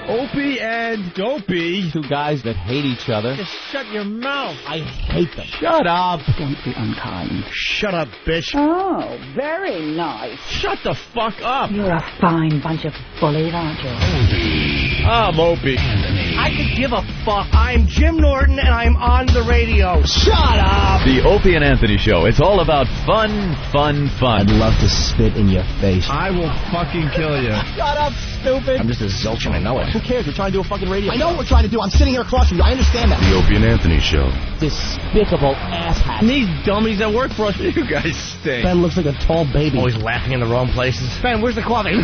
Opie and Dopey. Two guys that hate each other. Just shut your mouth. I hate them. Shut up. Don't be unkind. Shut up, bitch. Oh, very nice. Shut the fuck up. You're a fine bunch of bullies, aren't you? I'm Opie. I could give a fuck. I'm Jim Norton, and I'm on the radio. Shut up. The Opie and Anthony Show. It's all about fun, fun, fun. I'd love to spit in your face. I will fucking kill you. Shut up, stupid. I'm just a zilch and I know it. Who cares? We're trying to do a fucking radio. I know what we're trying to do. I'm sitting here across from you. I understand that. The Opie and Anthony Show. Despicable asshat. And these dummies that work for us. You guys stink. Ben looks like a tall baby. Always laughing in the wrong places. Ben, where's the coffee?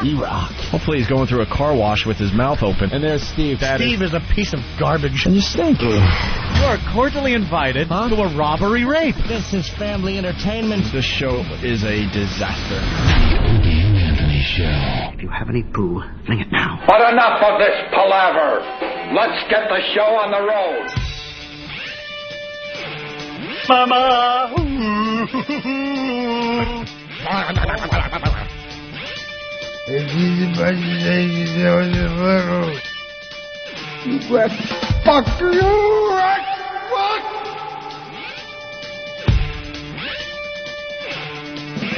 You rock. Hopefully he's going through a car wash with his mouth open. And there's Steve. Steve is a piece of garbage. And you stink. You are cordially invited to a robbery rape. This is family entertainment. This show is a disaster. The Opie and Anthony Show. If you have any poo, fling it now. But enough of this palaver. Let's get the show on the road. Mama.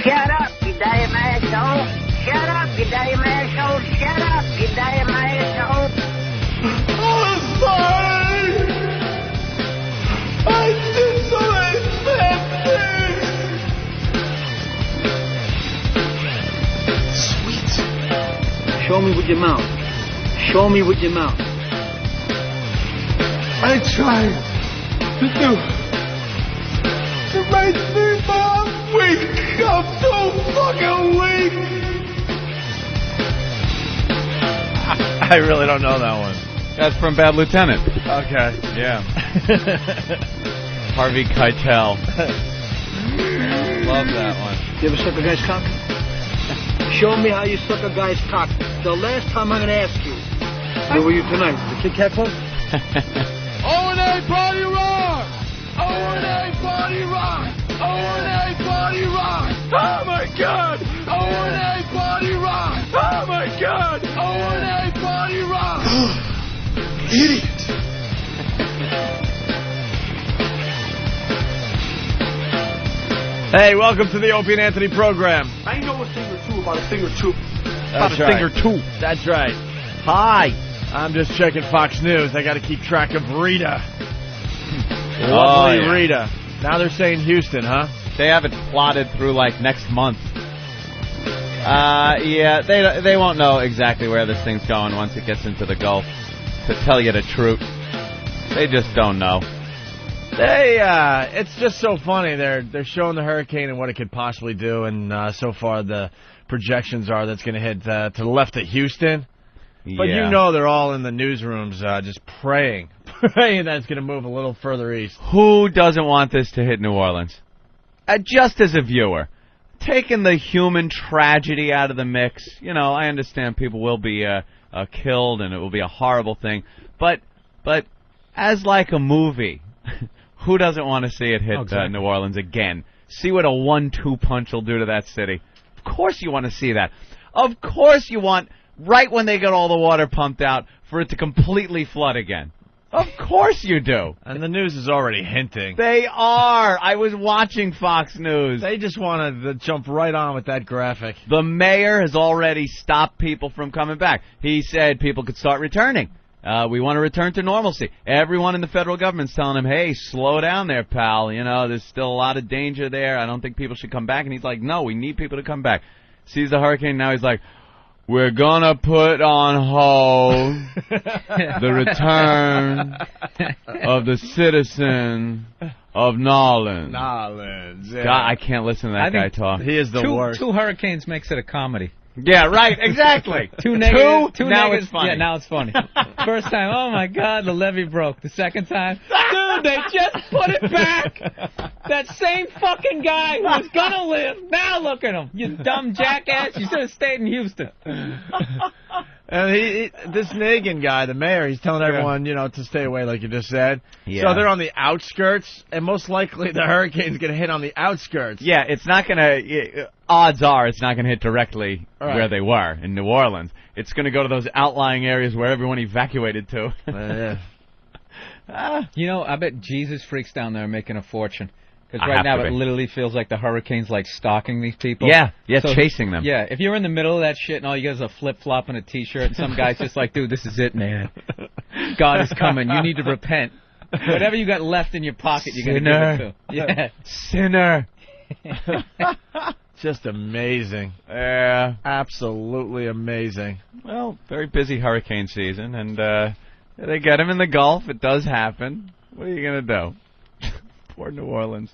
Shut up, you damn asshole. Shut up, you damn asshole. Shut up, you damn asshole. I'm sorry. I did so many bad things. Sweet. Show me with your mouth. Show me with your mouth. I tried to do the right thing, but I'm weak. I'm so fucking weak. I really don't know that one. That's from Bad Lieutenant. Okay, yeah. Harvey Keitel. Love that one. You ever suck a guy's cock? Show me how you suck a guy's cock. The last time I'm going to ask you. Where were you tonight? The Kit Kat Club? O&A Party Rock! O&A Party Rock! O&A Party Rock! Oh my God! O&A Party Rock! Oh my God! O&A Party Rock! Idiot! Hey, welcome to the Opie and Anthony program. I know a thing or two about a thing or two. That's right. Thing or two. That's right. Hi. I'm just checking Fox News. I got to keep track of Rita. Lovely yeah. Rita. Now they're saying Houston, huh? They have it plotted through like next month. Yeah, they won't know exactly where this thing's going once it gets into the Gulf. To tell you the truth, they just don't know. It's just so funny. They're showing the hurricane and what it could possibly do, and so far the projections are that's going to hit to the left of Houston. But yeah. you know they're all in the newsrooms just praying that it's going to move a little further east. Who doesn't want this to hit New Orleans? Just as a viewer, taking the human tragedy out of the mix, you know, I understand people will be killed and it will be a horrible thing, but as like a movie, who doesn't want to see it hit New Orleans again? See what a 1-2 punch will do to that city. Of course you want to see that. Of course you want, right when they get all the water pumped out, for it to completely flood again. Of course you do. And the news is already hinting. They are. I was watching Fox News. They just wanted to jump right on with that graphic. The mayor has already stopped people from coming back. He said people could start returning. We want to return to normalcy. Everyone in the federal government's telling him, hey, slow down there, pal. You know, there's still a lot of danger there. I don't think people should come back. And he's like, no, we need people to come back. Sees the hurricane. Now he's like, we're going to put on hold the return of the citizen of Nolens. Yeah. God, I can't listen to that guy talk. He is the worst. Two hurricanes makes it a comedy. Yeah, right, exactly. Two negatives. Now it's funny. Yeah, now it's funny. First time, oh my God, the levee broke. The second time, dude, they just put it back. That same fucking guy who was gonna live, now look at him. You dumb jackass, you should have stayed in Houston. And this Nagin guy, the mayor, he's telling everyone, to stay away, like you just said. Yeah. So they're on the outskirts, and most likely the hurricane's going to hit on the outskirts. Yeah, it's not going to... Odds are it's not going to hit directly where they were, in New Orleans. It's going to go to those outlying areas where everyone evacuated to. I bet Jesus freaks down there making a fortune. Because right now it literally feels like the hurricane's like stalking these people. Yeah, chasing them. Yeah, if you're in the middle of that shit and all you got is a flip-flop and a T-shirt and some guy's just like, dude, this is it, man. God is coming. You need to repent. Whatever you got left in your pocket, you're going to give it to. Yeah. Sinner. Just amazing. Yeah. Absolutely amazing. Well, very busy hurricane season, and they get him in the Gulf. It does happen. What are you going to do? Poor New Orleans.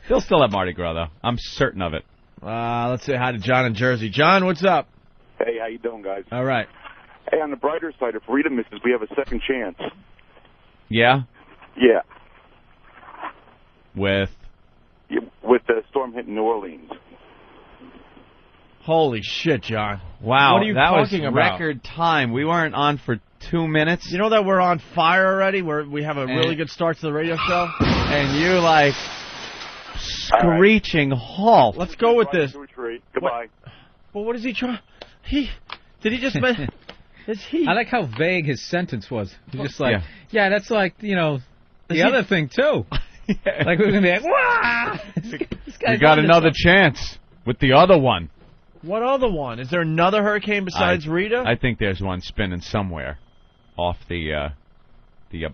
They'll still have Mardi Gras, though. I'm certain of it. Let's say hi to John in Jersey. John, what's up? Hey, how you doing, guys? All right. Hey, on the brighter side, if Rita misses, we have a second chance. Yeah? Yeah. With the storm hitting New Orleans. Holy shit, John. Wow, what are you talking was about? Record time. We weren't on for 2 minutes. You know that we're on fire already? We have a really good start to the radio show? And you, screeching halt. Let's go with this. Goodbye. Well, what is he trying? Did he just... I like how vague his sentence was. He's just like, yeah that's like, the other thing, too. Like, we're going to be like, wah! We got another chance with the other one. What other one? Is there another hurricane besides Rita? I think there's one spinning somewhere off the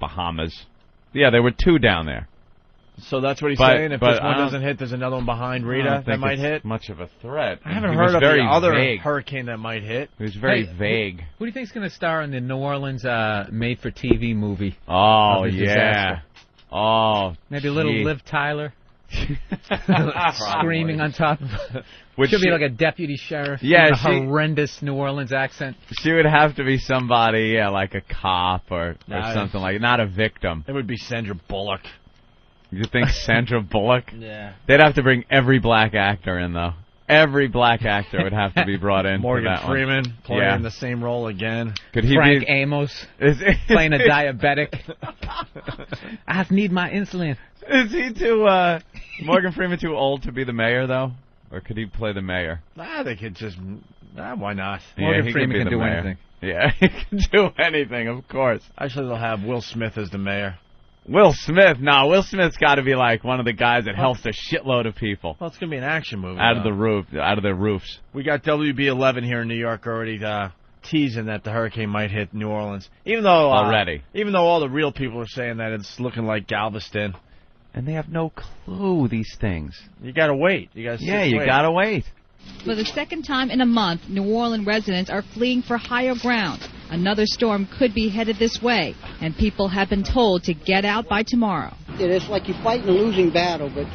Bahamas. Yeah, there were two down there. So that's what he's saying? If this one doesn't hit, there's another one behind Rita that might hit? Much of a threat. I haven't heard of the other hurricane that might hit. It was very vague. Who do you think is going to star in the New Orleans made-for-TV movie? Oh, yeah. Disaster? Oh, maybe a little Liv Tyler screaming on top of Which should be like a deputy sheriff. Yeah, with a horrendous New Orleans accent. She would have to be somebody, like a cop or something like, not a victim. It would be Sandra Bullock. You think Sandra Bullock? Yeah. They'd have to bring every black actor in, though. Every black actor would have to be brought in. Morgan for that Freeman one. playing the same role again. Could he Frank be Amos playing a diabetic. I need my insulin. Is he Morgan Freeman too old to be the mayor, though? Or could he play the mayor? They could just... why not? Morgan Freeman can do anything. Yeah, he can do anything, of course. Actually, they'll have Will Smith as the mayor. Will Smith? No, Will Smith's got to be like one of the guys that helps a shitload of people. Well, it's going to be an action movie. Out of their roofs. We got WB11 here in New York already teasing that the hurricane might hit New Orleans. Even though all the real people are saying that it's looking like Galveston. And they have no clue, these things. You got to wait. You got to wait. For the second time in a month, New Orleans residents are fleeing for higher ground. Another storm could be headed this way, and people have been told to get out by tomorrow. It's like you're fighting a losing battle, but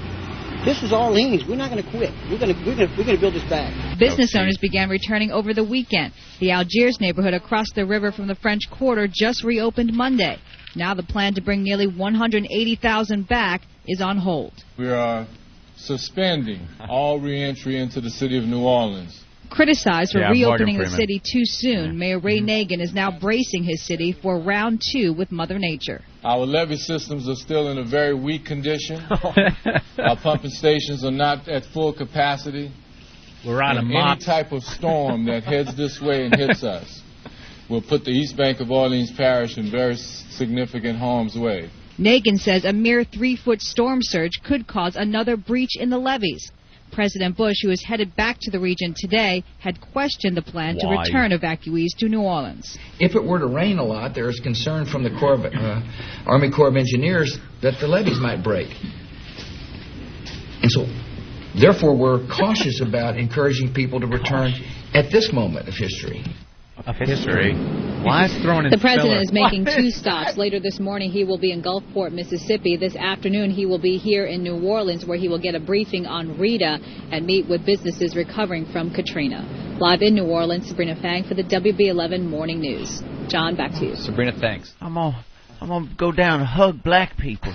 this is all innings. We're not going to quit. We're going to build this back. Business owners began returning over the weekend. The Algiers neighborhood across the river from the French Quarter just reopened Monday. Now the plan to bring nearly 180,000 back is on hold. We are suspending all reentry into the city of New Orleans. Criticized for reopening the city too soon, Mayor Ray Nagin is now bracing his city for round 2 with Mother Nature. Our levee systems are still in a very weak condition. Our pumping stations are not at full capacity. We're on a mop. Any type of storm that heads this way and hits us will put the East Bank of Orleans Parish in very significant harm's way. Nagin says a mere 3-foot storm surge could cause another breach in the levees. President Bush, who is headed back to the region today, had questioned the plan to return evacuees to New Orleans. If it were to rain a lot, there is concern from the Army Corps of Engineers that the levees might break. And so, therefore, we're cautious about encouraging people to return at this moment of history. Why is throwing in The president is making 2 stops. Later this morning, he will be in Gulfport, Mississippi. This afternoon, he will be here in New Orleans, where he will get a briefing on Rita and meet with businesses recovering from Katrina. Live in New Orleans, Sabrina Fang for the WB11 Morning News. John, back to you. Sabrina, thanks. I'm gonna go down and hug black people.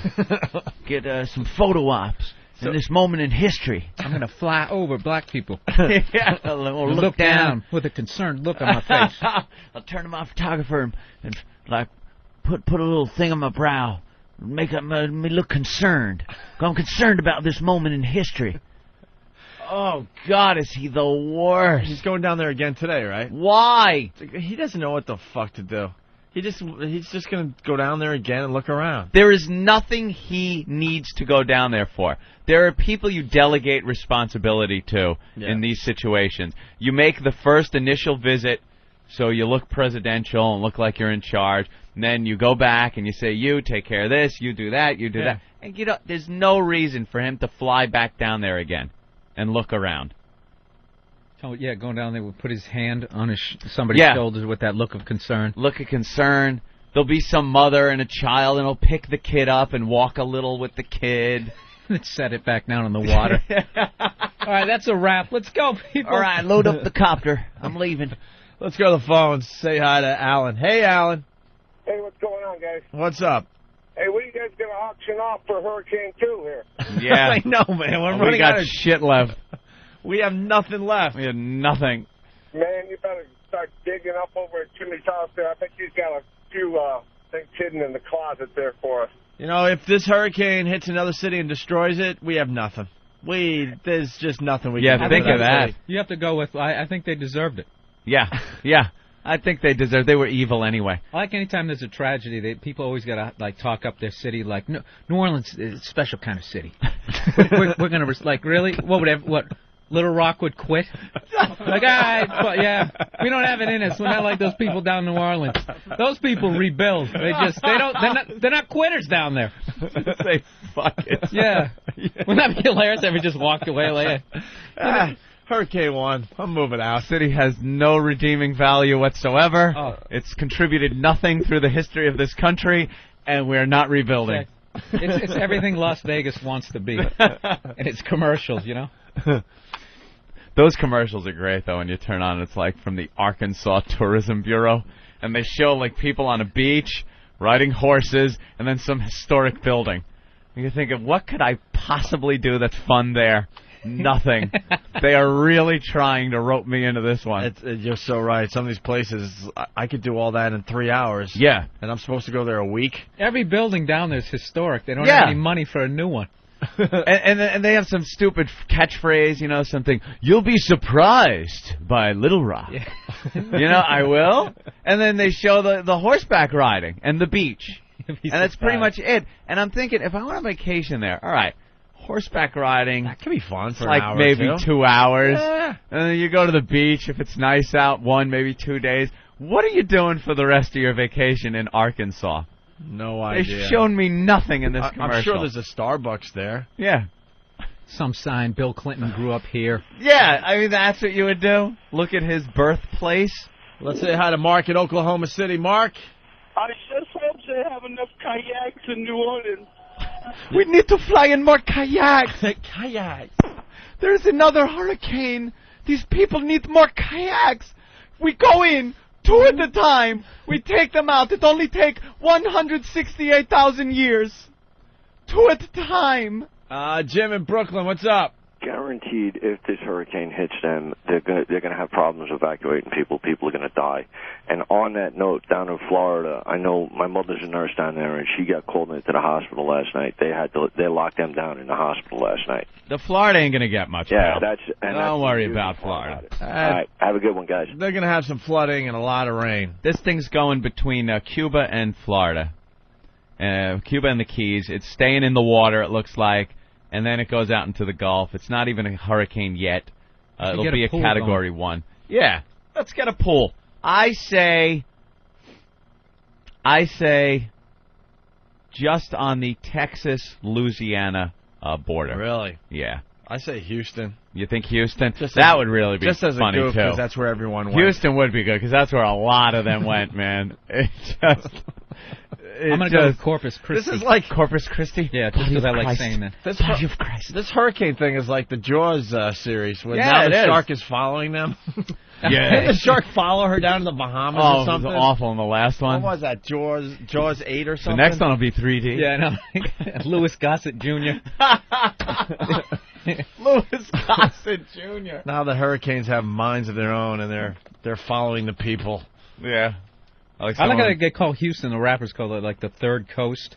Get some photo ops. in this moment in history. I'm going to fly over black people. Yeah, or look down with a concerned look on my face. I'll turn to my photographer and like put a little thing on my brow, make me look concerned. I'm concerned about this moment in history. Oh, God, is he the worst? He's going down there again today, right? Why? He doesn't know what the fuck to do. He's just going to go down there again and look around. There is nothing he needs to go down there for. There are people you delegate responsibility to in these situations. You make the first initial visit so you look presidential and look like you're in charge. And then you go back and you say, you take care of this, you do that, you do that. And there's no reason for him to fly back down there again and look around. Oh, yeah, going down there, would put his hand on somebody's shoulders with that look of concern. Look of concern. There'll be some mother and a child, and he'll pick the kid up and walk a little with the kid. And set it back down in the water. All right, that's a wrap. Let's go, people. All right, load up the copter. I'm leaving. Let's go to the phones. Say hi to Alan. Hey, Alan. Hey, what's going on, guys? What's up? Hey, what are you guys going to auction off for Hurricane 2 here? Yeah. I know, man. We're running out of shit left. We have nothing left. We have nothing. Man, you better start digging up over at Jimmy's house there. I think he's got a few things hidden in the closet there for us. You know, if this hurricane hits another city and destroys it, we have nothing. There's just nothing we can do. Yeah, think of that. You have to go with, I think they deserved it. Yeah. I think they deserve. They were evil anyway. I like anytime there's a tragedy, people always got to talk up their city. Like New Orleans is a special kind of city. we're going to really what Little Rock would quit. Like yeah, we don't have it in us. We're not like those people down in New Orleans. Those people rebuild. They're not quitters down there. Say fuck it. Yeah. Wouldn't that be hilarious if we just walked away like Hurricane 1. I'm moving out. City has no redeeming value whatsoever. Oh. It's contributed nothing through the history of this country, and we're not rebuilding. It's everything Las Vegas wants to be. And it's commercials, you know? Those commercials are great, though, when you turn on. It's like from the Arkansas Tourism Bureau, and they show like people on a beach riding horses and then some historic building. And you think, what could I possibly do that's fun there? Nothing. They are really trying to rope me into this one. You're so right. Some of these places, I could do all that in 3 hours. Yeah. And I'm supposed to go there a week. Every building down there is historic. They don't have any money for a new one. and they have some stupid catchphrase, something, you'll be surprised by Little Rock. Yeah. I will. And then they show the horseback riding and the beach. And that's pretty much it. And I'm thinking, if I want a vacation there, all right, horseback riding. That can be fun for like an hour maybe or 2 hours. Yeah. And then you go to the beach if it's nice out, 1, maybe 2 days. What are you doing for the rest of your vacation in Arkansas? No idea. They've shown me nothing in this commercial. I'm sure there's a Starbucks there. Yeah. Some sign, Bill Clinton grew up here. Yeah, I mean, that's what you would do. Look at his birthplace. Let's say hi to Mark in Oklahoma City. Mark? I just hope they have enough kayaks in New Orleans. We need to fly in more kayaks. Kayaks. There's another hurricane. These people need more kayaks. We go in 2 at a time. We take them out. It only takes 168,000 years. 2 at a time. Jim in Brooklyn, what's up? Guaranteed, if this hurricane hits them, they're gonna have problems evacuating people. People are gonna die. And on that note, down in Florida, I know my mother's a nurse down there, and she got called into the hospital last night. They locked them down in the hospital last night. The Florida ain't gonna get much. Yeah, help. Don't worry about Florida. All right, have a good one, guys. They're gonna have some flooding and a lot of rain. This thing's going between Cuba and Florida. Cuba and the Keys. It's staying in the water, it looks like. And then it goes out into the Gulf. It's not even a hurricane yet. It'll be a Category 1. Yeah, let's get a pool. I say just on the Texas-Louisiana border. Really? Yeah. I say Houston. You think Houston? That would really be funny, just as a goof, too. Because that's where everyone went. Houston would be good, because that's where a lot of them went, man. I'm going to go with Corpus Christi. This is like Corpus Christi? Yeah, just because I like saying that. This hurricane thing is like the Jaws series, where Yeah, now it the is. shark is following them. Yeah. Didn't the shark follow her down to the Bahamas Oh, or it something? was awful in the last one. What was that, Jaws 8 or The something? next one will be 3D. Yeah, I know. Louis Gossett Jr. Louis Gossett Jr. Now the hurricanes have minds of their own, and they're following the people. Yeah. I like how they call Houston, the rappers call it like the third coast.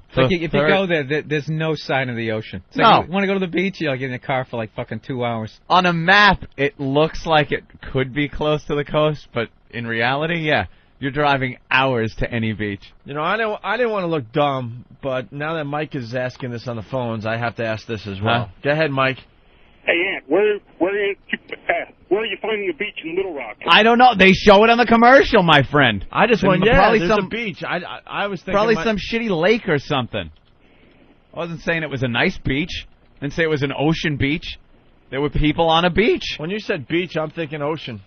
It's like if you go there, there's no sign of the ocean. It's like you want to go to the beach, you're like in the car for like fucking 2 hours. On a map, it looks like it could be close to the coast, but in reality, yeah, you're driving hours to any beach. You know, I didn't want to look dumb, but now that Mike is asking this on the phones, I have to ask this as well. Go ahead, Mike. Hey, Ant, where are you finding a beach in Little Rock? I don't know. They show it on the commercial, my friend. I just went, probably there's some a beach. I was thinking probably some shitty lake or something. I wasn't saying it was a nice beach. I didn't say it was an ocean beach. There were people on a beach. When you said beach, I'm thinking ocean.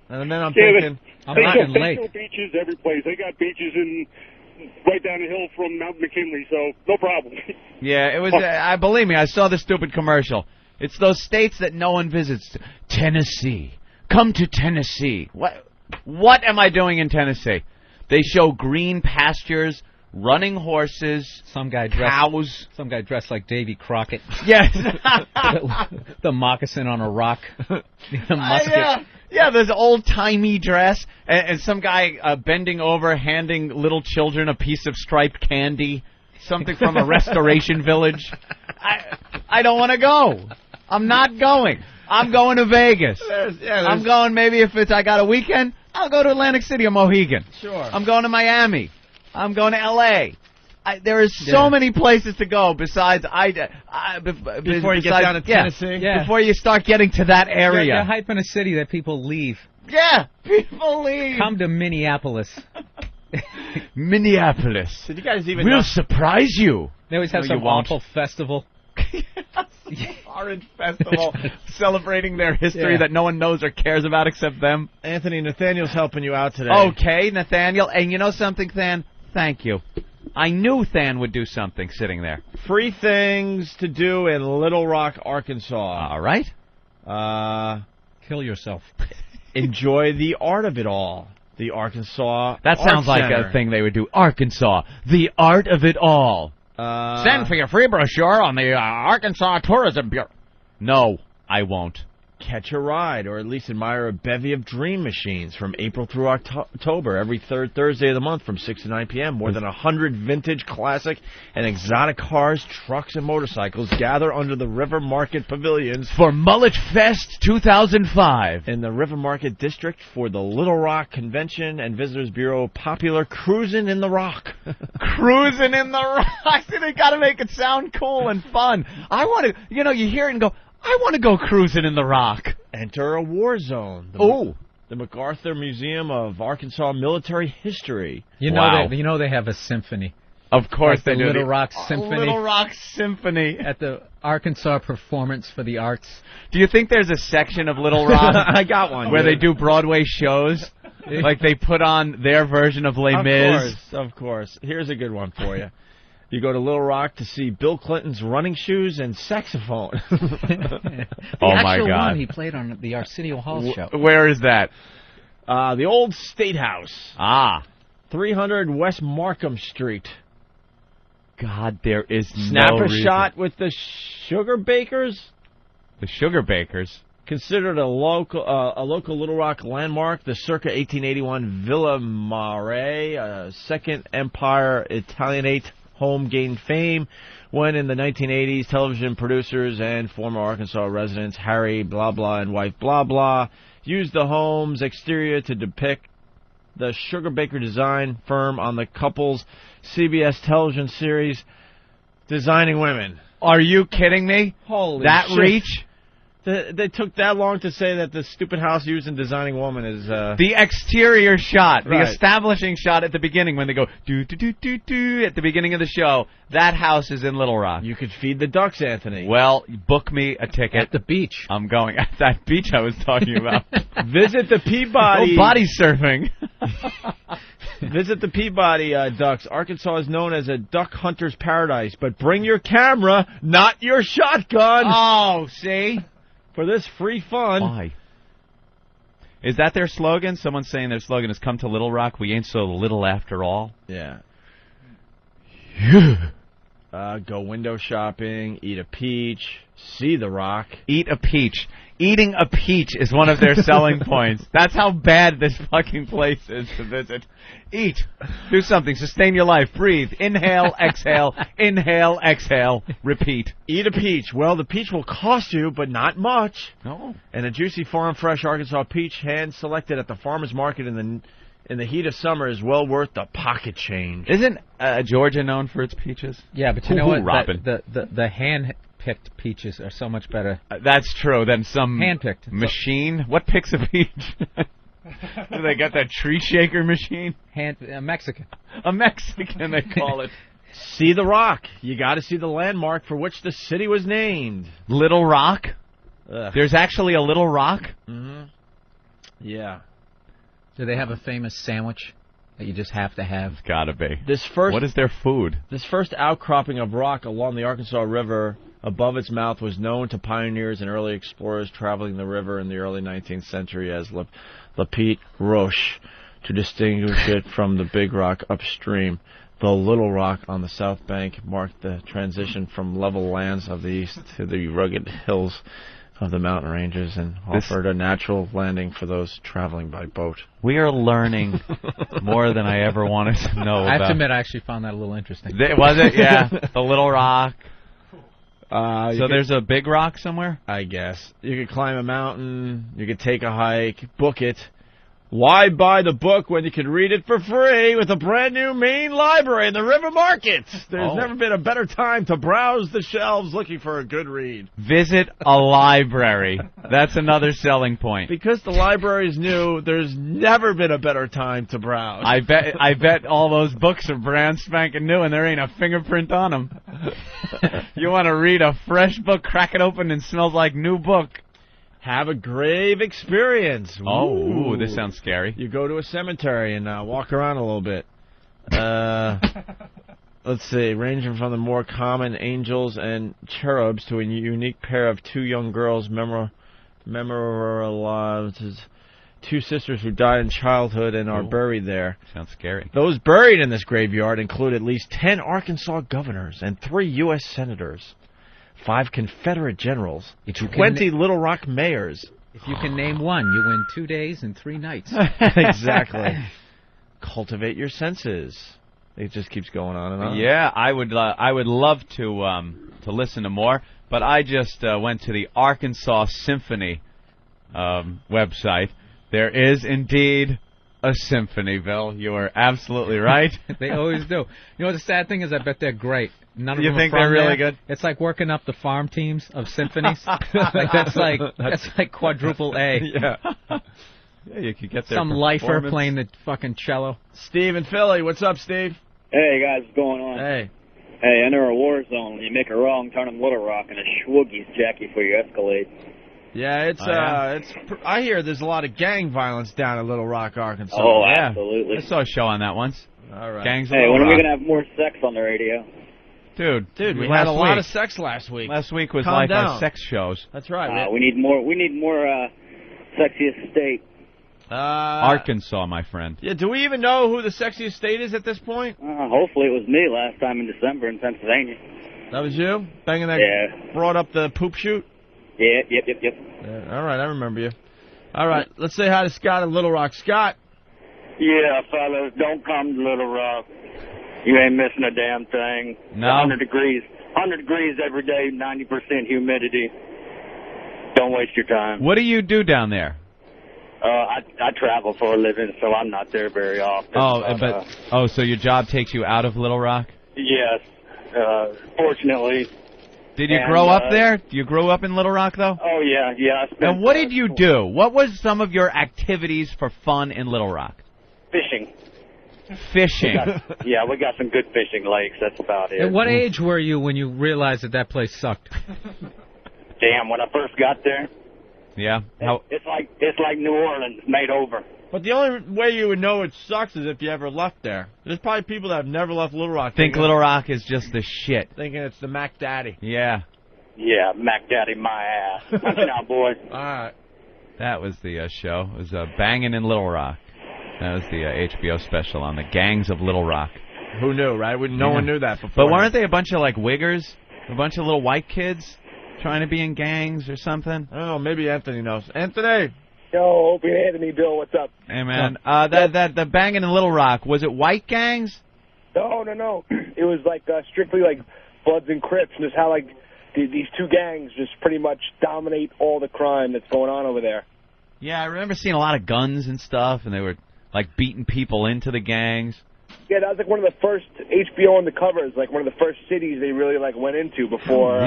And then I'm Yeah, thinking... They show beaches every place. They got beaches right down the hill from Mount McKinley, so no problem. Yeah, it was. I believe me, I saw the stupid commercial. It's those states that no one visits. Tennessee. Come to Tennessee. What am I doing in Tennessee? They show green pastures, running horses, cows. Some guy dressed like Davy Crockett. Yes. the moccasin on a rock. The musket. Yeah, there's old-timey dress, and some guy bending over, handing little children a piece of striped candy, something from a restoration village. I don't want to go. I'm not going. I'm going to Vegas. I'm going maybe if I got a weekend, I'll go to Atlantic City or Mohegan. Sure. I'm going to Miami. I'm going to L.A. There is so many places to go besides before you get down to Tennessee. Yeah. Before you start getting to that area. You're hyping a city that people leave. Yeah, people leave. Come to Minneapolis. Minneapolis. Did you guys even We'll know? surprise you. They always have some awful festival. Orange festival celebrating their history that no one knows or cares about except them. Anthony, Nathaniel's helping you out today. Okay, Nathaniel. And you know something, Than? Thank you. I knew Than would do something sitting there. Free things to do in Little Rock, Arkansas. All right. Kill yourself. Enjoy the art of it all. The Arkansas That sounds Art like Center. a thing they would do. Arkansas, the art of it all. Send for your free brochure on the Arkansas Tourism Bureau. No, I won't. Catch a ride, or at least admire a bevy of dream machines from April through October, every third Thursday of the month from 6 to 9 p.m. More than 100 vintage, classic, and exotic cars, trucks, and motorcycles gather under the River Market Pavilions for Mullet Fest 2005 in the River Market District for the Little Rock Convention and Visitors Bureau. Popular Cruisin' in the Rock. Cruising in the Rock. They got to make it sound cool and fun. I want to, you hear it and go, I want to go cruising in the Rock. Enter a war zone. The MacArthur Museum of Arkansas Military History. You know they have a symphony. Of course like they the do. Little Rock Symphony. Little Rock Symphony. At the Arkansas Performance for the Arts. Do you think there's a section of Little Rock? I got one. Where they do Broadway shows? Like they put on their version of Les Mis? Of course. Here's a good one for you. You go to Little Rock to see Bill Clinton's running shoes and saxophone. My God. One he played on the Arsenio Hall show. Where is that? The Old State House. 300 West Markham Street. God, there is Snap no a reason. shot with the Sugar Bakers. The Sugar Bakers. Considered a local Little Rock landmark, the circa 1881 Villa Mare, Second Empire Italianate home gained fame when in the 1980s television producers and former Arkansas residents Harry blah blah and wife blah blah used the home's exterior to depict the Sugar Baker design firm on the couple's CBS television series Designing Women. Are you kidding me? Holy that shit. reach? They took that long to say that the stupid house used in Designing Woman is... The exterior shot, Right. the establishing shot at the beginning when they go do-do-do-do-do at the beginning of the show, that house is in Little Rock. You could feed the ducks, Anthony. Well, book me a ticket. At the beach. I'm going. At that beach I was talking about. Visit the Peabody... Go body surfing. Visit the Peabody Ducks. Arkansas is known as a duck hunter's paradise, but bring your camera, not your shotgun. Oh, see? For this free fun. Why? Is that their slogan? Someone's saying their slogan is "Come to Little Rock. We ain't so little after all." Yeah. Go window shopping, eat a peach, see the Rock. Eat a peach. Eating a peach is one of their selling points. That's how bad this fucking place is to visit. Eat. Do something. Sustain your life. Breathe. Inhale, exhale. Inhale, exhale. Repeat. Eat a peach. Well, the peach will cost you, but not much. No. And a juicy farm fresh Arkansas peach, hand selected at the farmer's market in the heat of summer, is well worth the pocket change. Isn't Georgia known for its peaches? Yeah, but you know what? Robin. The hand-picked peaches are so much better. That's true than some hand-picked machine. What picks a peach? Do they got that tree shaker machine? A Mexican. A Mexican, they call it. See the Rock. You got to see the landmark for which the city was named. Little Rock? Ugh. There's actually a Little Rock? Mm-hmm. Yeah. Do they have a famous sandwich that you just have to have? Gotta be. What is their food? This first outcropping of rock along the Arkansas River above its mouth was known to pioneers and early explorers traveling the river in the early 19th century as La Petite Roche, to distinguish it from the Big Rock upstream. The Little Rock on the south bank marked the transition from level lands of the east to the rugged hills of the mountain ranges and offered a natural landing for those traveling by boat. We are learning more than I ever wanted to know about. I have to admit, I actually found that a little interesting. Was it? Yeah. The Little Rock. So there's a big rock somewhere? I guess. You could climb a mountain, you could take a hike, book it. Why buy the book when you can read it for free with a brand new main library in the River Market? There's never been a better time to browse the shelves looking for a good read. Visit a library. That's another selling point. Because the library's new, there's never been a better time to browse. I bet all those books are brand spanking new and there ain't a fingerprint on them. You want to read a fresh book, crack it open, and smells like new book. Have a grave experience. Oh, this sounds scary. You go to a cemetery and walk around a little bit. Let's see, ranging from the more common angels and cherubs to a unique pair of two young girls memorialized. Two sisters who died in childhood and are buried there. Sounds scary. Those buried in this graveyard include at least 10 Arkansas governors and 3 U.S. senators, 5 Confederate generals, 20 Little Rock mayors. If you can name one, you win 2 days and 3 nights. Exactly. Cultivate your senses. It just keeps going on and on. Yeah, I would love to listen to more, but I just went to the Arkansas Symphony website. There is indeed a symphony, Bill. You are absolutely right. They always do. You know what the sad thing is? I bet they're great. None of you them think are from they're really there. good? It's like working up the farm teams of symphonies. that's like quadruple A. Yeah. Yeah, you could get there. Some lifer playing the fucking cello. Steve in Philly. What's up, Steve? Hey, guys. What's going on? Hey. Hey, enter a war zone. When you make a wrong turn in Little Rock and a schwoogie's jack you for your Escalade. Yeah, it's I hear there's a lot of gang violence down in Little Rock, Arkansas. Oh, yeah. absolutely. I saw a show on that once. All right. Gangs. Hey, when are we gonna have more sex on the radio? Dude, we had a lot of sex last week. Last week was Calm like down. our sex shows. That's right. We need more. We need more sexiest state. Arkansas, my friend. Yeah. Do we even know who the sexiest state is at this point? Hopefully, it was me last time in December in Pennsylvania. That was you banging that. Yeah. Brought up the poop shoot. Yeah. Yep. Yeah, all right, I remember you. All right, let's say hi to Scott in Little Rock. Scott. Yeah, fellas, don't come to Little Rock. You ain't missing a damn thing. No. 100 degrees every day, 90% humidity. Don't waste your time. What do you do down there? I travel for a living, so I'm not there very often. So your job takes you out of Little Rock? Yes, fortunately. Did you grow up there? You grew up in Little Rock, though? Oh, yeah. And what did you do? What was some of your activities for fun in Little Rock? Fishing. Fishing. We got some good fishing lakes. That's about it. At what age were you when you realized that place sucked? Damn, when I first got there. Yeah. It's like New Orleans made over. But the only way you would know it sucks is if you ever left there. There's probably people that have never left Little Rock. Think Little Rock is just the shit. Thinking it's the Mac Daddy. Yeah. Yeah, Mac Daddy, my ass. Punch it out, boys. All right. That was the show. It was Bangin' in Little Rock. That was the HBO special on the gangs of Little Rock. Who knew, right? No one knew that before. But weren't they a bunch of, like, wiggers? A bunch of little white kids trying to be in gangs or something? I don't know. Maybe Anthony knows. Anthony! Yo, Opie and Anthony, Bill, what's up? Hey, man. The Bangin' in Little Rock, was it white gangs? No. It was like strictly like Bloods and Crips, and just how like these two gangs just pretty much dominate all the crime that's going on over there. Yeah, I remember seeing a lot of guns and stuff, and they were like beating people into the gangs. Yeah, that was like one of the first HBO on the covers, like one of the first cities they really like went into before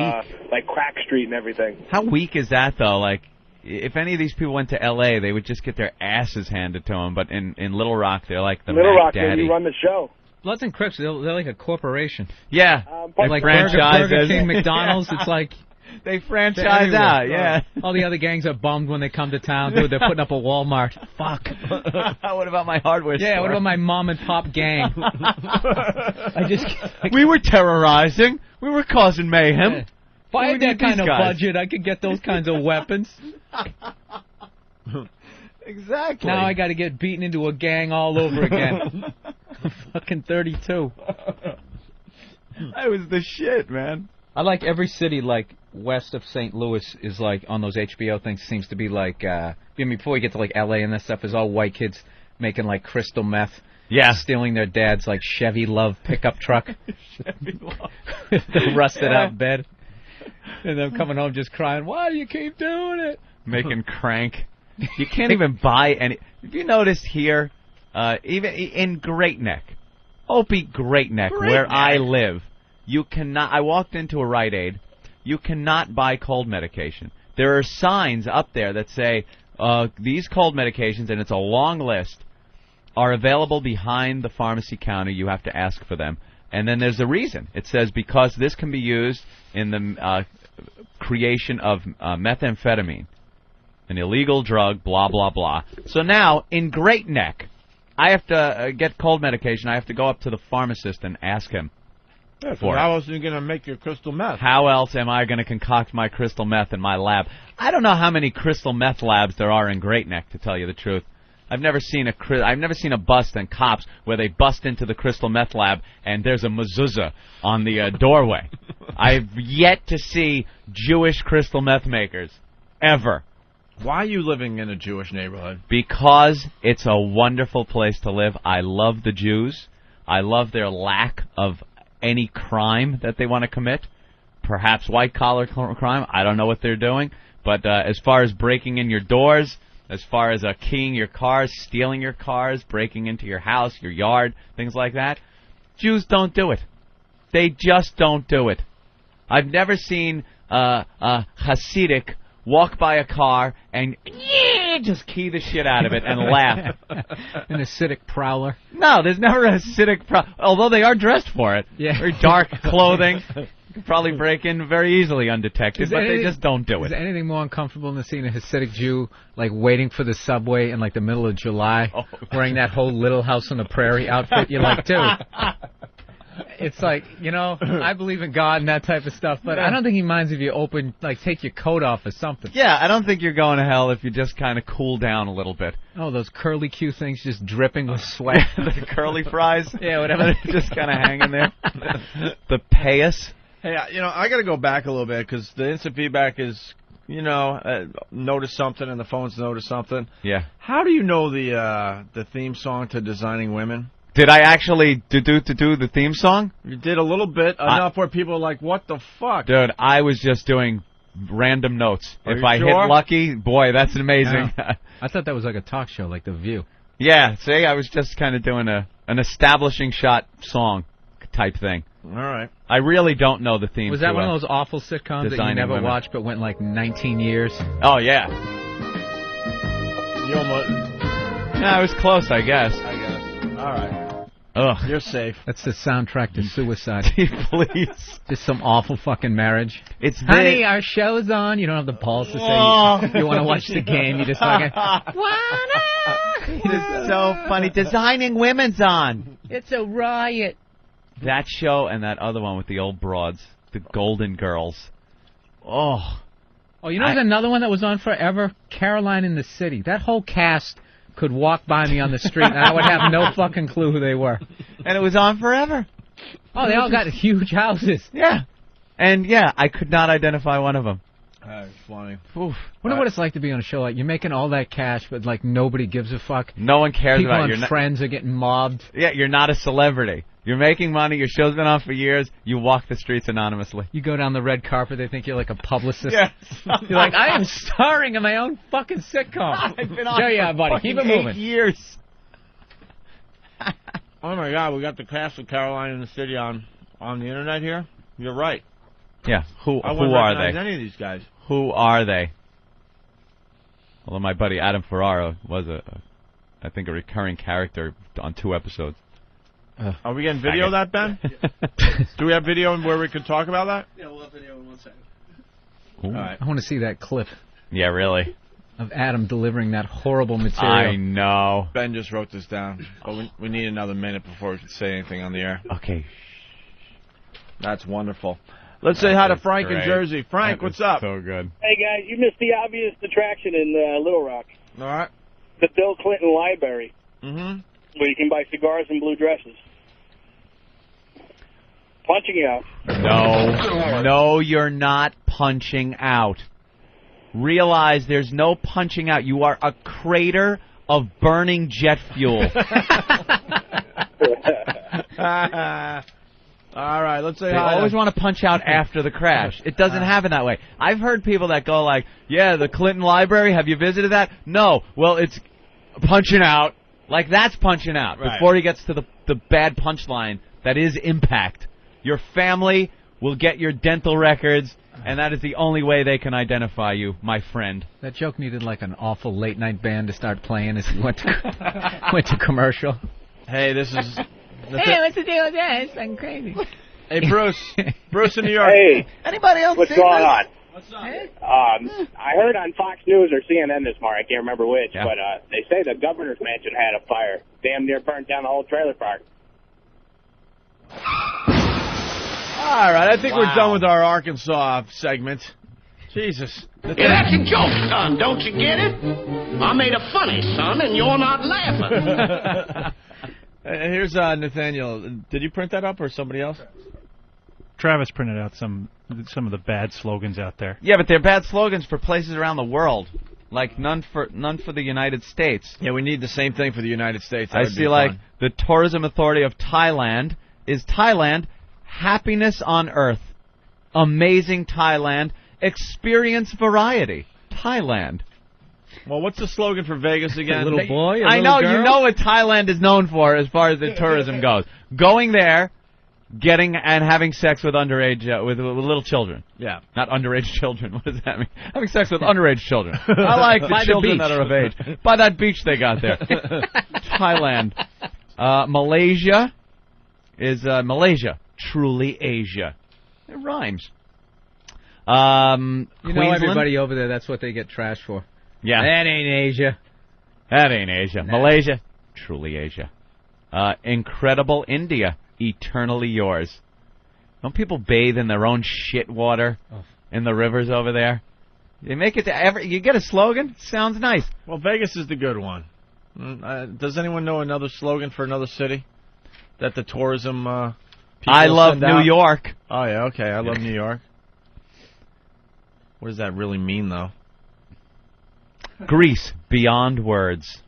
like Crack Street and everything. How weak is that though? Like, if any of these people went to L.A., they would just get their asses handed to them. But in Little Rock, they're like the Little Mac Rock, Daddy. you run the show. Bloods and Crips, they're like a corporation. Yeah, They like Burger King, McDonald's. It's like they franchise out. Yeah, all the other gangs are bummed when they come to town. Dude, they're putting up a Walmart. Fuck. What about my hardware store? Yeah, what about my mom and pop gang? We were terrorizing. We were causing mayhem. Yeah. If I had that kind of budget, I could get those kinds of weapons. Exactly. Now I got to get beaten into a gang all over again. Fucking 32. That was the shit, man. I like every city, like, west of St. Louis is, like, on those HBO things, seems to be, like, I mean, before you get to, like, L.A. and that stuff, is all white kids making, like, crystal meth. Yeah. Stealing their dad's, like, Chevy Love pickup truck. Chevy Love. The rusted out bed. And them coming home just crying, why do you keep doing it? Making crank. You can't even buy any. Have you noticed here, even in Great Neck, Opie Great Neck, where I live, you cannot. I walked into a Rite Aid. You cannot buy cold medication. There are signs up there that say these cold medications, and it's a long list, are available behind the pharmacy counter. You have to ask for them. And then there's a reason. It says because this can be used in the creation of methamphetamine, an illegal drug, blah, blah, blah. So now, in Great Neck, I have to get cold medication. I have to go up to the pharmacist and ask him for it. How else are you going to make your crystal meth? How else am I going to concoct my crystal meth in my lab? I don't know how many crystal meth labs there are in Great Neck, to tell you the truth. I've never seen a bust and cops where they bust into the crystal meth lab and there's a mezuzah on the doorway. I've yet to see Jewish crystal meth makers, ever. Why are you living in a Jewish neighborhood? Because it's a wonderful place to live. I love the Jews. I love their lack of any crime that they want to commit. Perhaps white-collar crime. I don't know what they're doing. But as far as breaking in your doors, as far as keying your cars, stealing your cars, breaking into your house, your yard, things like that, Jews don't do it. They just don't do it. I've never seen Hasidic walk by a car and just key the shit out of it and laugh. An acidic prowler. No, there's never a acidic prowler, although they are dressed for it. Yeah. Very dark clothing. You could probably break in very easily undetected, but they just don't do it. Is there anything more uncomfortable than seeing a Hasidic Jew, like, waiting for the subway in, like, the middle of July, wearing that whole Little House on the Prairie outfit? You're like, dude, it's like, you know, I believe in God and that type of stuff, but I don't think he minds if you take your coat off or something. Yeah, I don't think you're going to hell if you just kind of cool down a little bit. Oh, those curly Q things just dripping with sweat. The curly fries? Yeah, whatever. Just kind of hanging there. The payas. Hey, I got to go back a little bit because the instant feedback is, notice something and the phones notice something. Yeah. How do you know the theme song to Designing Women? Did I actually do the theme song? You did a little bit, enough where people are like, what the fuck? Dude, I was just doing random notes. If I hit lucky, boy, that's amazing. Yeah. I thought that was like a talk show, like The View. Yeah, see, I was just kind of doing an establishing shot song type thing. All right. I really don't know the theme. Was that one of those awful sitcoms that you never watched but went like 19 years? Oh, yeah. You almost... Yeah, I was close, I guess. All right. Ugh, you're safe. That's the soundtrack to suicide. Please. Just some awful fucking marriage. It's Honey, our show's on. You don't have the balls to say you want to watch the game. You just fucking... It's so funny. Designing Women's on. It's a riot. That show and that other one with the old broads, the Golden Girls. Oh, you know, there's another one that was on forever. Caroline in the City. That whole cast could walk by me on the street, and I would have no fucking clue who they were. And it was on forever. Oh, they all got huge houses. Yeah. And, yeah, I could not identify one of them. That's funny. Oof. Wonder what it's like to be on a show like you're making all that cash, but like nobody gives a fuck. No one cares People about your friends are getting mobbed. Yeah, you're not a celebrity. You're making money. Your show's been on for years. You walk the streets anonymously. You go down the red carpet. They think you're like a publicist. Yes. You're like, I am starring in my own fucking sitcom. I've been on for buddy. Keep it moving. 8 years. Oh my God, we got the cast of Caroline in the City on the internet here. You're right. Yeah. Who I wouldn't are recognize they? Any of these guys? Who are they? Although my buddy Adam Ferrara was I think a recurring character on 2 episodes. Are we getting video of that, Ben? Do we have video where we could talk about that? Yeah, we'll have video in 1 second. All right. I want to see that clip. Yeah, really. Of Adam delivering that horrible material. I know. Ben just wrote this down, but we need another minute before we can say anything on the air. Okay. That's wonderful. Let's say hi to Frank in great. Jersey. Frank, That what's is up? So good. Hey, guys, you missed the obvious attraction in Little Rock. All right. The Bill Clinton Library, Mm-hmm. where you can buy cigars and blue dresses. Punching out. No, you're not punching out. Realize there's no punching out. You are a crater of burning jet fuel. All right, let's say They hi. always want to punch out after the crash. It doesn't happen that way. I've heard people that go like, yeah, the Clinton Library, have you visited that? No. Well, it's punching out. Like, that's punching out. Right. Before he gets to the bad punchline, that is impact. Your family will get your dental records, and that is the only way they can identify you, my friend. That joke needed like an awful late-night band to start playing as he went to commercial. Hey, this is... Hey, what's the deal with that? It's fucking crazy. Hey, Bruce. Bruce in New York. Hey. Anybody else What's see going this? on? I heard on Fox News or CNN this morning, I can't remember which, Yeah. but they say the governor's mansion had a fire. Damn near burnt down the whole trailer park. All right, I think we're done with our Arkansas segment. Jesus. Yeah, that's a joke, son. Don't you get it? I made a funny, son, and you're not laughing. Here's Nathaniel. Did you print that up or somebody else? Travis printed out some of the bad slogans out there. Yeah, but they're bad slogans for places around the world. Like none for the United States. Yeah, we need the same thing for the United States. That I would see be like fun. the Tourism Authority of Thailand is Thailand, happiness on earth. Amazing Thailand, experience variety. Thailand. Well, what's the slogan for Vegas again? Little boy, I know, you know what Thailand is known for as far as the tourism goes. Going there, getting and having sex with underage, with little children. Yeah. Not underage children. What does that mean? Having sex with underage children. I like the children that are of age. By that beach they got there. Thailand. Malaysia is Malaysia. Truly Asia. It rhymes. You know Queensland? everybody over there, that's what they get trashed for. Yeah. That ain't Asia. That ain't Asia. Nah. Malaysia. Truly Asia. Incredible India. Eternally yours. Don't people bathe in their own shit water in the rivers over there? You make it to you get a slogan? Sounds nice. Well, Vegas is the good one. Does anyone know another slogan for another city that the tourism people I love send out? New York. Oh, yeah, okay. I love New York. What does that really mean, though? Greece, beyond words.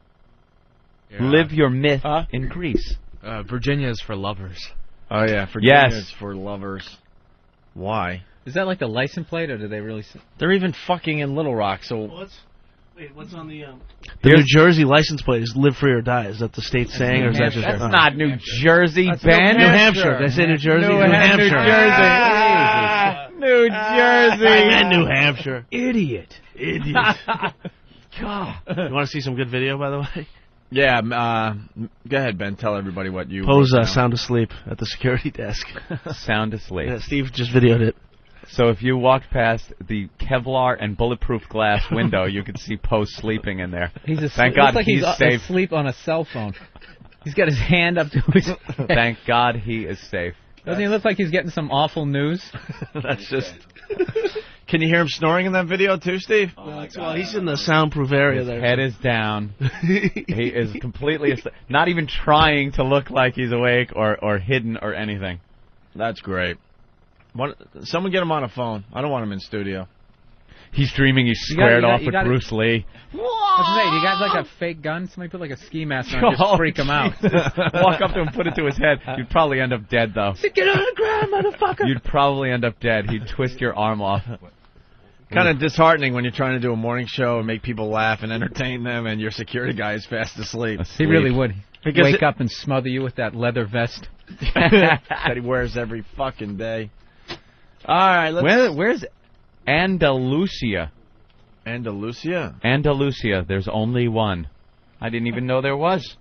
Yeah. Live your myth in Greece. Virginia is for lovers. Oh, yeah, Virginia Yes. is for lovers. Why? Is that like the license plate, or do they really... They're even fucking in Little Rock, so... What's on the... The New Jersey license plate is live free or die. Is that the state saying, or is that just... That's not New Jersey, That's Ben. New Hampshire. Did I say New Jersey? New Hampshire. New Jersey. I meant New Hampshire. Idiot. God. You want to see some good video, by the way? Yeah, go ahead, Ben. Tell everybody what you... Poe's sound asleep at the security desk. Sound asleep. Yeah, Steve just videoed it. So if you walked past the Kevlar and bulletproof glass window, you could see Poe sleeping in there. He's asleep. Thank God like he's safe. asleep on a cell phone. He's got his hand up to his head. Thank God he is safe. Doesn't he look like he's getting some awful news? That's just... Can you hear him snoring in that video too, Steve? Well, he's in the soundproof area His there. head is down. He is completely asleep. Not even trying to look like he's awake or hidden or anything. That's great. Someone get him on a phone. I don't want him in studio. He's dreaming he's squared off with Bruce Lee. What's you got like a fake gun? Somebody put like a ski mask on and just freak him out. Walk up to him, put it to his head. You'd probably end up dead, though. Get on the ground, motherfucker! You'd probably end up dead. He'd twist your arm off. Kind of disheartening when you're trying to do a morning show and make people laugh and entertain them, and your security guy is fast asleep. He really would. Wake up and smother you with that leather vest that he wears every fucking day. All right, where's Andalusia? Andalusia. There's only one. I didn't even know there was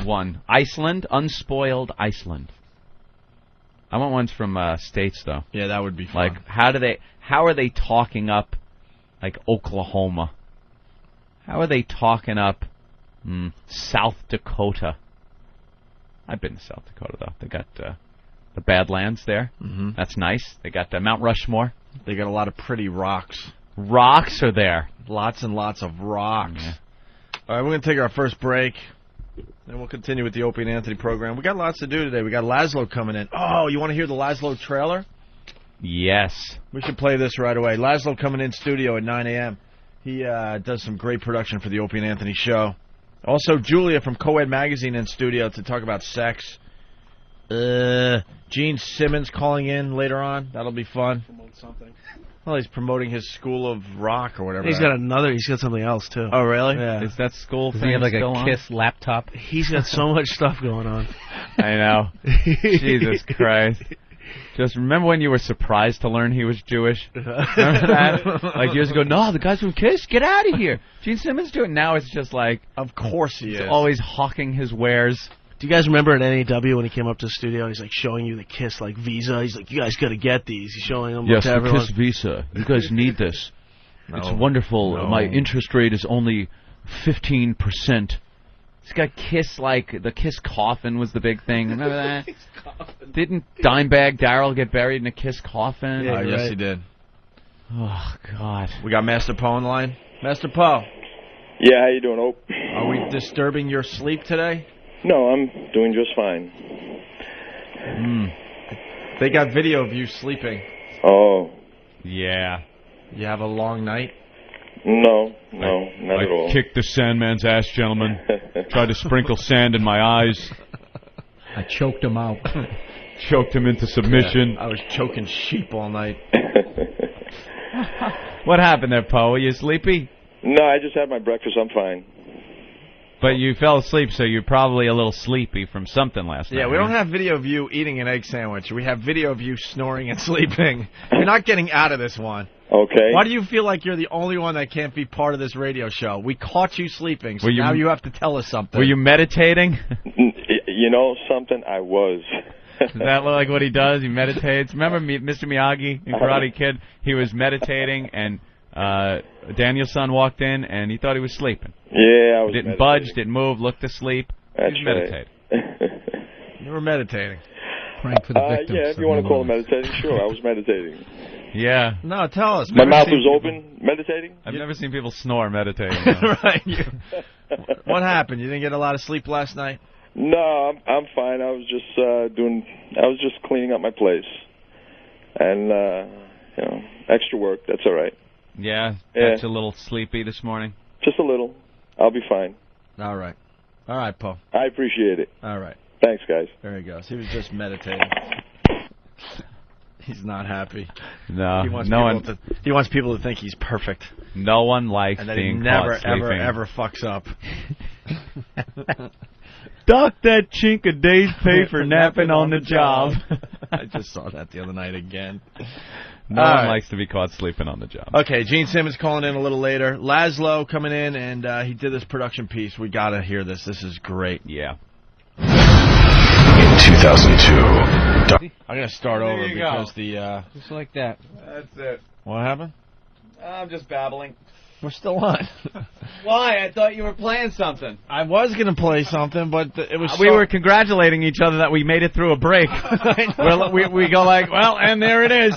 one. Iceland, unspoiled Iceland. I want ones from states though. Yeah, that would be fun. Like how are they talking up like Oklahoma? How are they talking up South Dakota? I've been to South Dakota though. They got the Badlands there. Mm-hmm. That's nice. They got Mount Rushmore. They got a lot of pretty rocks. Rocks are there. Lots and lots of rocks. Yeah. All right, we're going to take our first break, and we'll continue with the Opie and Anthony program. We got lots to do today. We got Laszlo coming in. Oh, you want to hear the Laszlo trailer? Yes. We should play this right away. Laszlo coming in studio at 9 a.m. He does some great production for the Opie and Anthony show. Also, Julia from Co-Ed Magazine in studio to talk about sex. Gene Simmons calling in later on. That'll be fun. Promote something. Well, he's promoting his School of Rock or whatever. He's got something else, too. Oh, really? Yeah. Is that school Does thing he have like still a KISS laptop? He's got so much stuff going on. I know. Jesus Christ. Just remember when you were surprised to learn he was Jewish? Remember that? Like years ago, no, the guy's from KISS, get out of here. Gene Simmons do it. Now it's just like... Of course he is. Always hawking his wares. Do you guys remember at NAW when he came up to the studio and he's like showing you the KISS like Visa? He's like, you guys got to get these. He's showing them yes, to the everyone. KISS Visa. You guys need this. No. It's wonderful. No. My interest rate is only 15%. He's got KISS, like the KISS coffin was the big thing. Remember that? Didn't Dimebag Darrell get buried in a KISS coffin? Yeah, yes, he did. Oh, God. We got Master Poe on the line. Master Poe. Yeah, how you doing, Ope? Are we disturbing your sleep today? No, I'm doing just fine. They got video of you sleeping. Oh. Yeah. You have a long night? No, not at all. I kicked the Sandman's ass, gentlemen. Tried to sprinkle sand in my eyes. I choked him out. Choked him into submission. Yeah, I was choking sheep all night. What happened there, Poe? Were you sleepy? No, I just had my breakfast. I'm fine. But you fell asleep, so you're probably a little sleepy from something last night. Yeah, we don't have video of you eating an egg sandwich. We have video of you snoring and sleeping. You're not getting out of this one. Okay. Why do you feel like you're the only one that can't be part of this radio show? We caught you sleeping, so now you have to tell us something. Were you meditating? You know something? I was. Does that look like what he does? He meditates. Remember Mr. Miyagi in Karate Kid? He was meditating, and Daniel-san walked in, and he thought he was sleeping. Yeah, I was Didn't budge, didn't move, looked asleep. That's he was meditating. You were meditating. Praying for the victims. Yeah, if you want to call it meditating, sure, I was meditating. Yeah. No, tell us. My mouth was open, meditating? I've never seen people snore meditating. Right. What happened? You didn't get a lot of sleep last night? No, I'm fine. I was just cleaning up my place. And, extra work, that's all right. Yeah, that's a little sleepy this morning. Just a little. I'll be fine. All right. All right, Poe. I appreciate it. All right. Thanks, guys. There he goes. He was just meditating. He's not happy. No, he wants people to think he's perfect. No one likes and that being he never, caught sleeping. ever fucks up. Dock that chink a day's pay for napping on the job. I just saw that the other night again. No one likes to be caught sleeping on the job. Okay, Gene Simmons calling in a little later. Laszlo coming in, and he did this production piece. We got to hear this. This is great. Yeah. In 2002. I'm going to start over because Just like that. That's it. What happened? I'm just babbling. We're still on. Why? I thought you were playing something. I was going to play something, but it was we were congratulating each other that we made it through a break. we go like, well, and there it is.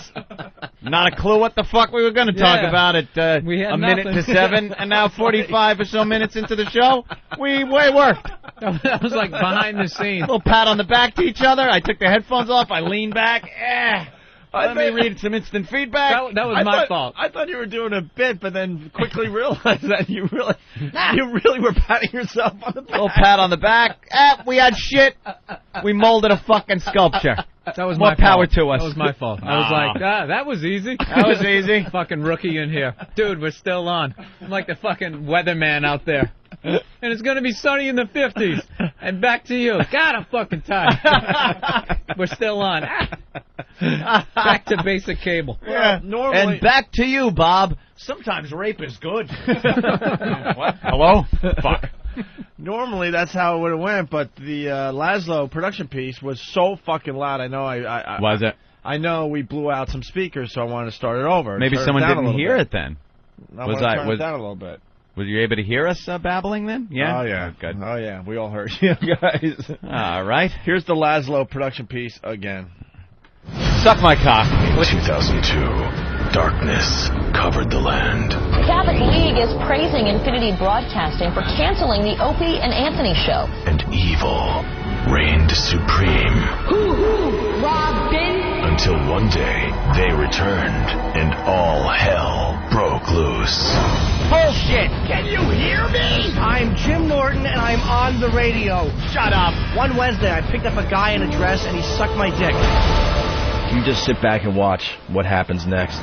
Not a clue what the fuck we were going to talk about at we had a minute nothing. to 7, and now 45 or so minutes into the show, we worked. That was like behind the scenes. A little pat on the back to each other. I took the headphones off. I leaned back. Let me read some instant feedback. That was my fault. I thought you were doing a bit, but then quickly realized that you really were patting yourself on the back. Little pat on the back. We had shit. We molded a fucking sculpture. That was More my power fault. to us. That was my fault. I was like, that was easy. That was easy. Fucking rookie in here. Dude, we're still on. I'm like the fucking weatherman out there. And it's going to be sunny in the 50s. And back to you. God, I'm fucking tired. We're still on. Back to basic cable. Yeah, normally. And back to you, Bob. Sometimes rape is good. What? Hello? Fuck. Normally that's how it would have went, but the Laszlo production piece was so fucking loud. I know Was it? I know we blew out some speakers, so I wanted to start it over. Maybe someone didn't hear it then. I want to turn it down a little bit. Were you able to hear us babbling then? Yeah? Oh, yeah. Good. Oh, yeah. We all heard you guys. All right. Here's the Laszlo production piece again. Suck my cock. In 2002, darkness covered the land. The Catholic League is praising Infinity Broadcasting for canceling the Opie and Anthony show. And evil reigned supreme. Robin? Until one day, they returned, and all hell broke loose. Bullshit! Can you hear me? I'm Jim Norton, and I'm on the radio. Shut up. One Wednesday, I picked up a guy in a dress, and he sucked my dick. You just sit back and watch what happens next.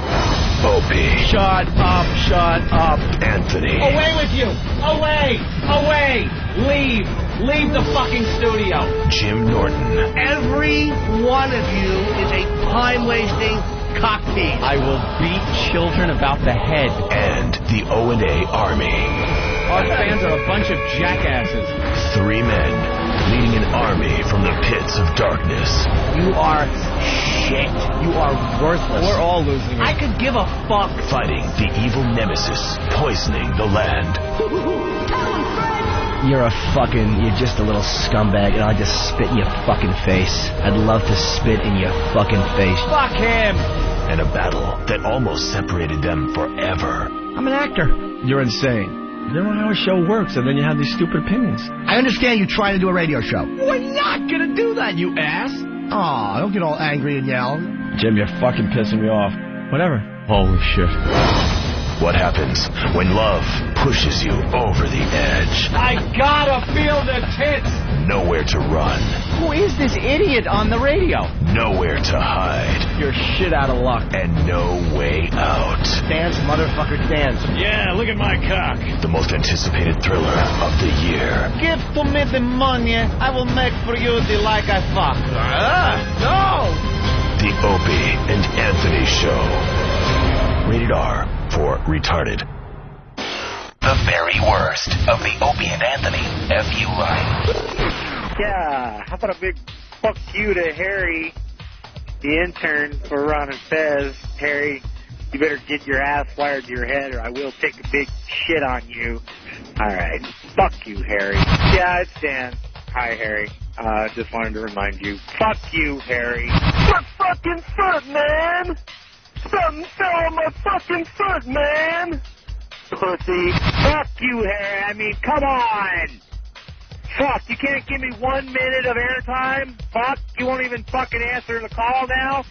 Opie. Shut up, shut up. Anthony. Away with you! Away! Away! Leave! Leave the fucking studio! Jim Norton. Every one of you is a time-wasting cockpiece. I will beat children about the head. And the O&A Army. Our fans are a bunch of jackasses. 3 men leading an army from the pits of darkness. You are shit. You are worthless. We're all losing it. I could give a fuck. Fighting the evil nemesis, poisoning the land. You're just a little scumbag, and I'll just spit in your fucking face. I'd love to spit in your fucking face. Fuck him! And a battle that almost separated them forever. I'm an actor. You're insane. You don't know how a show works, and then you have these stupid opinions. I understand you trying to do a radio show. We're not gonna do that, you ass! Aw, don't get all angry and yell. Jim, you're fucking pissing me off. Whatever. Holy shit. What happens when love pushes you over the edge? I gotta feel the tits! Nowhere to run. Who is this idiot on the radio? Nowhere to hide. You're shit out of luck. And no way out. Dance, motherfucker, dance. Yeah, look at my cock. The most anticipated thriller of the year. Give to me the money, I will make for you the like I fuck. No! The Opie and Anthony Show. Rated R for retarded. The very worst of the Opie and Anthony FU line. Yeah, how about a big fuck you to Harry, the intern for Ron and Fez. Harry, you better get your ass wired to your head or I will take a big shit on you. All right. Fuck you, Harry. Yeah, it's Dan. Hi, Harry. Just wanted to remind you. Fuck you, Harry. My fucking foot, man! Something fell on my fucking foot, man! Pussy. Fuck you, Harry. I mean, come on! Fuck, you can't give me 1 minute of airtime? Fuck, you won't even fucking answer the call now?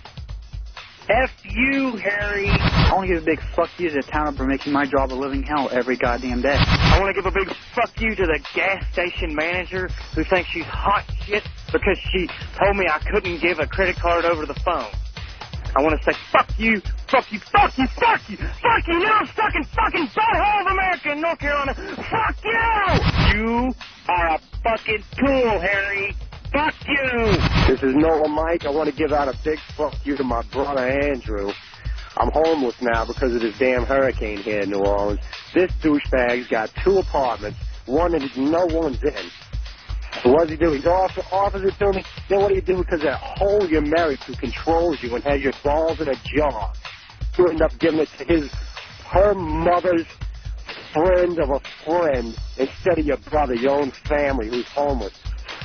F you, Harry. I want to give a big fuck you to the town for making my job a living hell every goddamn day. I want to give a big fuck you to the gas station manager who thinks she's hot shit because she told me I couldn't give a credit card over the phone. I want to say fuck you, fuck you, fuck you, fuck you, fuck you, little sucking fucking butthole of America in North Carolina. Fuck you! You are a fucking tool, Harry. Fuck you! This is Noah Mike. I want to give out a big fuck you to my brother Andrew, I'm homeless now because of this damn hurricane here in New Orleans. This douchebag's got 2 apartments, one that no one's in. So what does he do? He offers it to me. Then what do you do? Because that hole you're married to controls you and has your balls in a jar. You end up giving it to her mother's friend of a friend instead of your brother, your own family who's homeless.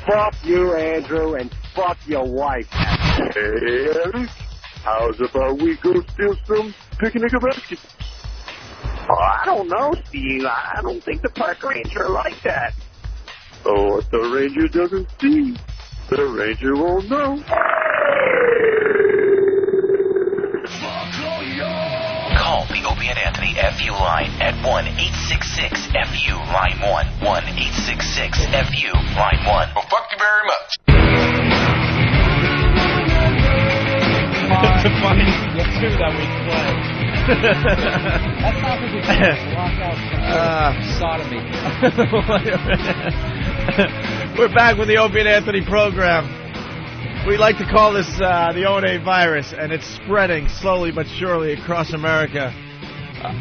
Fuck you, Andrew, and fuck your wife. Hey, how's about we go steal some picnic baskets? Oh, I don't know, Steve. I don't think the park ranger like that. Oh, what the ranger doesn't see, the ranger won't know. Call the Opie and Anthony FU line at 1-866-FU line 1, 1-866-FU line 1. Well, fuck you very much. It's a funny tune that we play. That's not what we walk out sodomy. We're back with the Opie and Anthony program. We like to call this the O&A virus, and it's spreading slowly but surely across America.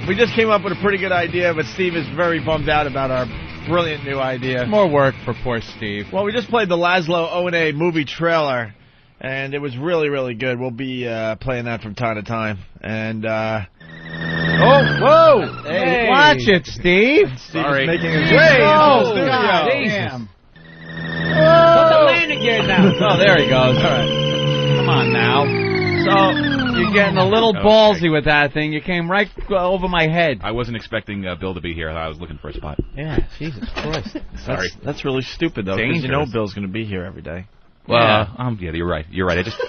We just came up with a pretty good idea, but Steve is very bummed out about our brilliant new idea. More work for poor Steve. Well, we just played the Laszlo O&A movie trailer, and it was really, really good. We'll be playing that from time to time. And, whoa! Hey. Watch it, Steve. Steve is making a damn. Put the landing gear down. Oh, there he goes. All right. Come on now. So, you're getting a little ballsy with that thing. You came right over my head. I wasn't expecting Bill to be here. I was looking for a spot. Yeah, Jesus Christ. Sorry. That's really stupid, though, because you know Bill's going to be here every day. Well, yeah, you're right. You're right. I just...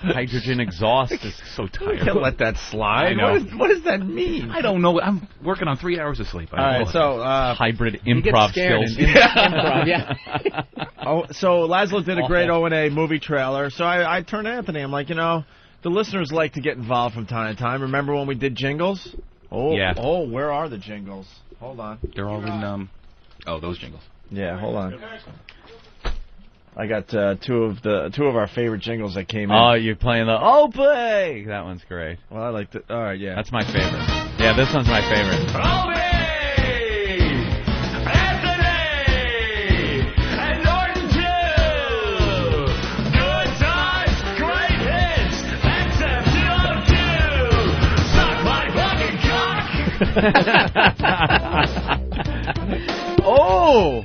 Hydrogen exhaust is so tired. You can't let that slide. I know. What does that mean? I don't know. I'm working on 3 hours of sleep. All right, so... hybrid improv skills. Improv, yeah. So Laszlo did a great O&A movie trailer. So I turned to Anthony. I'm like, the listeners like to get involved from time to time. Remember when we did jingles? Yeah. Oh, where are the jingles? Hold on. They're all in... those jingles. Yeah, hold on. I got two of our favorite jingles that came in. Oh, you're playing the Opie! That one's great. Well, I liked it. All right, yeah. That's my favorite. Yeah, this one's my favorite. Opie! Anthony! And Norton Show! Good times, great hits, except you don't do! Suck my fucking cock! Oh!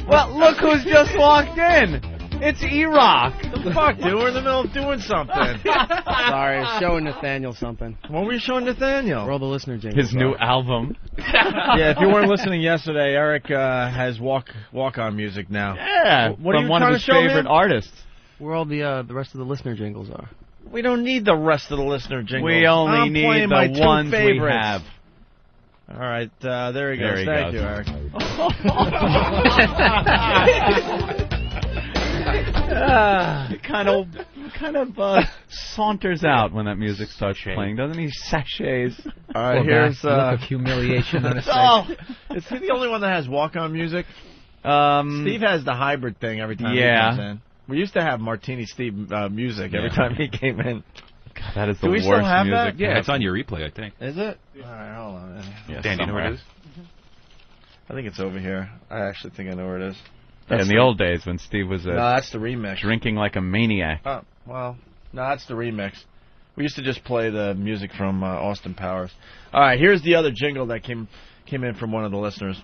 Well, look who's just walked in. It's E-Rock. The fuck, dude? We're in the middle of doing something. Sorry, showing Nathaniel something. What were you showing Nathaniel? Roll the listener jingle. His new album. Yeah, if you weren't listening yesterday, Eric has walk-on music now. Yeah, what are you one of his favorite artists. Where all the rest of the listener jingles are. We don't need the rest of the listener jingles. We only need the ones we have. All right, there he goes. Thank you, Eric. Kind of saunters out when that music starts playing, doesn't he? Sachets. All right, here's look of humiliation on his face. Oh, is he the only one that has walk-on music? Steve has the hybrid thing every time he comes in. We used to have Martini Steve music every time he came in. God, that is the Do we worst still have music. that? Yeah, it's on your replay, I think. Is it? All right, hold on. Yeah, Dan, do you know where it is? I think it's over here. I actually think I know where it is. In the old days when Steve was no, that's the remix. Drinking like a maniac. Oh, well, no, that's the remix. We used to just play the music from Austin Powers. All right, here's the other jingle that came in from one of the listeners.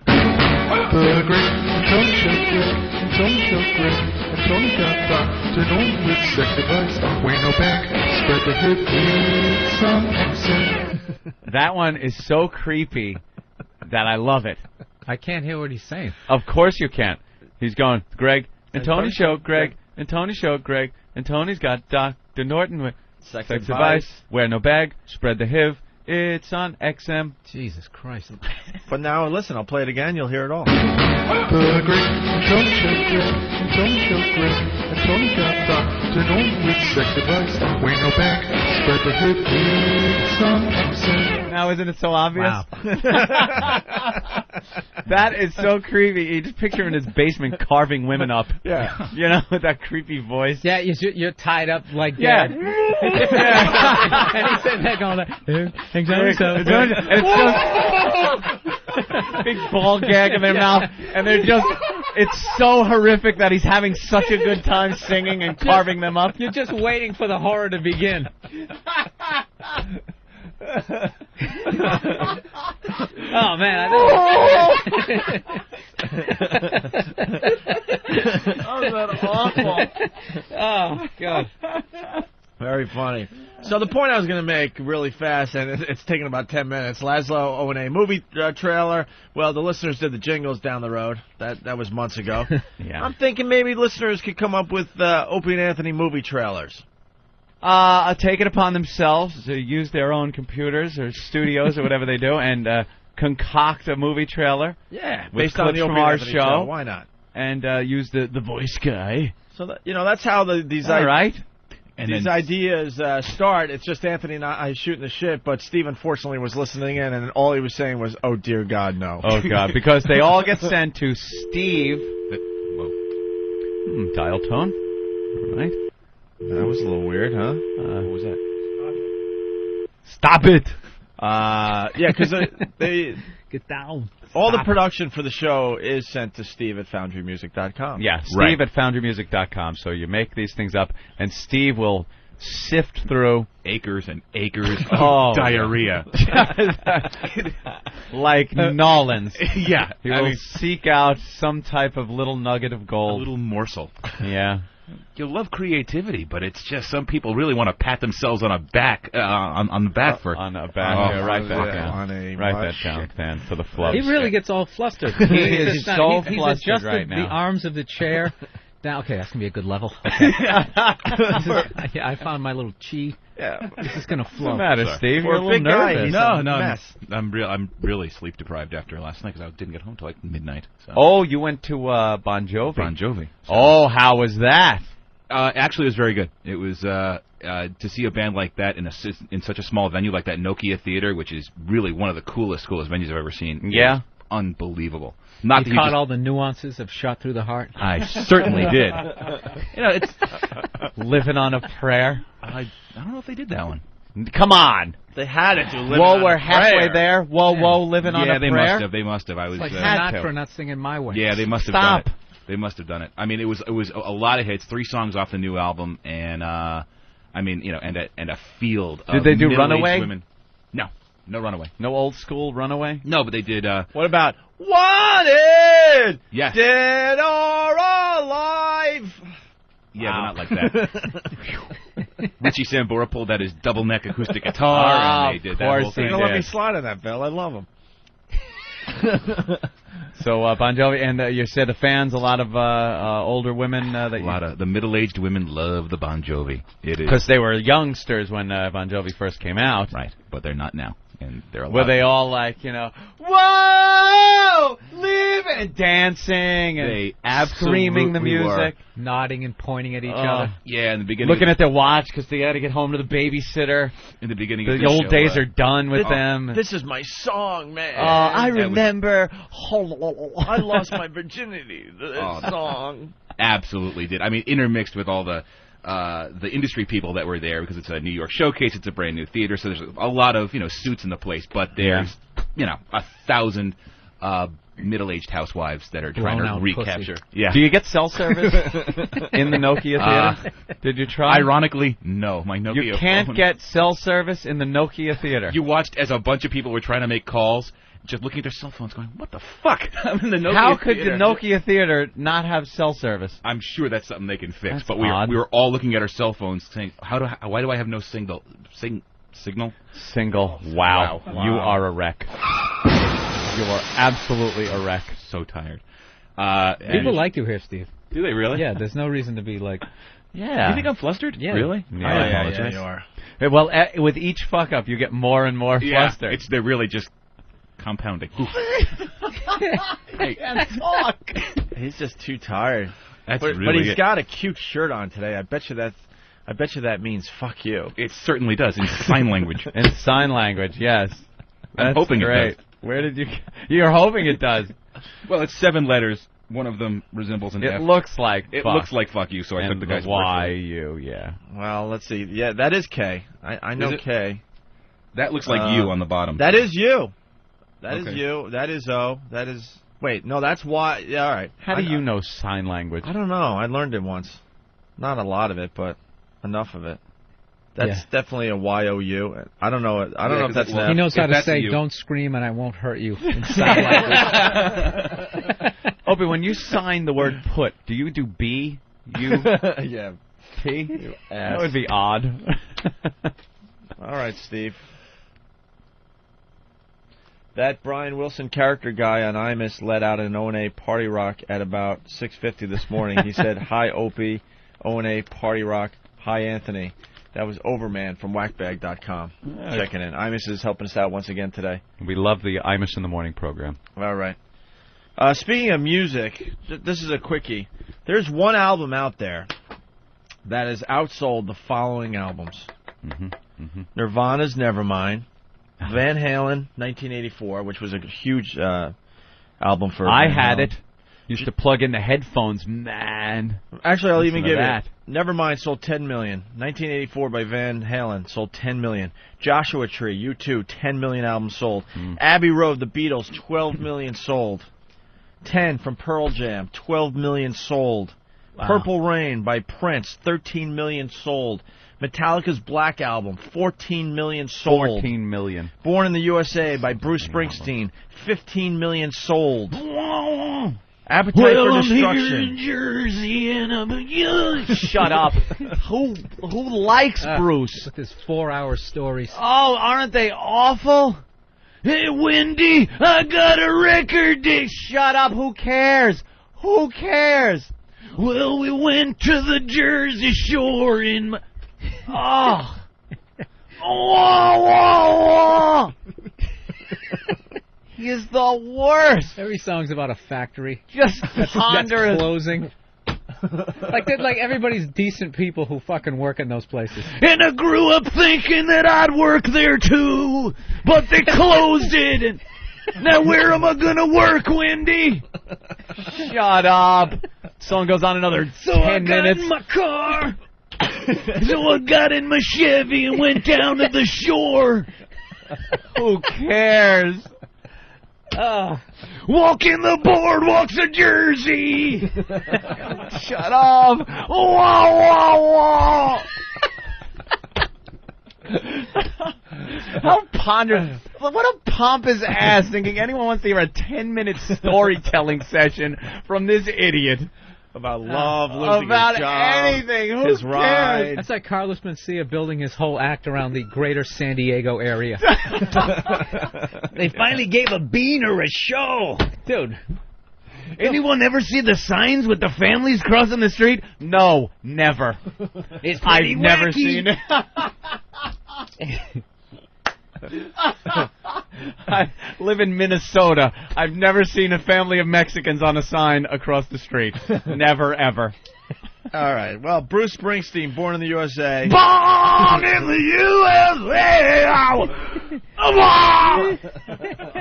That one is so creepy that I love it. I can't hear what he's saying. Of course you can't. He's going, Greg and Tony show, Greg and Tony show, Greg and Tony's got Dr. Norton with sex advice. Wear no bag, spread the HIV, It's on XM. Jesus Christ. But now, listen, I'll play it again. You'll hear it all. The great Tony Show, and Tony got Dr. Norton with sex advice. We know back, spread the hit, it's on XM. Now, isn't it so obvious? Wow. That is so creepy. You just picture him in his basement carving women up. Yeah. You know, with that creepy voice. Yeah, you're tied up like Yeah. that. And he's sitting there going, And it's just big ball gag in their mouth, and they're just—it's so horrific that he's having such a good time singing and carving them up. You're just waiting for the horror to begin. Oh man, I know. Oh, that awful. Oh God. Very funny. So the point I was going to make really fast, and it's taken about 10 minutes. Laszlo O&A movie trailer. Well, the listeners did the jingles down the road. That was months ago. Yeah. I'm thinking maybe listeners could come up with Opie and Anthony movie trailers. Take it upon themselves to use their own computers or studios or whatever they do and concoct a movie trailer. Yeah, with based on the clips Opie from and our Anthony show. Why not? And use the voice guy. So that, that's how these All right. And these ideas start. It's just Anthony and I shooting the shit, but Steve unfortunately was listening in, and all he was saying was, "Oh dear God, no." Oh God, because they all get sent to Steve. Whoa. Dial tone. All right. That was a little weird, huh? What was that? Stop it. Yeah, because they get down. All the production for the show is sent to Steve at FoundryMusic.com. Yeah, Steve at FoundryMusic.com. So you make these things up, and Steve will sift through acres and acres of diarrhea. Like Nolans. Yeah. He will seek out some type of little nugget of gold. A little morsel. Yeah. You love creativity, but it's just some people really want to pat themselves on a back on the back for on a back. Write that down. Write that down, fan, for the flubs. He really gets all flustered. He is so he's flustered adjusted right now. the arms of the chair. Now, okay, that's gonna be a good level. Okay. I found my little chi. Yeah, this is gonna flow. What's the matter, Sorry. Steve? You're a little nervous. No. I'm really sleep deprived after last night because I didn't get home till like midnight. So. Oh, you went to Bon Jovi. Bon Jovi. So. Oh, how was that? Actually, it was very good. It was to see a band like that in such a small venue like that Nokia Theater, which is really one of the coolest venues I've ever seen. Yeah, unbelible. Not you caught all the nuances of "Shot Through the Heart." I certainly did. It's living on a prayer. I don't know if they did that one. Come on. They had to do living Whoa, on we're a halfway prayer. there. Whoa, living on a prayer. They must have. I was like Sinatra not singing My Way. Yeah, they must have done it. They must have done it. I mean, it was a lot of hits, 3 songs off the new album, and and a field of Did they do middle-aged Runaway? Women. No Runaway. No old school Runaway? No, but they did. What about Wanted? Yes. Dead or alive? Yeah, but not like that. Richie Sambora pulled out his double neck acoustic guitar, and they did that whole thing. Don't let me slide on that, Bill. I love him. So Bon Jovi, and you said the fans, a lot of older women. A lot of the middle-aged women love the Bon Jovi. It is because they were youngsters when Bon Jovi first came out, right? But they're not now, and they're were they all like whoa, living and dancing and they screaming the music, were. Nodding and pointing at each other. Yeah, in the beginning, looking at their watch because they had to get home to the babysitter. In the beginning, the of the old show, days are done with them. This is my song, man. I remember. I lost my virginity. The song. Absolutely did. I mean, intermixed with all the industry people that were there because it's a New York showcase. It's a brand new theater, so there's a lot of suits in the place. But there's 1,000 middle-aged housewives that are trying to recapture. Pussy. Yeah. Do you get cell service in the Nokia Theater? Did you try? Ironically, no. My Nokia You can't phone. get cell service in the Nokia Theater. You watched as a bunch of people were trying to make calls, just looking at their cell phones, going, "What the fuck?" I'm in the Nokia How could Theater. the Nokia Theater not have cell service? I'm sure that's something they can fix. That's but we were all looking at our cell phones, saying, "Why do I have no signal?" Single. Wow. You are a wreck. You are absolutely a wreck. So tired. People like you here, Steve. Do they really? Yeah, there's no reason to be like... Yeah. You think I'm flustered? Yeah. Really? Yeah, I apologize. you are. Well, with each fuck up, you get more and more flustered. They're really just compounding. Hey, talk. He's just too tired. That's but really he's it. got a cute shirt on today. I bet you that means fuck you. It certainly does in sign language. In sign language, yes. I'm hoping great. it does. Where did you? You're hoping it does. Well, it's 7 letters. One of them resembles an F. It looks like It fuck. looks like fuck you, so I took the guy's word for it. Y-U, yeah. Well, let's see. Yeah, that is K. I know Is it? K. That looks like you on the bottom. That is you. That is Okay. you. That is O. That is... Wait, no, that's Y. Yeah, all right. How do you know sign language? I don't know. I learned it once. Not a lot of it, but enough of it. That's definitely a Y-O-U. I don't know. I don't know if that's an F. He knows how to that's say, you. "Don't scream and I won't hurt you." In sign language. Opie, when you sign the word put, do you do B, U, yeah. P? That would be odd. All right, Steve. That Brian Wilson character guy on Imus let out an O&A party rock at about 6:50 this morning. He said, "Hi, Opie, O&A party rock. Hi, Anthony." That was Overman from whackbag.com. Checking in. Imus is helping us out once again today. We love the Imus in the Morning program. All right. Speaking of music, this is a quickie. There's one album out there that has outsold the following albums. Nirvana's Nevermind. Van Halen, 1984, which was a huge album for I Van had Halen. it. Used to plug in the headphones, man. Actually, I'll Listen even to give that. it. Nevermind sold 10 million. 1984 by Van Halen sold 10 million. Joshua Tree, U2, 10 million albums sold. Abbey Road, The Beatles, 12 million sold. 10 from Pearl Jam, 12 million sold. Wow. Purple Rain by Prince, 13 million sold. Metallica's Black Album, 14 million sold. 14 million. Born in the USA by Bruce Springsteen, 15 million sold. Appetite for Destruction. Jersey and shut up. Who likes Bruce? With his 4-hour stories. Oh, aren't they awful? Hey, Wendy, I got a record deal. Shut up. Who cares? Who cares? Well, we went to the Jersey Shore in... Oh. Whoa, whoa, whoa. He is the worst. Every song's about a factory. Just that's ponderous. closing. like everybody's decent people who fucking work in those places. And I grew up thinking that I'd work there too, but they closed it. And now where am I gonna work, Wendy? Shut up. Song goes on another 10 minutes. in my car. So I got in my Chevy and went down to the shore. Who cares? Walking the boardwalks of Jersey. Shut up. Whoa, whoa, whoa. How ponderous. What a pompous ass thinking anyone wants to hear a 10-minute storytelling session from this idiot. About love, losing about his job, anything. Who his cares? ride. That's like Carlos Mencia building his whole act around the greater San Diego area. They finally gave a beaner a show. Dude. Anyone ever see the signs with the families crossing the street? No, never. It's pretty I've never wacky. seen it. I live in Minnesota. I've never seen a family of Mexicans on a sign across the street. Never, ever. All right. Well, Bruce Springsteen, born in the USA. Born in the USA.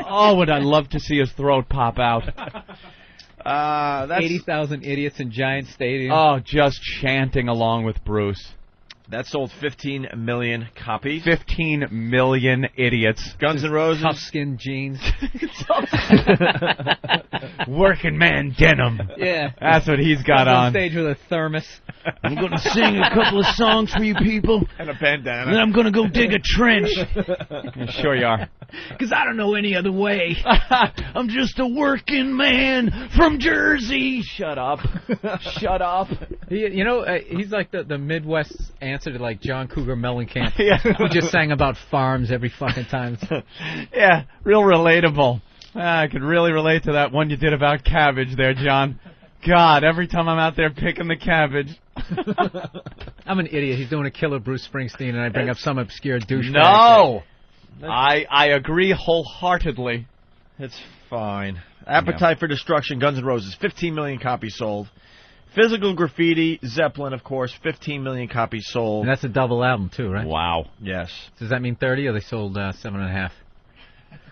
Oh, would I love to see his throat pop out. That's 80,000 idiots in Giant Stadium. Oh, just chanting along with Bruce. That sold 15 million copies. 15 million idiots. Guns N' Roses. Tough skin jeans. Working man denim. Yeah. That's what he's got on on. stage with a thermos. I'm going to sing a couple of songs for you people. And a bandana. Then I'm going to go dig a trench. Sure you are. Because I don't know any other way. I'm just a working man from Jersey. Shut up. Shut up. You know, he's like the Midwest's answer to like John Cougar Mellencamp, Yeah. who just sang about farms every fucking time. Yeah, real relatable. I could really relate to that one you did about cabbage there, John. God, every time I'm out there picking the cabbage. I'm an idiot. He's doing a killer Bruce Springsteen, and I bring up some obscure douchebag. No! I agree wholeheartedly. It's fine. Appetite for Destruction, Guns N' Roses, 15 million copies sold. Physical Graffiti, Zeppelin, of course, 15 million copies sold. And that's a double album, too, right? Wow. Yes. Does that mean 30, or they sold 7.5?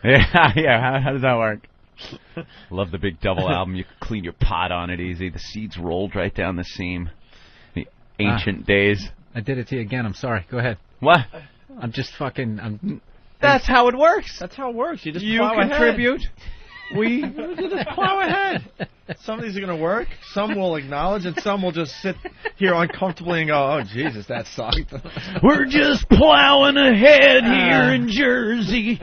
Yeah. How does that work? Love the big double album. You can clean your pot on it easy. The seeds rolled right down the seam. The ancient days. I did it to you again. I'm sorry. Go ahead. What? I'm just fucking... That's how it works. That's how it works. You just plow contribute. Ahead. We just plow ahead. Some of these are going to work. Some will acknowledge, and some will just sit here uncomfortably and go, "Oh Jesus, that sucked." We're just plowing ahead here in Jersey.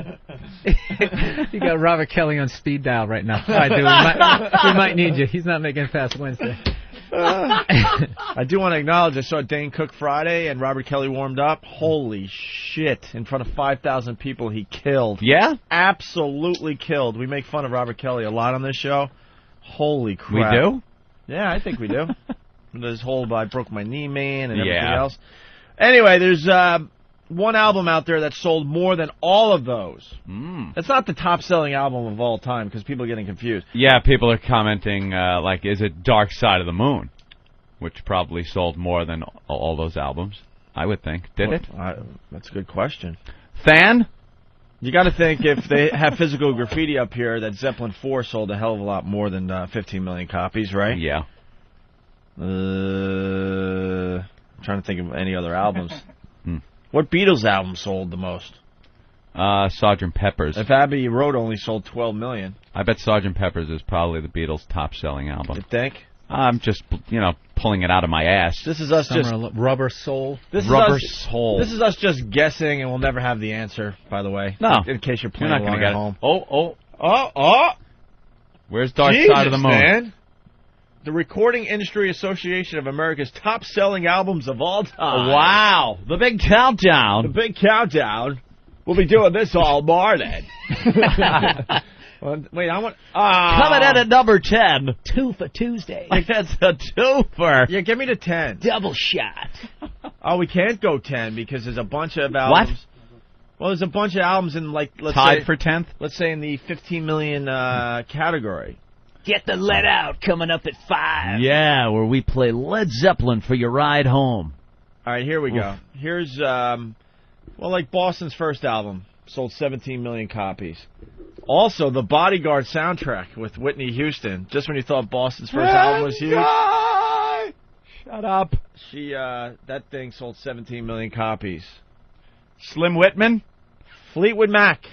You got Robert Kelly on speed dial right now. I do. We might need you. He's not making it past Wednesday. I do want to acknowledge I saw Dane Cook Friday and Robert Kelly warmed up. Holy shit. In front of 5,000 people, he killed. Yeah? Absolutely killed. We make fun of Robert Kelly a lot on this show. Holy crap. We do? Yeah, I think we do. This whole I broke my knee man and everything else. Anyway, there's one album out there that sold more than all of those. It's not the top-selling album of all time because people are getting confused. Yeah, people are commenting, is it Dark Side of the Moon? Which probably sold more than all those albums, I would think. Did it? That's a good question. Fan? You got to think if they have Physical Graffiti up here, that Zeppelin 4 sold a hell of a lot more than 15 million copies, right? Yeah. I'm trying to think of any other albums. What Beatles album sold the most? Sgt. Pepper's. If Abbey Road only sold 12 million. I bet Sgt. Pepper's is probably the Beatles' top-selling album. You think? I'm just, pulling it out of my ass. This is us Rubber Soul. Rubber Soul. This is us just guessing, and we'll never have the answer, by the way. No. In case you're playing not along gonna at get home. Oh. Where's Dark Side of the Moon? Man. The Recording Industry Association of America's top-selling albums of all time. Wow. The big countdown. The big countdown. We'll be doing this all morning. Wait, I want... Coming in at number 10. 2 for Tuesday. That's a twofer. Yeah, give me the 10. Double shot. Oh, we can't go 10 because there's a bunch of albums. What? Well, there's a bunch of albums in, let's Tied say... for 10th? Let's say in the 15 million category. Get the Let Out coming up at 5. Yeah, where we play Led Zeppelin for your ride home. All right, here we go. Here's, Boston's first album sold 17 million copies. Also, the Bodyguard soundtrack with Whitney Houston. Just when you thought Boston's first album was huge. Shut up. That thing sold 17 million copies. Slim Whitman? Fleetwood Mac.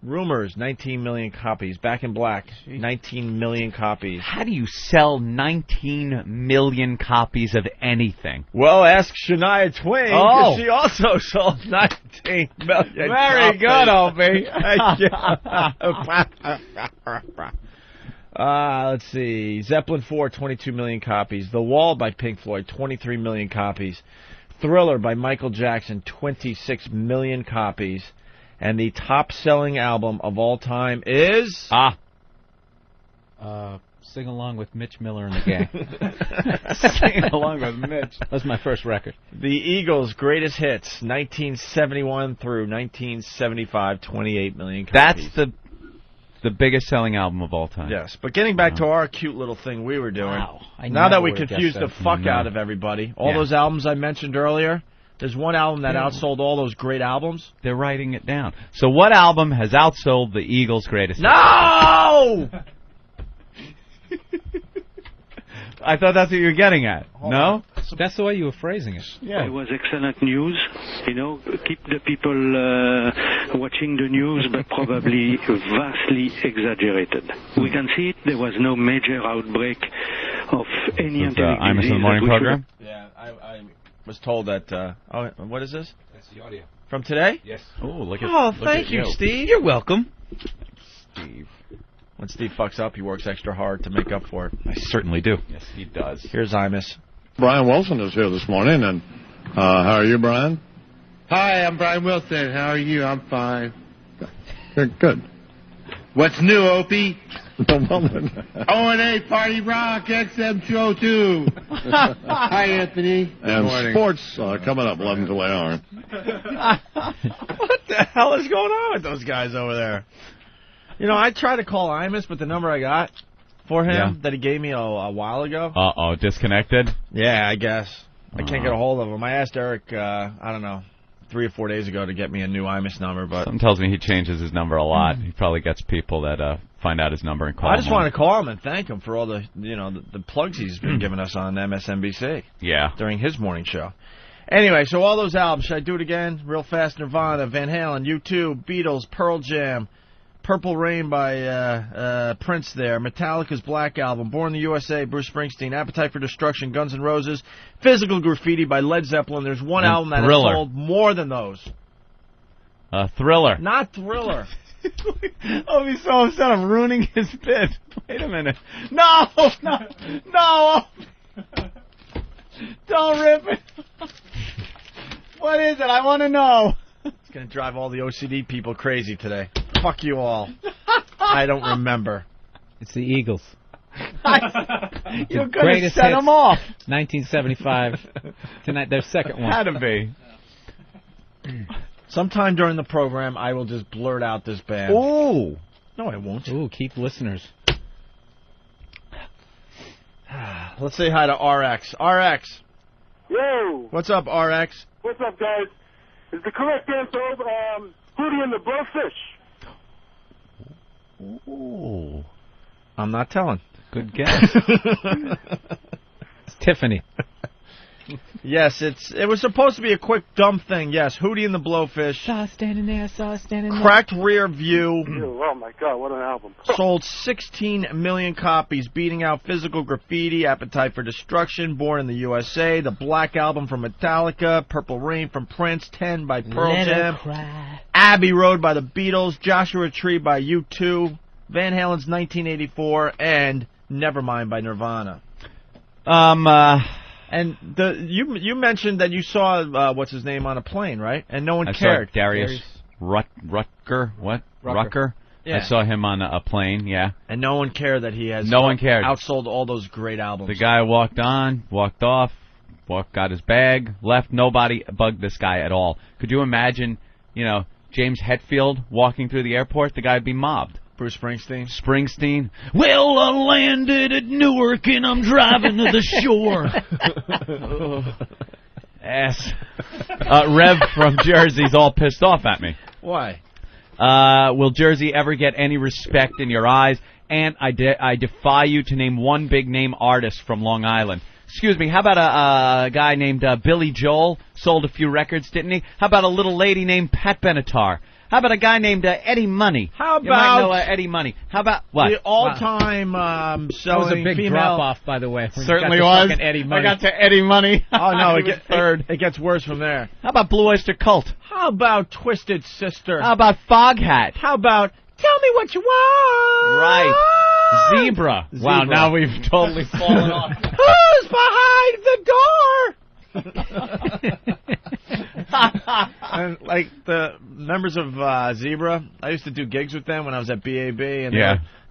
Rumors, 19 million copies. Back in Black, 19 million copies. How do you sell 19 million copies of anything? Well, ask Shania Twain, because she also sold 19 million Very copies. good, Opie. Let's see. Zeppelin 4, 22 million copies. The Wall by Pink Floyd, 23 million copies. Thriller by Michael Jackson, 26 million copies. And the top-selling album of all time is... Sing Along with Mitch Miller and the Gang. Sing Along with Mitch. That's my first record. The Eagles' greatest hits, 1971 through 1975, 28 million copies. That's the biggest selling album of all time. Yes, but getting back to our cute little thing we were doing, I now that we never would've confused the guessed fuck out of everybody, all those albums I mentioned earlier... There's one album that outsold all those great albums. They're writing it down. So what album has outsold the Eagles' greatest hits? No! I thought that's what you were getting at. No? That's the way you were phrasing it. Yeah. It was excellent news. Keep the people watching the news, but probably vastly exaggerated. We can see it. There was no major outbreak of any endemic Imus in the Morning program? Yeah, I was told that... what is this? That's the audio. From today? Yes. Thank you, Steve. You're welcome. Steve. When Steve fucks up, he works extra hard to make up for it. I certainly do. Yes, he does. Here's Imus. Brian Wilson is here this morning, and how are you, Brian? Hi, I'm Brian Wilson. How are you? I'm fine. Good. What's new, Opie? O&A Party Rock XM Show 2. Hi, Anthony. And sports coming up 11 till hour. What the hell is going on with those guys over there? You know, I tried to call Imus, but the number I got for him that he gave me a while ago. Uh-oh, disconnected? Yeah, I guess. I can't get a hold of him. I asked Eric, I don't know, 3 or 4 days ago to get me a new Imus number, but Something tells me he changes his number a lot. He probably gets people that find out his number and call him. I just want to call him and thank him for all the, the plugs he's been giving us on MSNBC. Yeah. During his morning show. Anyway, so all those albums, should I do it again? Real fast: Nirvana, Van Halen, U2, Beatles, Pearl Jam, Purple Rain by Prince there, Metallica's Black Album, Born in the USA, Bruce Springsteen, Appetite for Destruction, Guns N' Roses, Physical Graffiti by Led Zeppelin. There's one album that has sold more than those. Thriller. Not Thriller. Oh, he's so upset I'm ruining his bit. Wait a minute. No! Don't rip it. What is it? I want to know. It's going to drive all the OCD people crazy today. Fuck you all. I don't remember. It's the Eagles. You're going to set them off. 1975. Tonight, their second one. Had to be. Sometime during the program, I will just blurt out this band. Ooh. No, I won't. Ooh, keep listeners. Let's say hi to RX. RX. Yo. What's up, RX? What's up, guys? Is the correct answer Hootie and the Blowfish? Ooh. I'm not telling. Good guess. It's Tiffany. Yes, it was supposed to be a quick, dumb thing. Yes, Hootie and the Blowfish. Saw standing there. Cracked Rear View. Oh, my God, what an album. Sold 16 million copies, beating out Physical Graffiti, Appetite for Destruction, Born in the USA, the Black Album from Metallica, Purple Rain from Prince, 10 by Pearl Jam, Abbey Road by the Beatles, Joshua Tree by U2, Van Halen's 1984, and Nevermind by Nirvana. And you mentioned that you saw what's his name on a plane, right? And no one cared. I saw Darius Rucker. What? Rucker. Yeah. I saw him on a plane. Yeah. And no one cared that he has. No one cared. Outsold all those great albums. The guy walked on, walked off, got his bag, left. Nobody bugged this guy at all. Could you imagine? James Hetfield walking through the airport? The guy would be mobbed. Bruce Springsteen? Springsteen. Well, I landed at Newark and I'm driving to the shore. Ass. Rev from Jersey's all pissed off at me. Why? Will Jersey ever get any respect in your eyes? And I defy you to name one big name artist from Long Island. Excuse me, how about a guy named Billy Joel? Sold a few records, didn't he? How about a little lady named Pat Benatar? How about a guy named Eddie Money? How about... You might know Eddie Money. How about... What? The all-time selling That was a big female... drop-off, by the way. Certainly was. Eddie Money. I got to Eddie Money. Oh, no, it gets worse from there. How about Blue Oyster Cult? How about Twisted Sister? How about Foghat? How about Tell Me What You Want? Right. Zebra. Wow, now we've totally fallen off. Who's behind the door? And like the members of Zebra, I used to do gigs with them when I was at BAB, and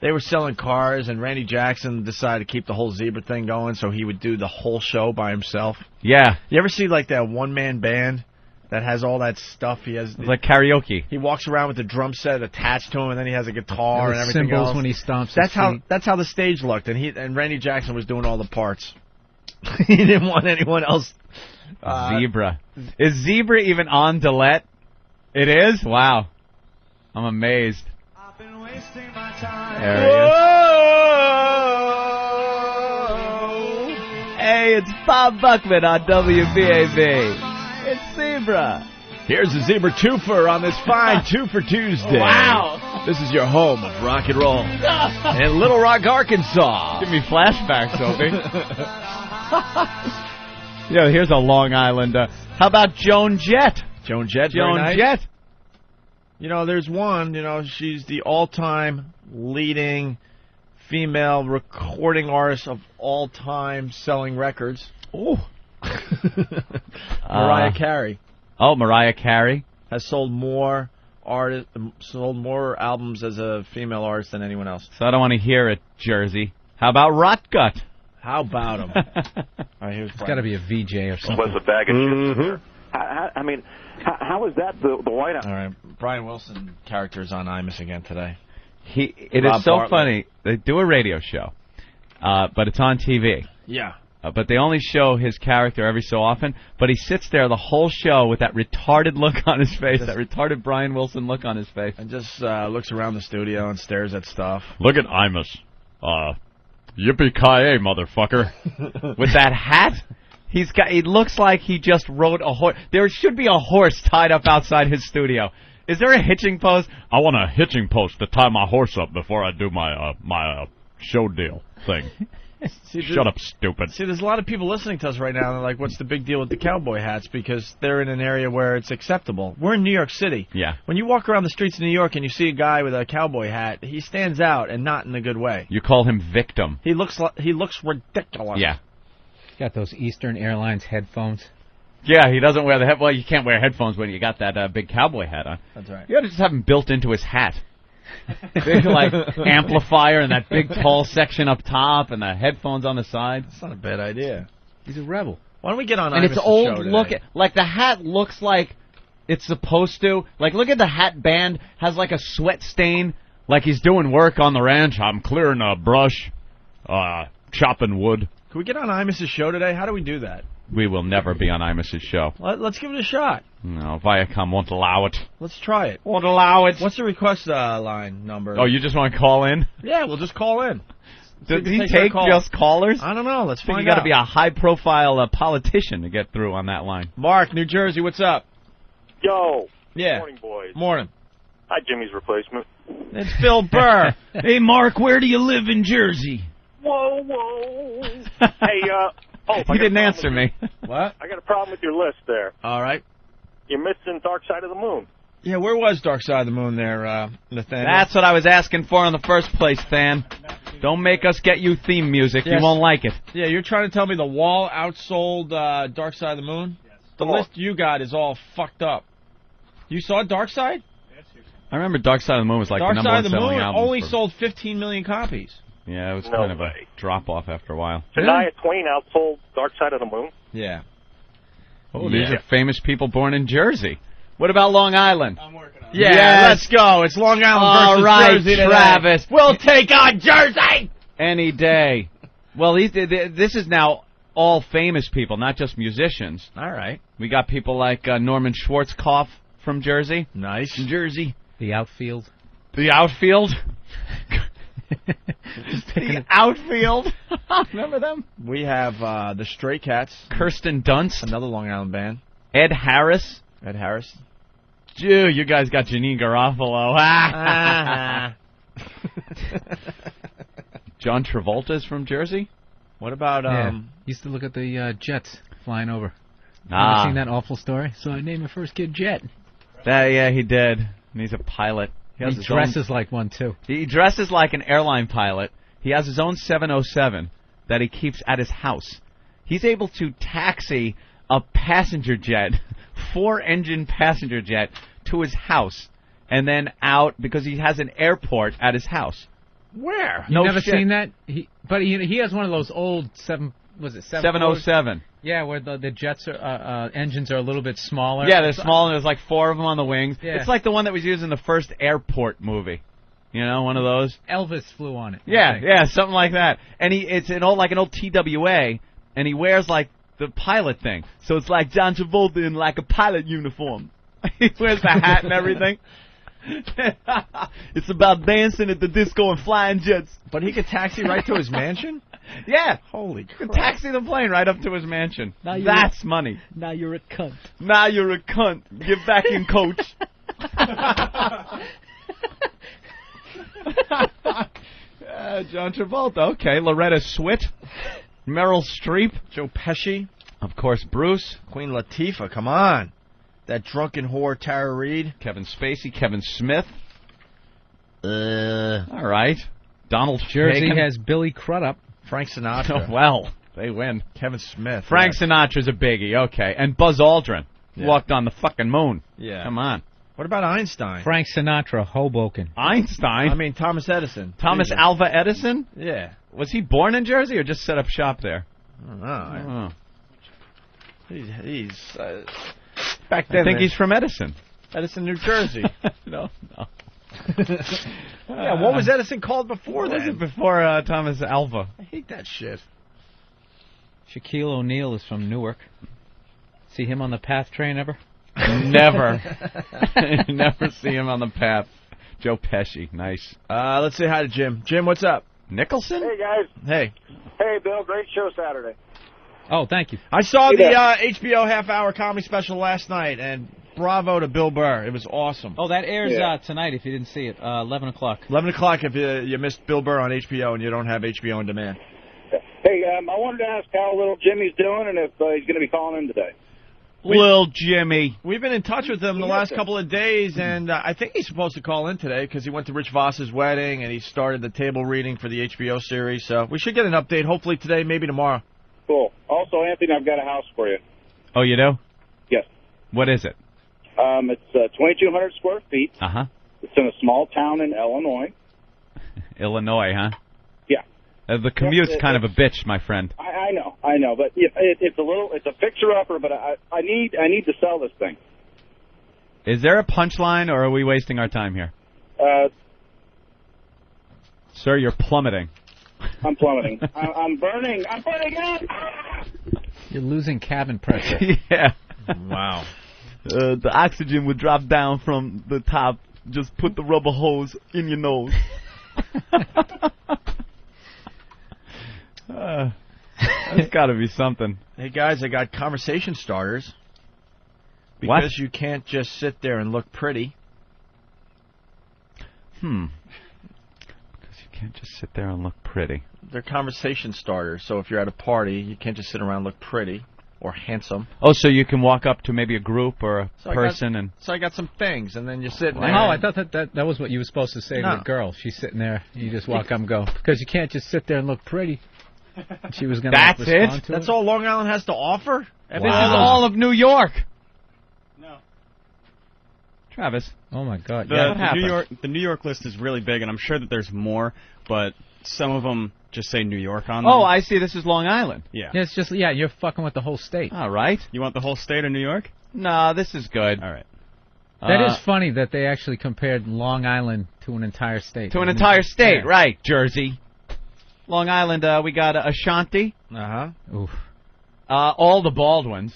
they were selling cars, and Randy Jackson decided to keep the whole Zebra thing going, so he would do the whole show by himself. Yeah. You ever see like that one-man band that has all that stuff? He has like karaoke. He walks around with the drum set attached to him, and then he has a guitar and everything cymbals else. When he stomps. That's how the stage looked, and Randy Jackson was doing all the parts. He didn't want anyone else. Zebra. Is Zebra even on Delette? It is? Wow. I'm amazed. There he is. Hey, it's Bob Buckman on WBAB. It's Zebra. Here's a Zebra twofer on this fine Two for Tuesday. Wow. This is your home of rock and roll in Little Rock, Arkansas. Give me flashbacks, Opie. Here's a Long Island. How about Joan Jett? Joan Jett. Joan Jett. There's one. She's the all-time leading female recording artist of all time selling records. Ooh. Mariah Carey. Oh, Mariah Carey has sold more sold more albums as a female artist than anyone else. So I don't want to hear it, Jersey. How about Rotgut? How about him? All right, here's It's got to be a VJ or something. Was a bag of shit. I mean, how is that the White House? All right, Brian Wilson character's on Imus again today. It is so funny. They do a radio show, but it's on TV. Yeah. But they only show his character every so often. But he sits there the whole show with that retarded look on his face, that retarded Brian Wilson look on his face. And just looks around the studio and stares at stuff. Look at Imus. Yippee-ki-yay, motherfucker. With that hat? It looks like he just rode a horse. There should be a horse tied up outside his studio. Is there a hitching post? I want a hitching post to tie my horse up before I do my show deal thing. Shut up, stupid. See, there's a lot of people listening to us right now, and they're like, what's the big deal with the cowboy hats? Because they're in an area where it's acceptable. We're in New York City. Yeah. When you walk around the streets of New York and you see a guy with a cowboy hat, he stands out, and not in a good way. You call him victim. He looks ridiculous. Yeah. He's got those Eastern Airlines headphones. Yeah, he doesn't wear the well, you can't wear headphones when you got that big cowboy hat on. That's right. You ought to just have him built into his hat. Big, amplifier and that big tall section up top and the headphones on the side. That's not a bad idea. He's a rebel. Why don't we get on And Imus' it's old show look. today? Like, the hat looks like it's supposed to. Like, look at the hat band. Has, like, a sweat stain. Like he's doing work on the ranch. I'm clearing a brush, chopping wood. Can we get on Imus' show today? How do we do that? We will never be on Imus' show. Let's give it a shot. No, Viacom won't allow it. Let's try it. Won't allow it. What's the request line number? Oh, you just want to call in? Yeah, we'll just call in. Does he take just callers? I don't know. Let's find out. You got to be a high-profile politician to get through on that line. Mark, New Jersey, what's up? Yo. Yeah. Morning, boys. Morning. Hi, Jimmy's replacement. It's Phil Burr. Hey, Mark, where do you live in Jersey? Whoa, whoa. Hey, he didn't answer me. What? I got a problem with your list there. All right. You're missing Dark Side of the Moon. Yeah, where was Dark Side of the Moon there, Nathaniel? That's what I was asking for in the first place, Than. Don't make us get you theme music. Yes. You won't like it. Yeah, you're trying to tell me the Wall outsold Dark Side of the Moon? Yes. The list you got is all fucked up. You saw Dark Side? I remember Dark Side of the Moon was like Dark the number Side one of the selling Moon album. only sold 15 million copies. Yeah, it was kind of a drop-off after a while. Shania Twain outsold Dark Side of the Moon? Yeah. Oh, these are famous people born in Jersey. What about Long Island? I'm working on it. Yeah, let's go. It's Long Island versus Jersey today. Travis. We'll take on Jersey! Any day. Well, this is now all famous people, not just musicians. All right. We got people like Norman Schwarzkopf from Jersey. Nice. Jersey. The outfield. The outfield? The outfield. Remember them? We have the Stray Cats. Kirsten Dunst. Another Long Island band. Ed Harris. Ed Harris. Ew, you guys got Janine Garofalo. John Travolta's from Jersey. What about used to look at the jets flying over. Ah. Ever seen that awful story? So I named my first kid Jet. Yeah, he did. And he's a pilot. He dresses like one, too. He dresses like an airline pilot. He has his own 707 that he keeps at his house. He's able to taxi a passenger jet, 4-engine passenger jet, to his house, and then out because he has an airport at his house. Where? You've never seen that? But he has one of those old 707. Yeah, where the jets are engines are a little bit smaller. Yeah, they're small, and there's like 4 of them on the wings. Yeah. It's like the one that was used in the first airport movie. You know, one of those. Elvis flew on it. Yeah, something like that. And it's an old TWA, and he wears like the pilot thing. So it's like John Travolta in like a pilot uniform. He wears the hat and everything. It's about dancing at the disco and flying jets. But he could taxi right to his mansion? Yeah. Holy crap. Taxi the plane right up to his mansion. That's money. Now you're a cunt. Now you're a cunt. Get back in, coach. John Travolta. Okay. Loretta Swit. Meryl Streep. Joe Pesci. Of course, Bruce. Queen Latifah. Come on. That drunken whore, Tara Reid. Kevin Spacey. Kevin Smith. All right. Donald Jersey Fagan. has Billy Crudup. Frank Sinatra. Oh, well, they win. Kevin Smith. Frank Sinatra's a biggie. Okay. And Buzz Aldrin. Yeah. Walked on the fucking moon. Yeah. Come on. What about Einstein? Frank Sinatra, Hoboken. Einstein? I mean, Thomas Edison. Thomas Jesus. Alva Edison? Yeah. Was he born in Jersey or just set up shop there? I don't know. He's Back then, I think he's from Edison. Edison, New Jersey. No. Yeah, what was Edison called before that? Was it before Thomas Alva? I hate that shit. Shaquille O'Neal is from Newark. See him on the PATH train ever? Never. Never see him on the path. Joe Pesci, nice. Let's say hi to Jim. Jim, what's up? Nicholson? Hey, guys. Hey. Hey, Bill. Great show Saturday. Oh, thank you. I saw the HBO half-hour comedy special last night, and bravo to Bill Burr. It was awesome. Oh, that airs tonight if you didn't see it, 11 o'clock. 11 o'clock if you missed Bill Burr on HBO and you don't have HBO on demand. Hey, I wanted to ask how little Jimmy's doing and if he's going to be calling in today. Lil Jimmy. We've been in touch with him the last couple of days, and I think he's supposed to call in today because he went to Rich Voss's wedding and he started the table reading for the HBO series. So we should get an update hopefully today, maybe tomorrow. Cool. Also, Anthony, I've got a house for you. Oh, you do? Yes. What is it? It's 2,200 square feet. Uh-huh. It's in a small town in Illinois. Illinois, huh? Yeah. The commute's kind of a bitch, my friend. I know, but it's a fixer-upper, but I need to sell this thing. Is there a punchline, or are we wasting our time here? Sir, you're plummeting. I'm plummeting. I'm burning. I'm burning up. You're losing cabin pressure. Yeah. Wow. The oxygen would drop down from the top. Just put the rubber hose in your nose. That's got to be something. Hey, guys, I got conversation starters. Because you can't just sit there and look pretty. Because you can't just sit there and look pretty. They're conversation starters, so if you're at a party, you can't just sit around and look pretty or handsome. Oh, so you can walk up to maybe a group or a person So I got some things, and then you're sitting there. Oh, I thought that was what you were supposed to say to the girl. She's sitting there, you just walk up and go, because you can't just sit there and look pretty. And she was going to respond to That's all Long Island has to offer? Wow. This is all of New York. No. Travis. Oh, my God. The New York list is really big, and I'm sure that there's more, but some of them just say New York on them. Oh, I see. This is Long Island. Yeah. It's just, you're fucking with the whole state. All right. You want the whole state of New York? No, this is good. All right. That is funny that they actually compared Long Island to an entire state. To an entire state, right. Jersey. Long Island, we got Ashanti. Uh-huh. Oof. All the Baldwins.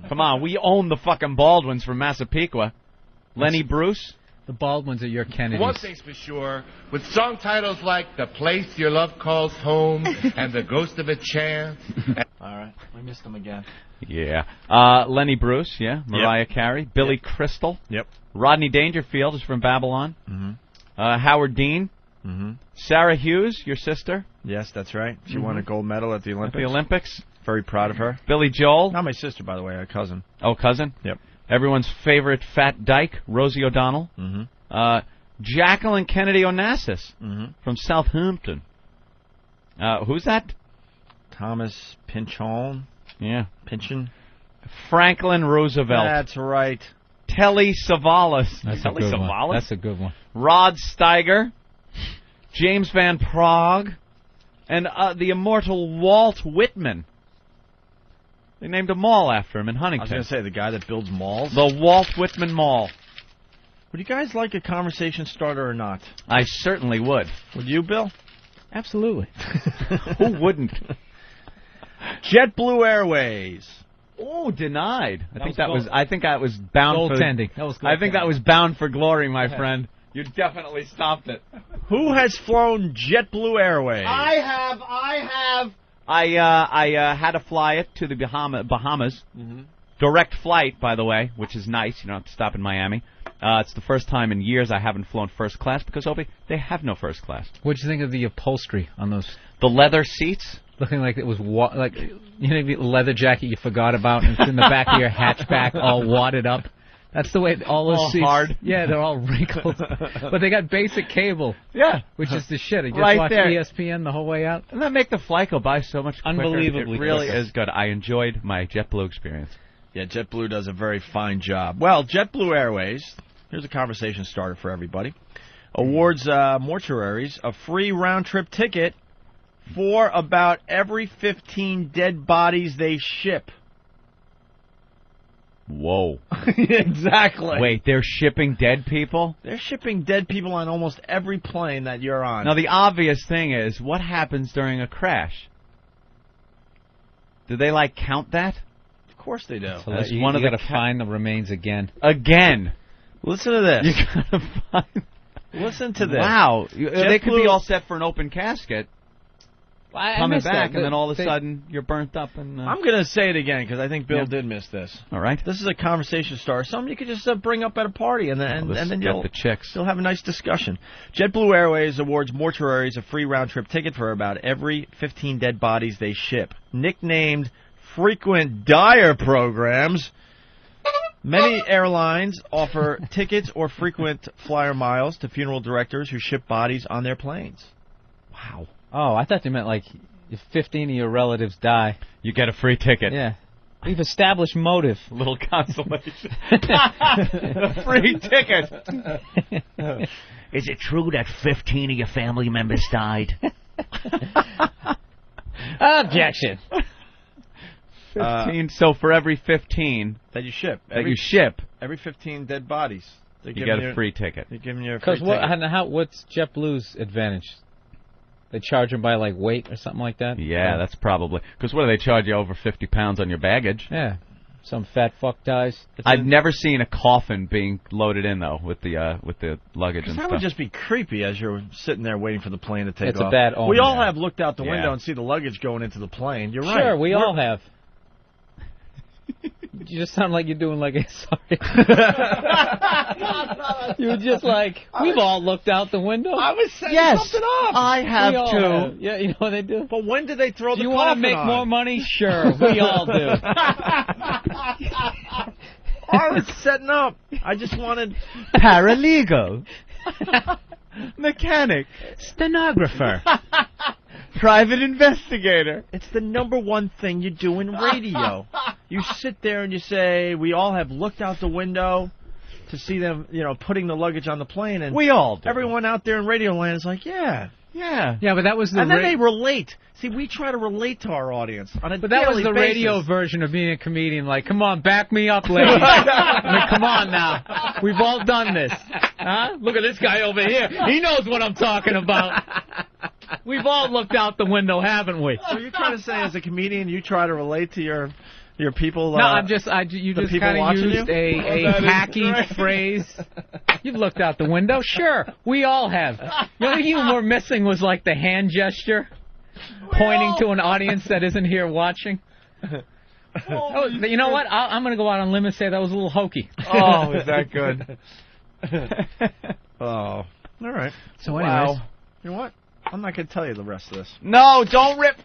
Come on, we own the fucking Baldwins from Massapequa. Lenny Bruce. The Baldwins are your Kennedys. One thing's for sure, with song titles like The Place Your Love Calls Home and The Ghost of a Chance. All right, we missed them again. Yeah. Lenny Bruce, yeah. Mariah Carey. Billy Crystal. Yep. Rodney Dangerfield is from Babylon. Mm-hmm. Howard Dean. Mm-hmm. Sarah Hughes, your sister. Yes, that's right. She won a gold medal at the Olympics. At the Olympics. Very proud of her. Billy Joel. Not my sister, by the way, a cousin. Oh, cousin? Yep. Everyone's favorite fat dyke, Rosie O'Donnell. Mm-hmm. Jacqueline Kennedy Onassis from Southampton. Who's that? Thomas Pynchon. Yeah. Pynchon. Franklin Roosevelt. That's right. Telly Savalas. That's Telly a good Savalas? one. That's a good one. Rod Steiger. James Van Prague. And the immortal Walt Whitman. They named a mall after him in Huntington. I was going to say, the guy that builds malls. The Walt Whitman Mall. Would you guys like a conversation starter or not? I certainly would. Would you, Bill? Absolutely. Who wouldn't? JetBlue Airways. Oh, denied. I think that was bound for goaltending. I think that was bound for glory, my friend. You definitely stopped it. Who has flown JetBlue Airways? I have. I had to fly it to the Bahamas. Mm-hmm. Direct flight, by the way, which is nice. You don't have to stop in Miami. It's the first time in years I haven't flown first class because, Opie, they have no first class. What'd you think of the upholstery on those? The leather seats? Looking like it was like, you know, the leather jacket you forgot about, and it's in the back of your hatchback all wadded up. That's the way all those seats. Hard. Yeah, they're all wrinkled. But they got basic cable. Yeah. Which is the shit. I just Right watched there. ESPN the whole way out. And that make the flight go by so much quicker. Unbelievably It really quicker. is good. I enjoyed my JetBlue experience. Yeah, JetBlue does a very fine job. Well, JetBlue Airways Here's a conversation starter for everybody. Awards mortuaries a free round-trip ticket for about every 15 dead bodies they ship. Whoa. Exactly. Wait, they're shipping dead people? They're shipping dead people on almost every plane that you're on. Now, the obvious thing is, what happens during a crash? Do they, like, count that? Of course they do. So you got to find the remains again. Again. Listen to this. You gotta find... Listen to this. Wow. They could be all set for an open casket. Coming back, that. and then all of a sudden you're burnt up. And I'm going to say it again because I think Bill did miss this. All right. This is a conversation starter. Something you could just bring up at a party, and then you'll have a nice discussion. JetBlue Airways awards mortuaries a free round-trip ticket for about every 15 dead bodies they ship. Nicknamed frequent dyer programs, many airlines offer tickets or frequent flyer miles to funeral directors who ship bodies on their planes. Wow. Oh, I thought you meant like if 15 of your relatives die, you get a free ticket. Yeah. We've established motive. A little consolation. A free ticket. Is it true that 15 of your family members died? Objection. 15. So for every 15 that you ship, every 15 dead bodies, you get a free ticket. They're giving you a free ticket. Because what's JetBlue's advantage? They charge them by like weight or something like that. Yeah, that's probably because what do they charge you over 50 pounds on your baggage? Yeah, some fat fuck dies. I've never seen a coffin being loaded in though with the luggage and that stuff. Would just be creepy as you're sitting there waiting for the plane to take off. It's a bad omen. We all have looked out the window and see the luggage going into the plane. You're right. Sure, we all have. You just sound like you're doing like a sorry. You were just like, we've all looked out the window. I was setting something up. I have too. Have. Yeah, you know what they do? But when did they throw the coffin on? You want to make more money? Sure, we all do. I was setting up. I just wanted... Paralegal. Mechanic. Stenographer. Private investigator. It's the number one thing you do in radio. You sit there and you say, we all have looked out the window to see them, putting the luggage on the plane. And we all do. Everyone out there in radio land is like, yeah. Yeah, but that was the... And then they relate. See, we try to relate to our audience on a But that was daily the basis. radio version of being a comedian. Like, come on, back me up, ladies. I mean, come on now. We've all done this. Huh? Look at this guy over here. He knows what I'm talking about. We've all looked out the window, haven't we? So you're trying to say, as a comedian, you try to relate to your people? No, you just kind of used a hacky phrase. You've looked out the window? Sure, we all have. The only thing you were missing was like the hand gesture, pointing to an audience that isn't here watching. Oh, you know what? I'm going to go out on a limb and say that was a little hokey. Oh, is that good? Oh, all right. So anyways. You know what? I'm not going to tell you the rest of this. No, don't rip...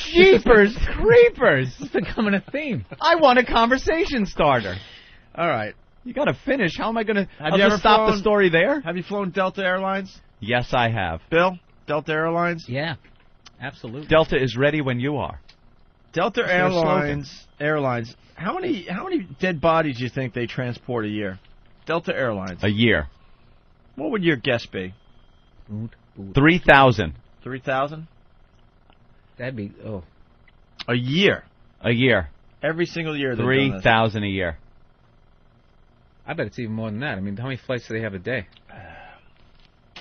Jeepers creepers! It's becoming a theme. I want a conversation starter. All right. You got to finish. How am I going to... Have you ever stop the story there? Have you flown Delta Airlines? Yes, I have. Bill? Delta Airlines? Yeah, absolutely. Delta is ready when you are. Delta Airlines. How many dead bodies do you think they transport a year? Delta Airlines. A year. What would your guess be? 3,000. 3,000? That'd be a year. A year. Every single year. 3,000 a year. I bet it's even more than that. I mean, how many flights do they have a day?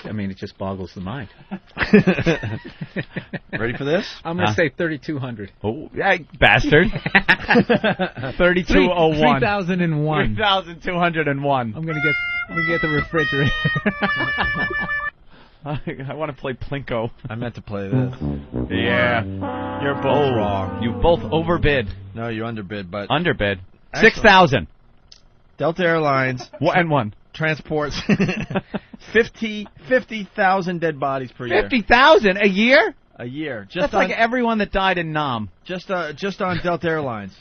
I mean, it just boggles the mind. Ready for this? I'm going to say 3,200. Oh, bastard. 3,201. 3,001. 3,201. I'm going to get the refrigerator. I want to play Plinko. I meant to play this. Yeah. You're both wrong. You both overbid. No, you underbid, but... Underbid. 6,000. Delta Airlines... One. Transports 50,000 dead bodies per year. 50,000 a year? A year. That's like everyone that died in Nam. Just on Delta Airlines.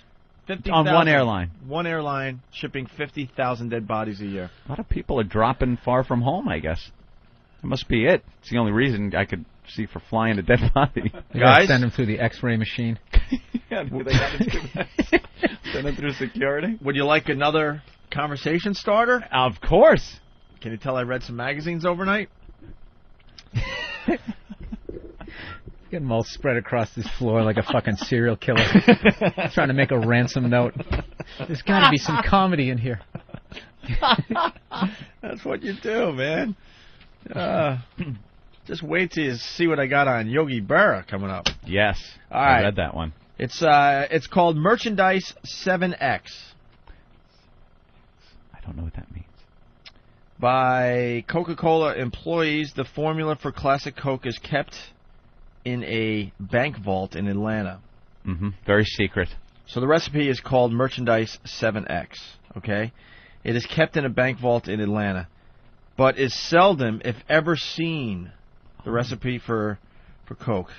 50,000. On one airline. One airline shipping 50,000 dead bodies a year. A lot of people are dropping far from home, I guess. That must be it. It's the only reason I could see for flying a dead body. Guys, send them through the X-ray machine. Yeah, they got to do that. Send them through security. Would you like another conversation starter? Of course. Can you tell I read some magazines overnight? Get them all spread across this floor like a fucking serial killer. Trying to make a ransom note. There's got to be some comedy in here. That's what you do, man. Just wait till you see what I got on Yogi Berra coming up. Yes. All right. I read that one. It's called Merchandise 7X. I don't know what that means. By Coca-Cola employees, the formula for Classic Coke is kept in a bank vault in Atlanta. Mm-hmm. Very secret. So the recipe is called Merchandise 7X, okay? It is kept in a bank vault in Atlanta, but is seldom, if ever, seen, the recipe for Coke.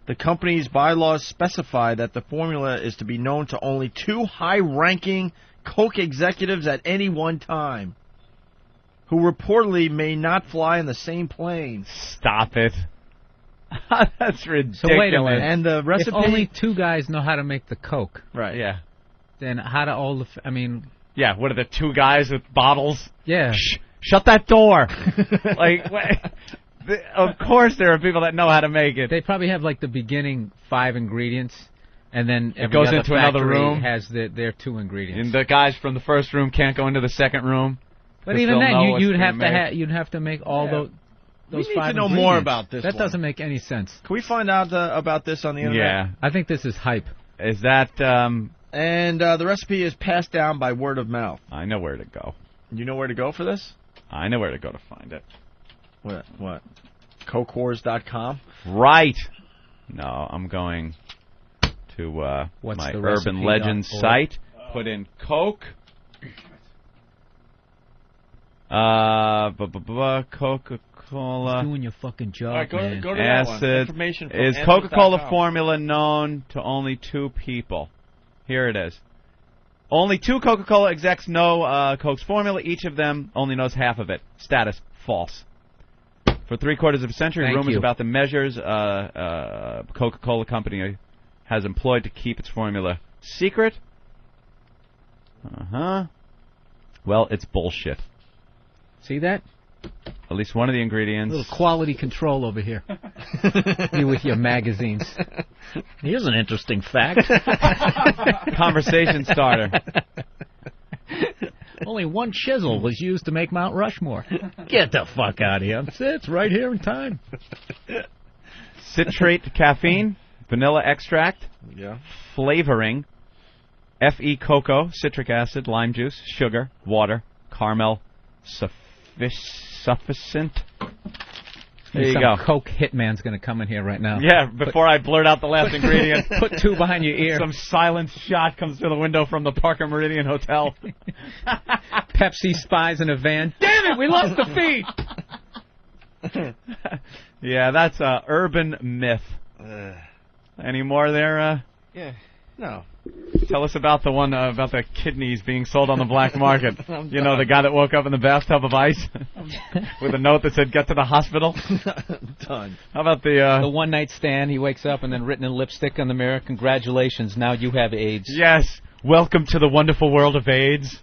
The company's bylaws specify that the formula is to be known to only 2 high-ranking Coke executives at any one time, who reportedly may not fly in the same plane. Stop it. That's ridiculous. So wait a minute. And the recipe... If only 2 guys know how to make the Coke. Right. Yeah. Then how do all the... Yeah, what are the 2 guys with bottles? Yeah. Shut that door. Of course there are people that know how to make it. They probably have, like, the beginning 5 ingredients, and then it goes into another room. Has their 2 ingredients. And the guys from the first room can't go into the second room. But even then, you'd have to make all those 5 We need to know ingredients. more about this That one. doesn't make any sense. Can we find out about this on the internet? Yeah. I think this is hype. Is that... And the recipe is passed down by word of mouth. I know where to go. You know where to go for this? I know where to go to find it. What? CokeWars.com? Right. No, I'm going to my Urban Legends site. Put in Coke. Coca-Cola. Doing your fucking job, All right, go man. to that one. Acid. Information from Is Coca-Cola answers.com. formula known to only 2 people? Here it is. Only 2 Coca-Cola execs know Coke's formula. Each of them only knows half of it. Status, false. For 3/4 of a century, Thank rumors you. about the measures Coca-Cola Company has employed to keep its formula secret. Well, it's bullshit. See that? At least one of the ingredients. A little quality control over here. You with your magazines. Here's an interesting fact. Conversation starter. Only 1 chisel was used to make Mount Rushmore. Get the fuck out of here. It's right here in time. Citrate caffeine, vanilla extract, flavoring, Fe cocoa, citric acid, lime juice, sugar, water, caramel, sufficient. There you Some go. Coke hitman's going to come in here right now. Yeah, before I blurt out the last ingredient. Put 2 behind your ear. Some silent shot comes through the window from the Parker Meridian Hotel. Pepsi spies in a van. Damn it, we lost the feed. Yeah, that's a urban myth. Any more there? Yeah. No. Tell us about the one about the kidneys being sold on the black market. You know, the guy that woke up in the bathtub of ice with a note that said, "Get to the hospital." Done. How about the one-night stand? He wakes up and then written in lipstick on the mirror, "Congratulations, now you have AIDS." Yes, welcome to the wonderful world of AIDS.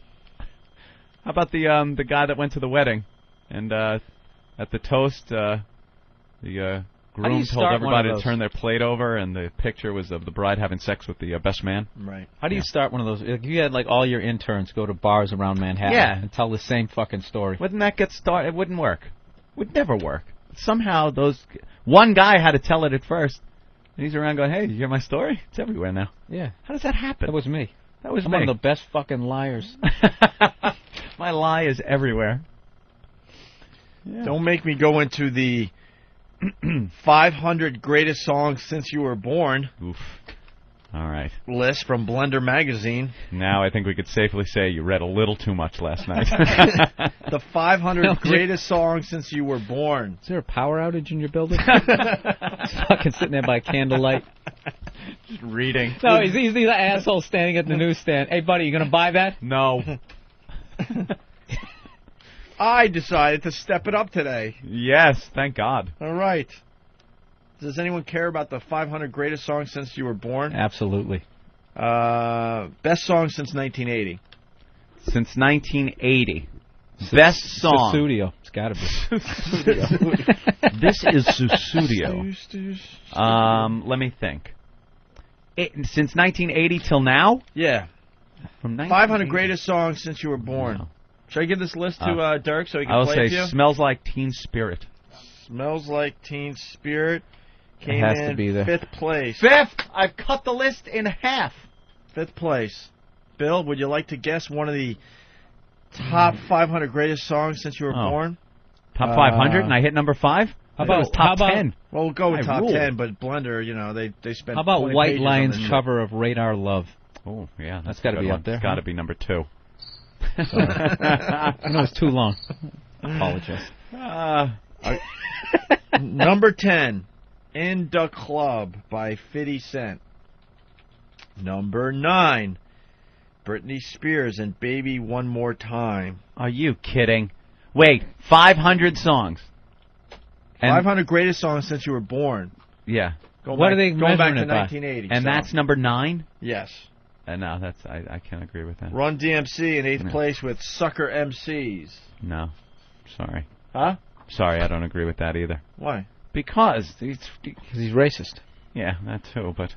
How about the guy that went to the wedding and at the toast the groom told everybody to turn their plate over, and the picture was of the bride having sex with the best man. Right. How do you start one of those? Like, you had like all your interns go to bars around Manhattan and tell the same fucking story. Wouldn't that get started? It wouldn't work. It would never work. Somehow one guy had to tell it at first. And he's around going, "Hey, did you hear my story? It's everywhere now." Yeah. How does that happen? That was me. That was I'm me. one of the best fucking liars. My lie is everywhere. Yeah. Don't make me go into the 500 greatest songs since you were born. Oof. All right. List from Blender Magazine. Now I think we could safely say you read a little too much last night. The 500 greatest songs since you were born. Is there a power outage in your building? He's fucking sitting there by candlelight. Just reading. No, he's the asshole standing at the newsstand. Hey, buddy, you going to buy that? No. I decided to step it up today. Yes, thank God. All right. Does anyone care about the 500 greatest songs since you were born? Absolutely. Best song since 1980. Since 1980. Best song. Studio. It's got to be. This is Susudio. Let me think. Since 1980 till now? Yeah. From 500 greatest songs since you were born. No. Should I give this list to Dirk so he can play it to you? I'll say Smells Like Teen Spirit. Smells Like Teen Spirit came it has in to be there. 5th place. 5th? I've cut the list in half. 5th place. Bill, would you like to guess one of the top 500 greatest songs since you were born? Top 500 and I hit number 5? How about top 10? Well, we'll go with top 10, but Blender, they spent. How about White Lion's cover of Radar Love? Oh, yeah. That's got to be up there. It's got to be number 2. I know it's too long. Apologize. Number 10, In the Club by 50 Cent. Number 9, Britney Spears and Baby One More Time. Are you kidding? Wait, 500 songs. 500 greatest songs since you were born. Yeah. What are they going back to measuring it by? 1980? And that's number 9? Yes. No, I can't agree with that. Run DMC in 8th place with Sucker MCs. No. Sorry. Huh? Sorry, I don't agree with that either. Why? Because he's racist. Yeah, that too, but...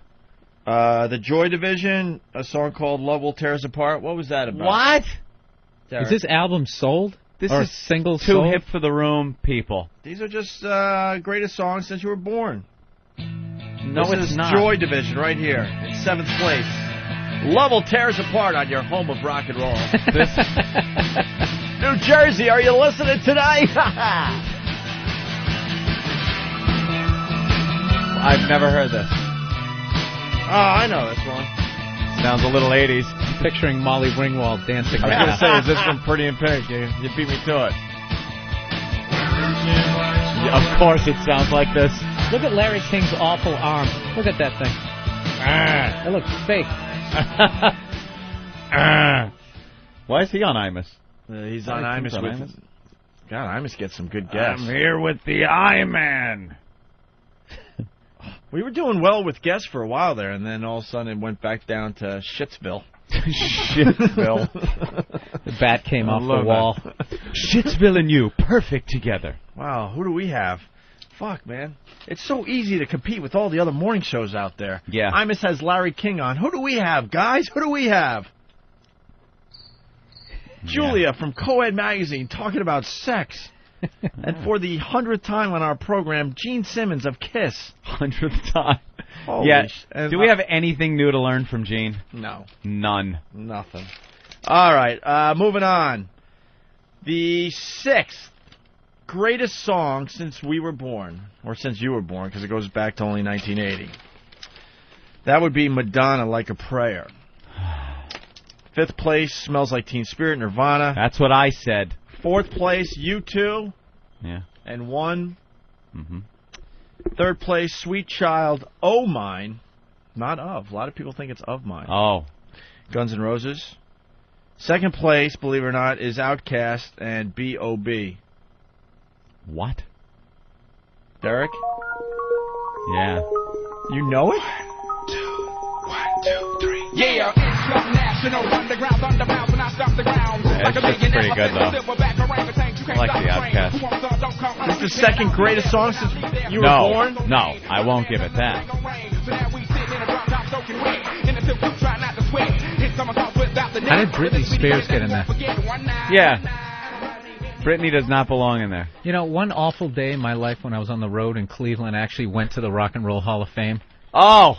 The Joy Division, a song called Love Will Tear Us Apart. What was that about? What? Derek. Is this album sold? This or is single too sold? hip for the room, people. These are just greatest songs since you were born. No, this it's is not. Joy Division right here in 7th place. Love Will Tear Us Apart on your home of rock and roll. New Jersey, are you listening today? I've never heard this. Oh, I know this one. Sounds a little 80s. Picturing Molly Ringwald dancing. I was going to say, is this from Pretty in Pink? You beat me to it. Of course it sounds like this. Look at Larry King's awful arm. Look at that thing. It looks fake. Why is he on Imus? He's on Imus with... Imus? God, Imus gets some good guests. I'm here with the I-Man. We were doing well with guests for a while there, and then all of a sudden it went back down to Shitsville. Shitsville. The bat came off the wall. Shitsville and you, perfect together. Wow, who do we have? Fuck, man. It's so easy to compete with all the other morning shows out there. Yeah. Imus has Larry King on. Who do we have, guys? Who do we have? Yeah. Julia from Co-Ed Magazine talking about sex. And for the 100th time on our program, Gene Simmons of KISS. 100th time. Holy do we have anything new to learn from Gene? No. None. Nothing. All right, moving on. The 6th greatest song since we were born, or since you were born, because it goes back to only 1980. That would be Madonna, Like a Prayer. 5th place, Smells Like Teen Spirit, Nirvana. That's what I said. 4th place, U2. Yeah. And 1. Mm-hmm. 3rd place, Sweet Child, Oh Mine. Not Of. A lot of people think it's Of Mine. Oh. Guns N' Roses. 2nd place, believe it or not, is Outkast and B.O.B. What? Derek? Yeah. You know it? 1, 2, 3. Yeah, it's not national underground thunderbound when I stop the ground. Yeah, it's pretty good though. I like the Outkast. This is the 2nd greatest song since you were born? No, I won't give it that. How did Britney Spears get in there? Yeah. Britney does not belong in there. You know, one awful day in my life when I was on the road in Cleveland, I actually went to the Rock and Roll Hall of Fame. Oh,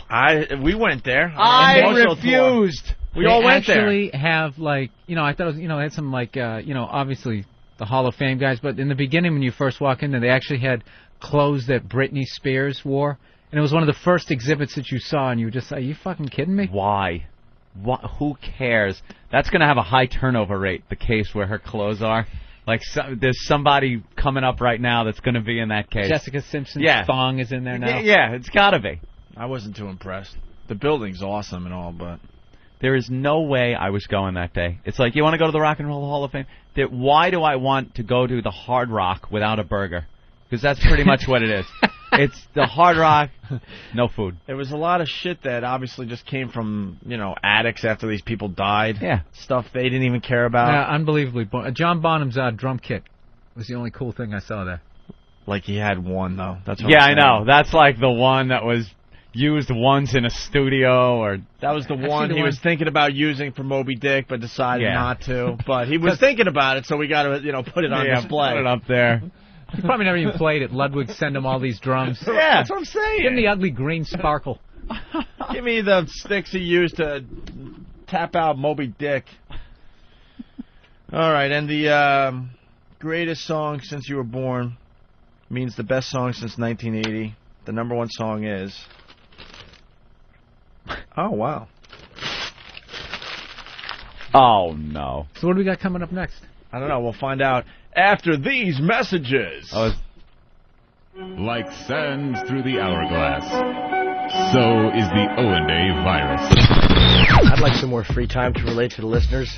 we went there. I refused. We all went there. They actually have, like, you know, I thought it was, you know, it had some, like, you know, obviously the Hall of Fame guys, but in the beginning when you first walk in there, they actually had clothes that Britney Spears wore, and it was one of the first exhibits that you saw, and you were just like, are you fucking kidding me? Why? Who cares? That's going to have a high turnover rate, the case where her clothes are. Like, there's somebody coming up right now that's going to be in that case. Jessica Simpson's thong is in there now. Yeah, it's got to be. I wasn't too impressed. The building's awesome and all, but... There is no way I was going that day. It's like, you want to go to the Rock and Roll Hall of Fame? Why do I want to go to the Hard Rock without a burger? Because that's pretty much what it is. It's the Hard Rock, no food. There was a lot of shit that obviously just came from, addicts after these people died. Yeah. Stuff they didn't even care about. Yeah, unbelievably. John Bonham's drum kit was the only cool thing I saw there. Like he had one, though. That's what Yeah, I'm I saying. know. That's like the one that was used once in a studio, or that was the one he was thinking about using for Moby Dick, but decided Yeah. not to. But he was thinking about it, so we got to, put it on display. Put it up there. He probably never even played it. Ludwig send him all these drums. Yeah, that's what I'm saying. Give him the ugly green sparkle. Give me the sticks he used to tap out Moby Dick. All right, and the greatest song since you were born means the best song since 1980. The number one song is... Oh, wow. Oh, no. So what do we got coming up next? I don't know. We'll find out after these messages. Like sands through the hourglass, so is the O&A virus. I'd like some more free time to relate to the listeners.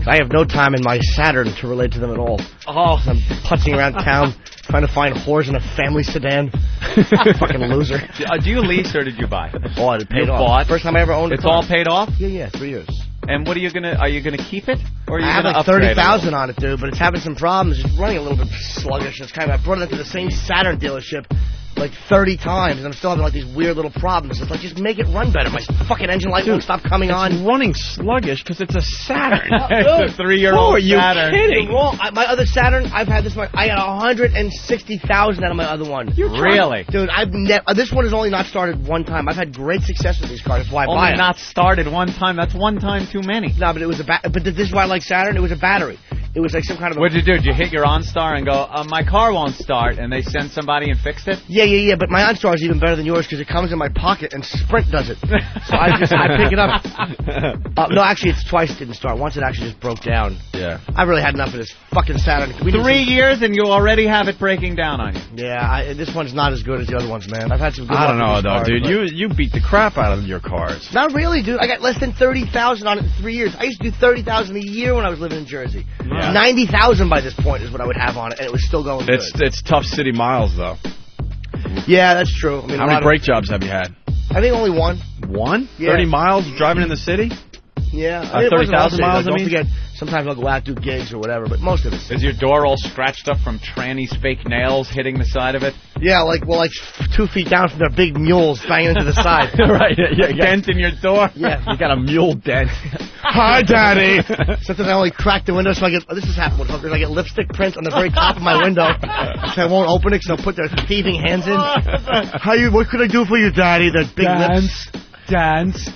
I have no time in my Saturn to relate to them at all. Oh, I'm putzing around town trying to find whores in a family sedan. Fucking loser. Do you lease or did you buy? Oh, I paid You off. bought? First time I ever owned a It's car. all paid off? Yeah, 3 years. And what are you gonna keep it? Or are you I have gonna like upgrade it? 30,000 on it, dude, but it's having some problems. It's running a little bit sluggish. It's kind of, I brought it into the same Saturn dealership like 30 times, and I'm still having like these weird little problems. It's like, just make it run better. My fucking engine light won't stop coming on. It's running sluggish because it's a Saturn. It's a 3-year-old Are you Saturn. kidding? You're wrong. My other Saturn, I've had this one. I got 160,000 out of my other one. Really? Dude, this one has only not started one time. I've had great success with these cars. That's why I buy Only it. not started one time. That's one time too many. No, but it was but this is why I like Saturn. It was a battery. It was like some kind of. What'd you do? Did you hit your OnStar and go, my car won't start, and they send somebody and fixed it? Yeah. But my OnStar is even better than yours because it comes in my pocket and Sprint does it. So I pick it up. No, actually, it's twice didn't start. Once it actually just broke down. Yeah. I've really had enough of this fucking Saturn. 3 years and you already have it breaking down on you. Yeah, this one's not as good as the other ones, man. I've had some good. I don't know, luck though, with these dude. cars, You beat the crap out of your cars. Not really, dude. I got less than 30,000 on it in 3 years. I used to do 30,000 a year when I was living in Jersey. Yeah. 90,000 by this point is what I would have on it, and it was still going good. It's tough city miles, though. Yeah, that's true. I mean, How many brake jobs have you had? I think only one. One? Yeah. 30 miles driving in the city? Yeah. 30,000 miles, Don't I mean? forget, sometimes I'll go out, do gigs or whatever, but most of it. Is your door all scratched up from tranny's fake nails hitting the side of it? Yeah, like 2 feet down from their big mules banging into the side. Right, yeah. Dent in your door? Yeah. You got a mule dent. Hi, Daddy. Sometimes I only crack the window so I get. This has happened with hookers. I get lipstick prints on the very top of my window. So I won't open it because they'll put their thieving hands in. What could I do for you, Daddy? That big lips. Dance.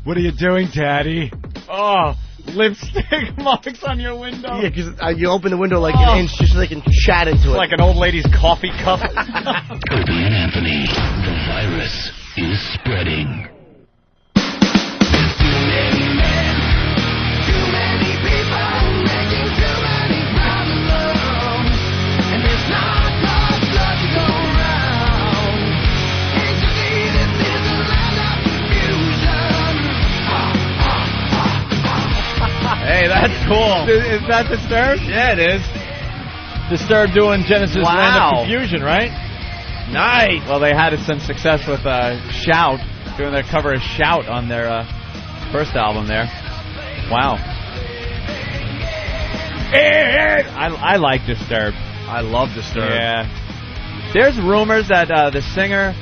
What are you doing, Daddy? Oh, lipstick marks on your window. Yeah, because you open the window like an inch just so they can chat into it. Like an old lady's coffee cup. Opie and Anthony, the virus is spreading. Hey, that's cool. Is that Disturbed? Yeah, it is. Disturbed doing Genesis Land of Confusion, right? Nice. Well, they had some success with Shout, doing their cover of Shout on their first album there. Wow. I like Disturbed. I love Disturbed. Yeah. There's rumors that the singer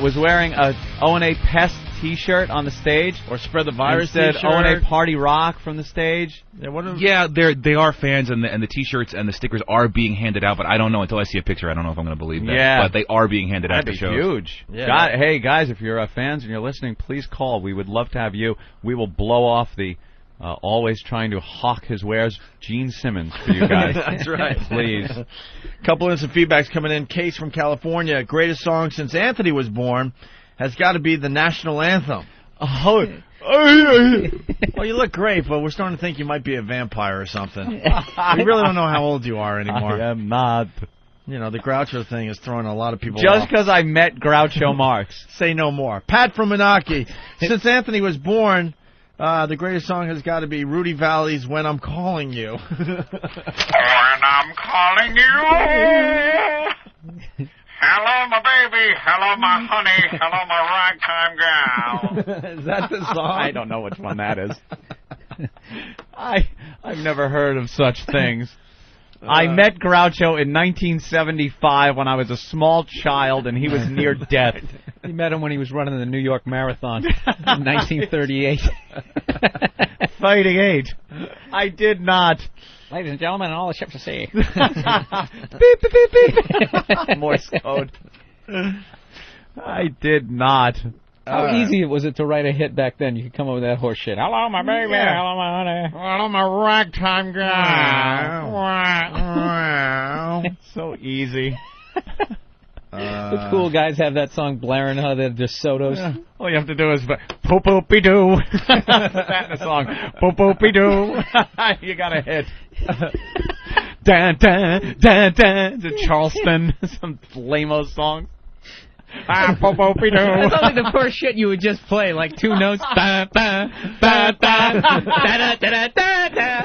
was wearing a O&A Pest T-shirt on the stage, or Spread the Virus said T-shirt. O&A Party Rock from the stage. Yeah, they are fans, and the T-shirts and the stickers are being handed out. But I don't know until I see a picture. I don't know if I'm going to believe that. Yeah, but they are being handed out. That'd be shows. huge. Yeah. Hey guys, if you're fans and you're listening, please call. We would love to have you. We will blow off the always trying to hawk his wares, Gene Simmons, for you guys. That's right. Please. Couple of some feedbacks coming in. Case from California. Greatest song since Anthony was born has got to be the national anthem. Oh. Well, you look great, but we're starting to think you might be a vampire or something. We really don't know how old you are anymore. I am not. You know, the Groucho thing is throwing a lot of people Just off. because I met Groucho Marx. Say no more. Pat from Menaki. Since Anthony was born, the greatest song has got to be Rudy Valley's When I'm Calling You. When I'm calling you. Hello, my baby. Hello, my honey. Hello, my ragtime gal. Is that the song? I don't know which one that is. I've never heard of such things. I met Groucho in 1975 when I was a small child and he was near death. You met him when he was running the New York Marathon in 1938. Fighting age. I did not. Ladies and gentlemen, all the ships at sea. Beep, beep, beep, beep. Morse code. I did not. How easy was it to write a hit back then? You could come up with that horse shit. Hello, my baby. Yeah. Hello, my honey. Hello, my ragtime guy. It's so easy. The cool guys have that song blaring how they're DeSotos. Yeah. All you have to do is poop-oopy-doo. That in a song. Poop-oopy-doo. You got a hit. Dun, dun, dun, dun. It's a Charleston. Some lame-o song. Poop-oopy-doo. That's only the first shit you would just play, like two notes. Ba, ba, ba, ba, da, da, da, da, da.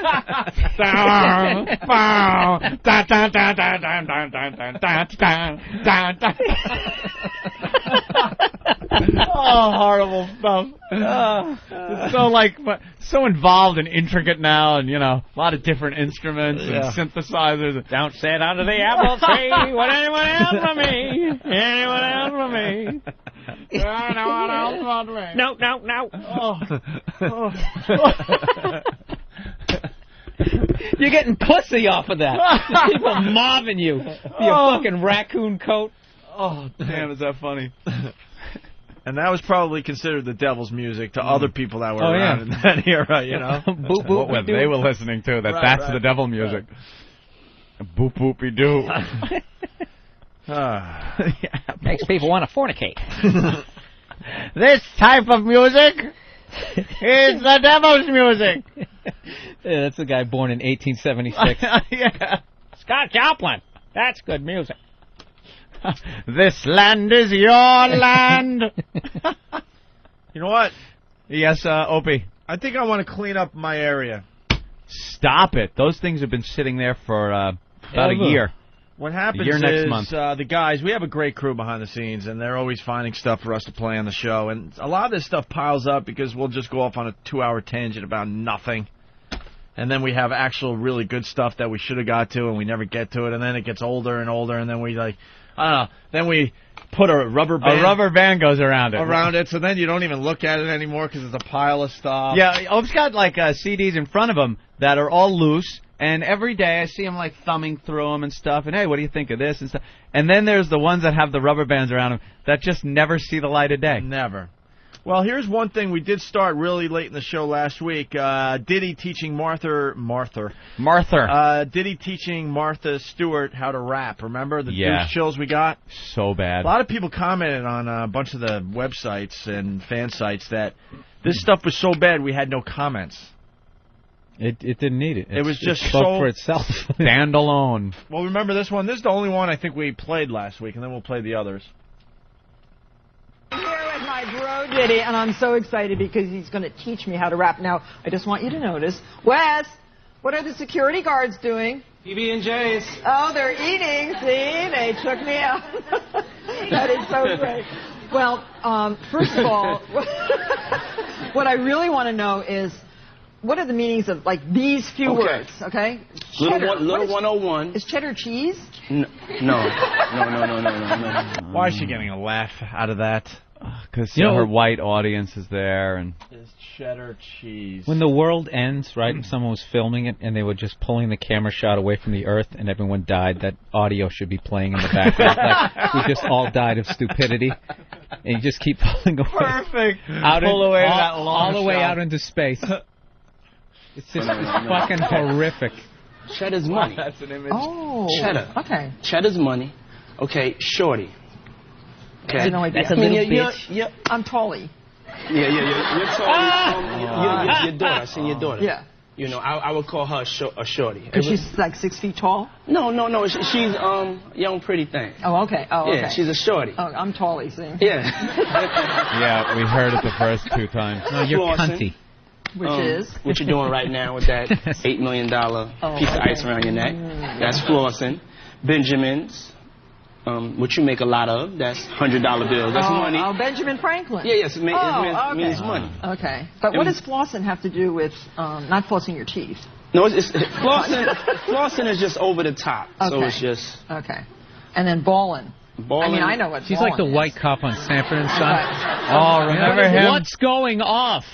Oh, horrible stuff. It's so involved and intricate now, and a lot of different instruments and synthesizers. Don't sit under the apple tree. What anyone else for me? Anyone else for me? No one else for me. No. You're getting pussy off of that. People mobbing you. Your fucking raccoon coat. Oh, damn, is that funny? And that was probably considered the devil's music to other people that were around in that era, Boop, boop, what they were listening to, that's the devil music. Boop, boopy doo. Makes people want to fornicate. This type of music is the devil's music. Yeah, that's the guy born in 1876. Yeah. Scott Joplin. That's good music. This land is your land. You know what? Yes, Opie. I think I want to clean up my area. Stop it. Those things have been sitting there for about a year. What happens next month. The guys, we have a great crew behind the scenes, and they're always finding stuff for us to play on the show. And a lot of this stuff piles up because we'll just go off on a 2-hour tangent about nothing. And then we have actual really good stuff that we should have got to, and we never get to it. And then it gets older and older, and then we then we put a rubber band. A rubber band goes around it. So then you don't even look at it anymore because it's a pile of stuff. Yeah, Ope's got CDs in front of him that are all loose. And every day I see him thumbing through them and stuff. And hey, what do you think of this and stuff? And then there's the ones that have the rubber bands around them that just never see the light of day. Never. Well, here's one thing we did start really late in the show last week. Diddy teaching Martha Stewart how to rap. Remember the douche chills we got? So bad. A lot of people commented on a bunch of the websites and fan sites that this stuff was so bad we had no comments. It didn't need it. It was just spoke for itself. Stand alone. Well, remember this one? This is the only one I think we played last week, and then we'll play the others. Here with my bro Diddy, and I'm so excited because he's going to teach me how to rap. Now, I just want you to notice, Wes, what are the security guards doing? PB&J's. Oh, they're eating. See, they took me out. That is so great. Well, first of all, what I really want to know is, what are the meanings of these few words? Okay. Little 101. Is cheddar cheese? No. Why is she getting a laugh out of that? Because her white audience is there, and is cheddar cheese. When the world ends, right? Someone was filming it, and they were just pulling the camera shot away from the Earth, and everyone died. That audio should be playing in the background. We just all died of stupidity, and you just keep pulling away. Perfect. Pull away that long all the way out into space. It's just fucking horrific. Cheddar's money. That's an image. Oh. Cheddar. Okay. Cheddar's money. Okay, shorty. Okay. I have no idea. That's a little bitch. I'm Tolly. Yeah. You're Tolly. Your daughter. I seen your daughter. Yeah. I would call her a shorty. Because she's 6 feet tall? No. She's young, pretty thing. Oh, okay. Yeah, she's a shorty. Oh, I'm Tolly, see? Yeah. Yeah, we heard it the first 2 times. No, you're cunty. Which is? What you're doing right now with that $8 million piece of ice around your neck. That's flossing. Benjamins. which you make a lot of. That's $100 bills. That's money. Oh, Benjamin Franklin. Yeah, yes, it means money. Okay. But what does flossing have to do with not flossing your teeth? No, it's flossing is just over the top. Okay. So it's just... Okay. And then balling. I mean, I know what She's like the white cop on Sanford and Son. Oh, remember him? What's going off?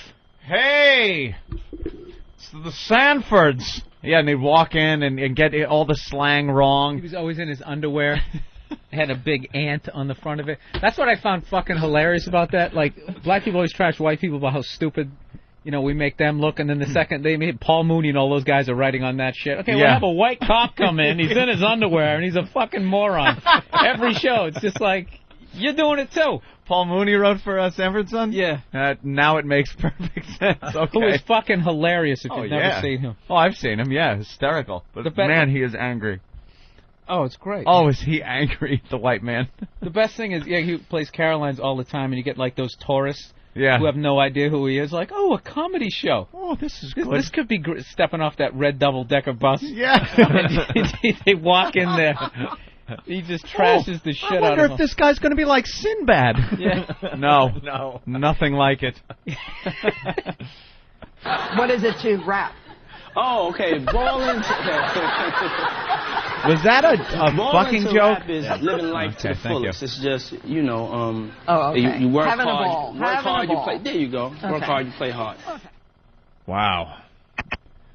Hey! It's the Sanfords. Yeah, and they'd walk in and get all the slang wrong. He was always in his underwear. Had a big ant on the front of it. That's what I found fucking hilarious about that. Like, black people always trash white people about how stupid, we make them look, and then the second they made Paul Mooney and all those guys are writing on that shit. Okay, we'll have a white cop come in, he's in his underwear, and he's a fucking moron. Every show, it's just like, you're doing it too. Paul Mooney wrote for Sanford Son? Yeah. Now it makes perfect sense. Okay. Who is fucking hilarious if you've never seen him. Oh, I've seen him, hysterical. But man, he is angry. Oh, it's great. Oh, is he angry, the white man? The best thing is, he plays Caroline's all the time, and you get, like, those tourists Yeah. who have no idea who he is. Like, oh, a comedy show. Oh, this is good. This could be stepping off that red double-decker bus. Yeah. And they walk in there. He just trashes the shit out of them. I wonder if this guy's going to be like Sinbad. Yeah. No. Nothing like it. What is it to rap? Oh, okay. Ballin'. Was that a fucking joke? Rap is living life to the fullest. It's just, okay. you work Having hard. A ball. Work Having hard, a ball. you play. There you go. Okay. Work hard, you play hard. Okay. Wow.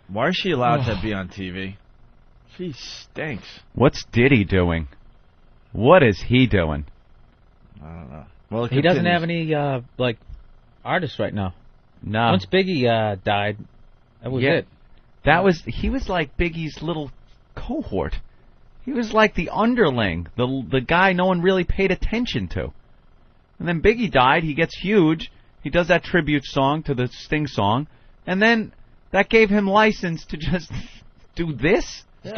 Why is she allowed to be on TV? She stinks. What's Diddy doing? What is he doing? I don't know. Well, he doesn't have any artists right now. No. Once Biggie died, that was it. He was like Biggie's little cohort. He was like the underling, the guy no one really paid attention to. And then Biggie died. He gets huge. He does that tribute song to the Sting song, and then that gave him license to just do this. He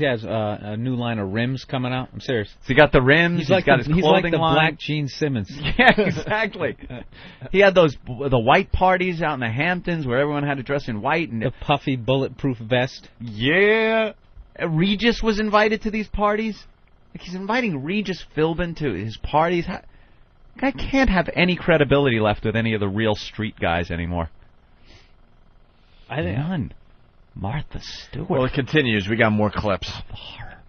has a new line of rims coming out. I'm serious. So he got the rims. He's got his clothing like the line. Black Gene Simmons. Yeah, exactly. He had the white parties out in the Hamptons where everyone had to dress in white and the puffy bulletproof vest. Yeah. Regis was invited to these parties. Like he's inviting Regis Philbin to his parties. Guy can't have any credibility left with any of the real street guys anymore. None. Martha Stewart. Well, it continues. We got more clips.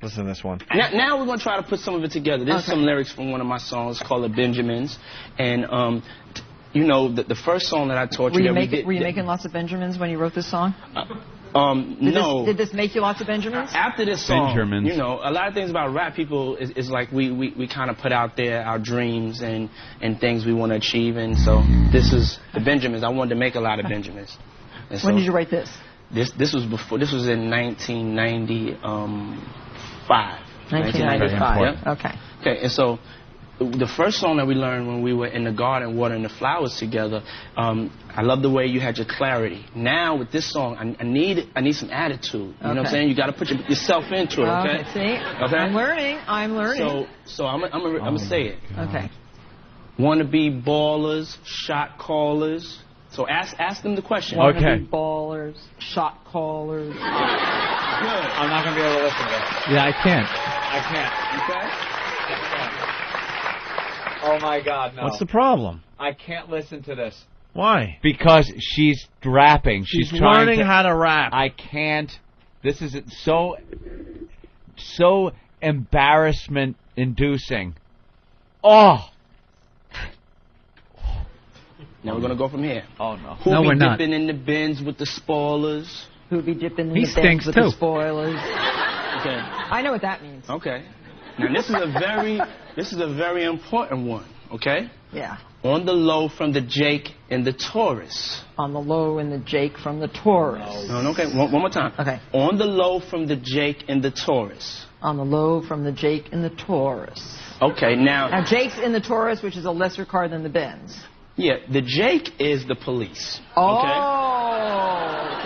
Listen to this one. Now we're going to try to put some of it together. There's some lyrics from one of my songs called The Benjamins. And, the first song that I taught you... Were you making lots of Benjamins when you wrote this song? No. Did this make you lots of Benjamins? After this song, Benjamins. a lot of things about rap people is like we kind of put out there our dreams and things we want to achieve. And so this is the Benjamins. I wanted to make a lot of Benjamins. When did you write this? This was in 1995. 1995. Yeah. Okay. And so the first song that we learned when we were in the garden watering the flowers together, I love the way you had your clarity. Now with this song, I need some attitude. You know what I'm saying? You got to put yourself into it. Okay. See. Okay. I'm learning. So I'm gonna say it. Okay. Want to be ballers, shot callers. So ask them the question. Wanna be ballers, shot callers. Good. I'm not going to be able to listen to this. Yeah, I can't. Okay? Oh, my God, no. What's the problem? I can't listen to this. Why? Because she's rapping. She's learning how to rap. I can't. This is so embarrassment-inducing. Oh! Now we're going to go from here. Oh, no. Who be dipping in the bins with the spoilers? Who be dipping in the bins with the spoilers? Okay. I know what that means. Okay. Now this is a very important one, okay? Yeah. On the low from the Jake and the Taurus. On the low and the Jake from the Taurus. No, okay. One more time. Okay. On the low from the Jake and the Taurus. On the low from the Jake and the Taurus. Okay, now Jake's in the Taurus, which is a lesser car than the Benz. Yeah, the Jake is the police. Oh, okay?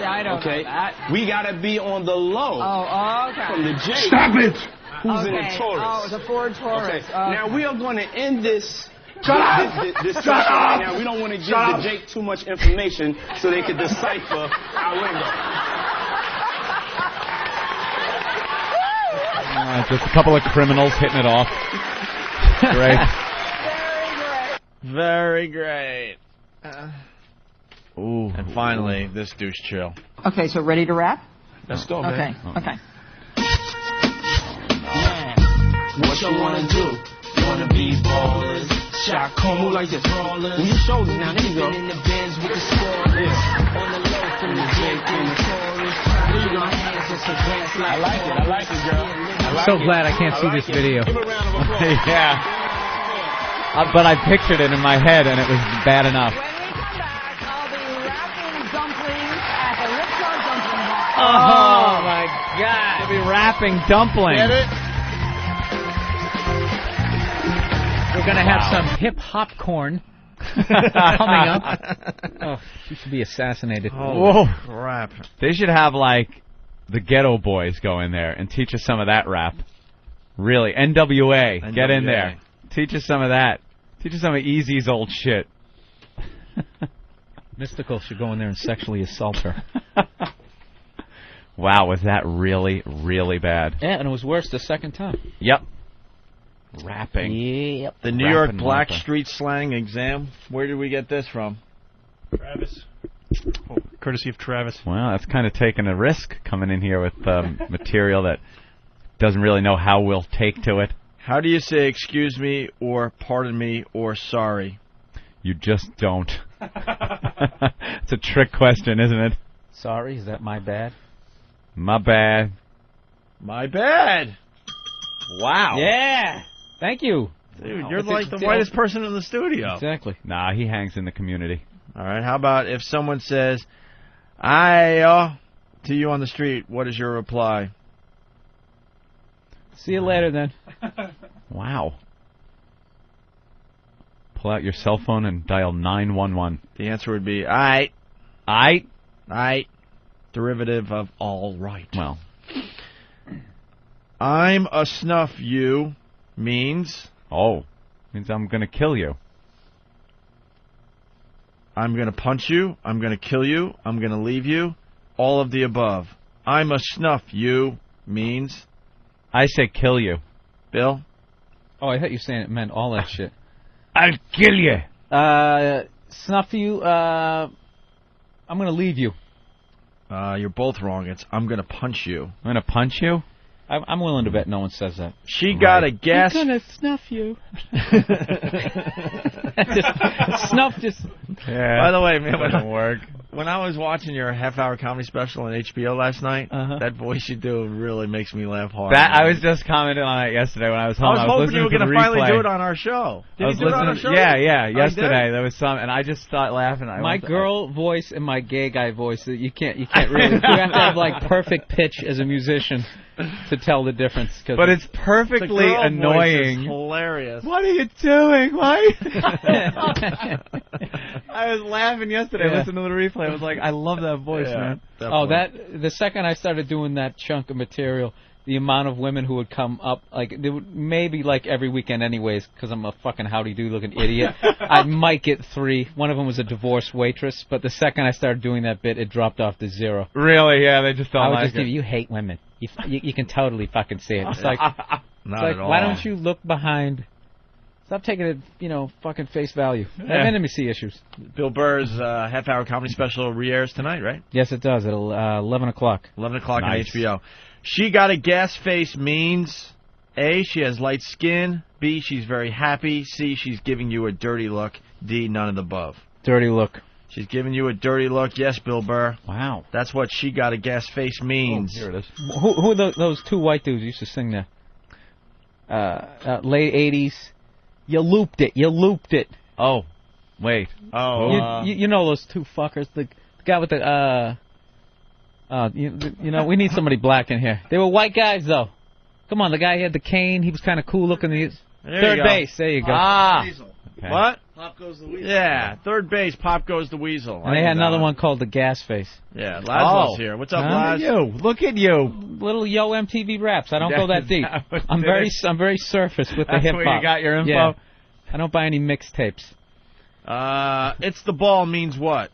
Yeah, I don't know that. We gotta be on the low. Oh, okay. From the Jake. Stop it! Who's in the Taurus? Oh, the Ford Taurus. Okay. Now we are going to end this. Shut up! This Shut session up! right now. We don't want to give the Jake too much information so they can decipher our lingo. Just a couple of criminals hitting it off. Great. Very great. Ooh. And finally, this douche chill. Okay, so ready to wrap? Let's go, Okay, man. okay. What you wanna do? Wanna be ballers? Shot Como like this. Move your shoulders now, there you go. In the Benz with the spoilers. On the low from the Jake and the chorus. Leave my hands on some glass like I like it, girl. I'm so glad I can't see this video. Yeah. But I pictured it in my head, and it was bad enough. Oh, my God. We'll be rapping dumplings. Get it? We're going to have some hip-hop corn coming up. Oh, she should be assassinated. Whoa. Crap. They should have, like, the Ghetto Boys go in there and teach us some of that rap. Really. NWA. Get in there. Teach us some of that. Teach us some of Eazy's old shit. Mystical should go in there and sexually assault her. Wow, was that really, really bad? Yeah, and it was worse the second time. Yep. Rapping. Yep. The New York Rapping Black Martha. Street Slang Exam. Where did we get this from? Travis. Oh, courtesy of Travis. Well, that's kind of taking a risk coming in here with material that doesn't really know how we'll take to it. How do you say excuse me or pardon me or sorry? You just don't. It's a trick question, isn't it? Sorry, is that my bad? My bad. My bad. Wow. Yeah. Thank you. Dude, you're like the whitest person in the studio. Exactly. Nah, he hangs in the community. All right, how about if someone says, "Ayo," to you on the street, what is your reply? See you later, then. Wow. Pull out your cell phone and dial 911. The answer would be, aight. Aight? Aight. Derivative of all right. Well. I'm a snuff you means... Oh. Means I'm going to kill you. I'm going to punch you. I'm going to kill you. I'm going to leave you. All of the above. I'm a snuff you means... I say kill you. Bill? Oh, I thought you were saying it meant all that shit. I'll kill you. Snuff you, I'm going to leave you. You're both wrong. It's I'm going to punch you. I'm going to punch you? I'm willing to bet no one says that. She got a gas... I'm going to snuff you. Snuff just... Yeah. By the way, man, doesn't work. When I was watching your half-hour comedy special on HBO last night, that voice you do really makes me laugh hard. I was just commenting on it yesterday when I was home. I was hoping you were going to finally do it on our show. Did you do it on our show? Yeah, Oh, yesterday there was some, and I just started laughing. My girl voice and my gay guy voice, you can't really... You have to have, like, perfect pitch as a musician to tell the difference. But it's perfectly annoying. Voice is hilarious. What are you doing? Why? I was laughing yesterday listening to the replay. I was like, I love that voice, man. The second I started doing that chunk of material, the amount of women who would come up, like, they would maybe like every weekend anyways, because I'm a fucking howdy-do looking idiot. I might get 3. One of them was a divorced waitress, but the second I started doing that bit, it dropped off to 0. Really? Yeah, they just don't I would like just give it. You hate women. You can totally fucking see it. It's like, at all. Why don't you look behind? Stop taking it, fucking face value. I have intimacy issues. Bill Burr's half-hour comedy special re-airs tonight, right? Yes, it does. At 11 o'clock. 11 o'clock Nice. on HBO. She got a gas face means, A, she has light skin, B, she's very happy, C, she's giving you a dirty look, D, none of the above. Dirty look. She's giving you a dirty look. Yes, Bill Burr. Wow. That's what she got a gas face means. Here it is. Who are those 2 white dudes used to sing that? Late 80s. You looped it. Oh, wait. Oh, you know those 2 fuckers. The guy with the we need somebody black in here. They were white guys though. Come on, the guy had the cane. He was kind of cool looking. Third base. There you go. Okay. What? Pop goes the weasel. Yeah, third base. Pop goes the weasel. And they had another one called the gas face. Yeah, Laszlo's here. What's up, Laz? Look at you. Little Yo MTV raps. I don't go that deep. I'm very surface with the hip hop. That's where you got your info. Yeah. I don't buy any mixtapes. It's the ball means what?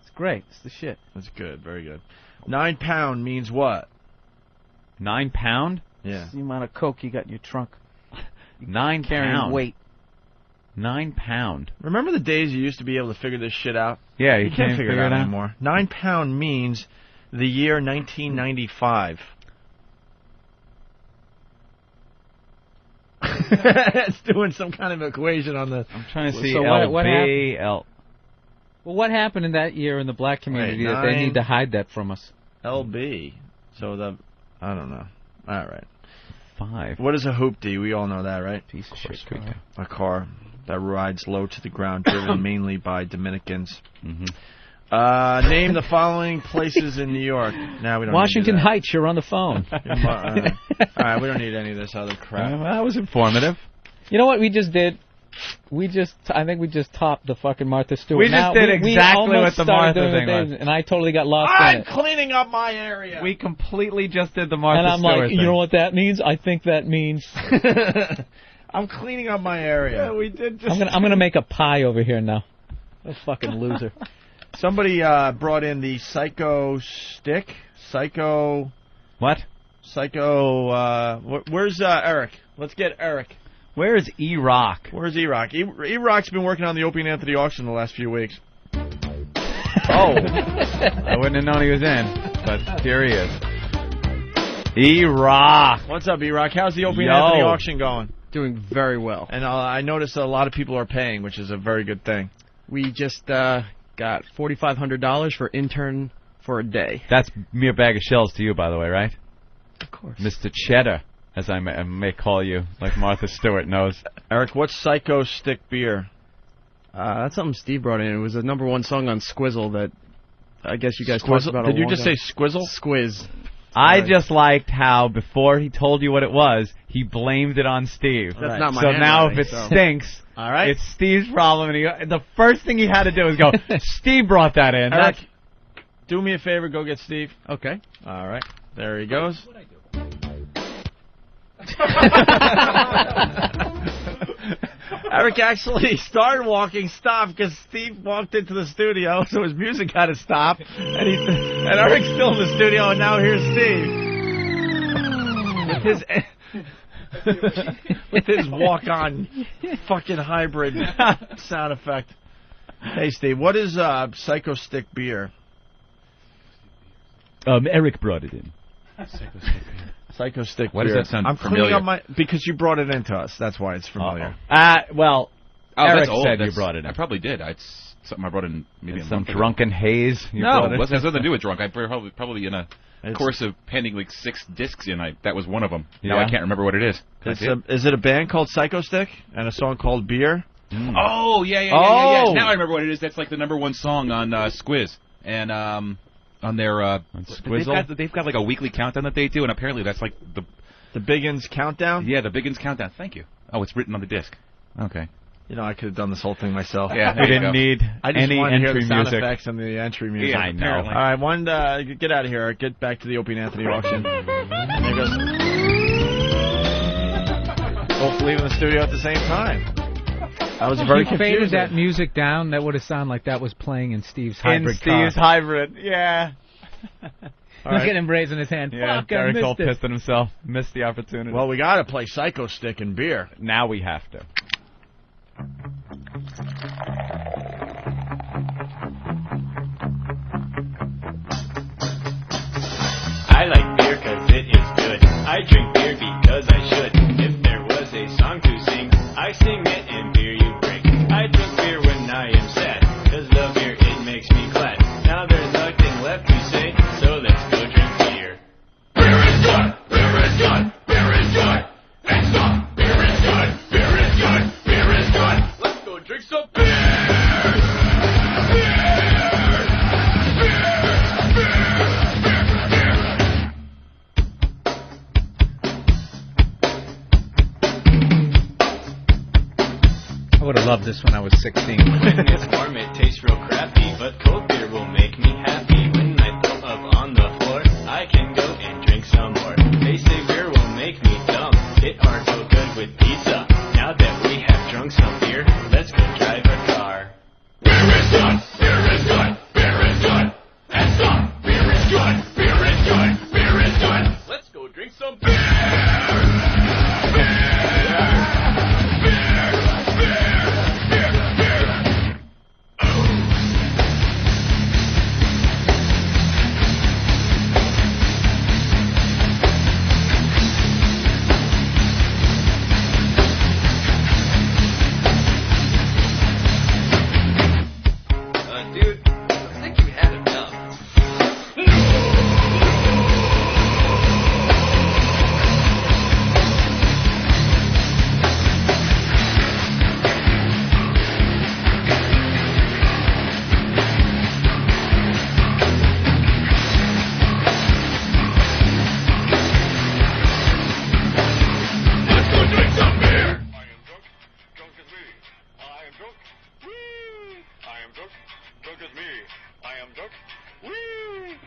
It's great. It's the shit. That's good. Very good. 9 pound means what? 9 pound? Yeah. It's the amount of coke you got in your trunk. 9 Carrying pounds. weight. 9 pound. Remember the days you used to be able to figure this shit out? Yeah, you can't figure it out anymore. 9 pound means the year 1995. It's doing some kind of equation on the. I'm trying to see. So what happened? L. Well, what happened in that year in the black community Wait, that they need to hide that from us? LB. So I don't know. All right. 5. What is a hoopty? We all know that, right? Piece of shit car. A car that rides low to the ground, driven mainly by Dominicans. Mm-hmm. Name the following places in New York. Now we don't. Washington need to do Heights. You're on the phone. that. All right, we don't need any of this other crap. That was informative. You know what we just did? I think we just topped the fucking Martha Stewart. We just did exactly what the Martha thing was. And I totally got lost in I'm it. cleaning up my area. We completely just did the Martha And I'm Stewart like, thing. you know what that means? I think that means I'm cleaning up my area. Yeah, we did just. I'm gonna make a pie over here now. A fucking loser. Somebody brought in the Psycho Stick. Psycho. What? Psycho. Where's Eric? Let's get Eric. Where is E-Rock? Where's E-Rock? E-Rock's been working on the Opie and Anthony auction the last few weeks. Oh. I wouldn't have known he was in, but here he is. E-Rock. What's up, E-Rock? How's the Opie and Anthony auction going? Doing very well. And I noticed a lot of people are paying, which is a very good thing. We just got $4,500 for intern for a day. That's mere bag of shells to you, by the way, right? Of course. Mr. Cheddar, as I may call you, like Martha Stewart knows. Eric, what's Psycho Stick beer? That's something Steve brought in. It was a #1 song on Squizzle that I guess you guys talked about. Did you just say Squizzle? Squiz. I just liked how before he told you what it was, he blamed it on Steve. That's not my So now handwriting, if it stinks, all right, it's Steve's problem. And the first thing he had to do was go, Steve brought that in. Eric, do me a favor, go get Steve. Okay. All right. There he goes. Eric actually started walking, stopped because Steve walked into the studio, so his music had to stop, and Eric's still in the studio, and now here's Steve with his walk-on fucking hybrid sound effect. Hey, Steve, what is Psycho Stick beer? Eric brought it in. Psycho Stick Why beer. does that sound I'm familiar? cleaning up because you brought it into us. That's why it's familiar. Well, Eric Eric said you brought it in. I probably did. It's something I brought in maybe some drunken haze. No, it has nothing to do with drunk. I probably in a course of penning like 6 discs in. That was one of them. Yeah. Now I can't remember what it is. Is it a band called Psycho Stick and a song called Beer? Mm. Oh yeah. Now I remember what it is. That's like the #1 song on Squiz and on their they've got like a weekly countdown that they do, and apparently that's like the Biggins Countdown. Yeah, the Biggins Countdown. Thank you. Oh, it's written on the disc. Okay. You know, I could have done this whole thing myself. Yeah, we didn't need I just any wanted to hear entry the sound music. effects and the entry music. Yeah, I know. All right, get out of here. Get back to the Opie and Anthony auction. There goes. Both leaving the studio at the same time. I was very If you confused. faded that music down, that would have sounded like that was playing in Steve's hybrid Steve's car. hybrid, yeah. Look at him raising his hand. Yeah, Fuck, I Derek all missed it. pissed at himself. Missed the opportunity. Well, we got to play Psycho Stick and beer. Now we have to. I like beer cause it is good. I drink beer because I should. If there was a song to sing, I sing it and beer you bring. I drink beer when I am sad, cause the beer it makes me glad. Now there's nothing left to say, so let's go drink beer. Beer is good, beer is good, beer is good. And stop, beer is good, beer is good, beer is good. Let's go drink some beer. I would have loved this when I was 16. When it's warm, it tastes real crappy, but cold beer will make me happy. When I pull up on the floor, I can go and drink some more. They say beer will make me dumb. It are so good with pizza. Now that we have drunk some beer, let's go drive a car. Beer is good, beer is good, beer is good. And stop, beer is good, beer is good, beer is good. Let's go drink some beer.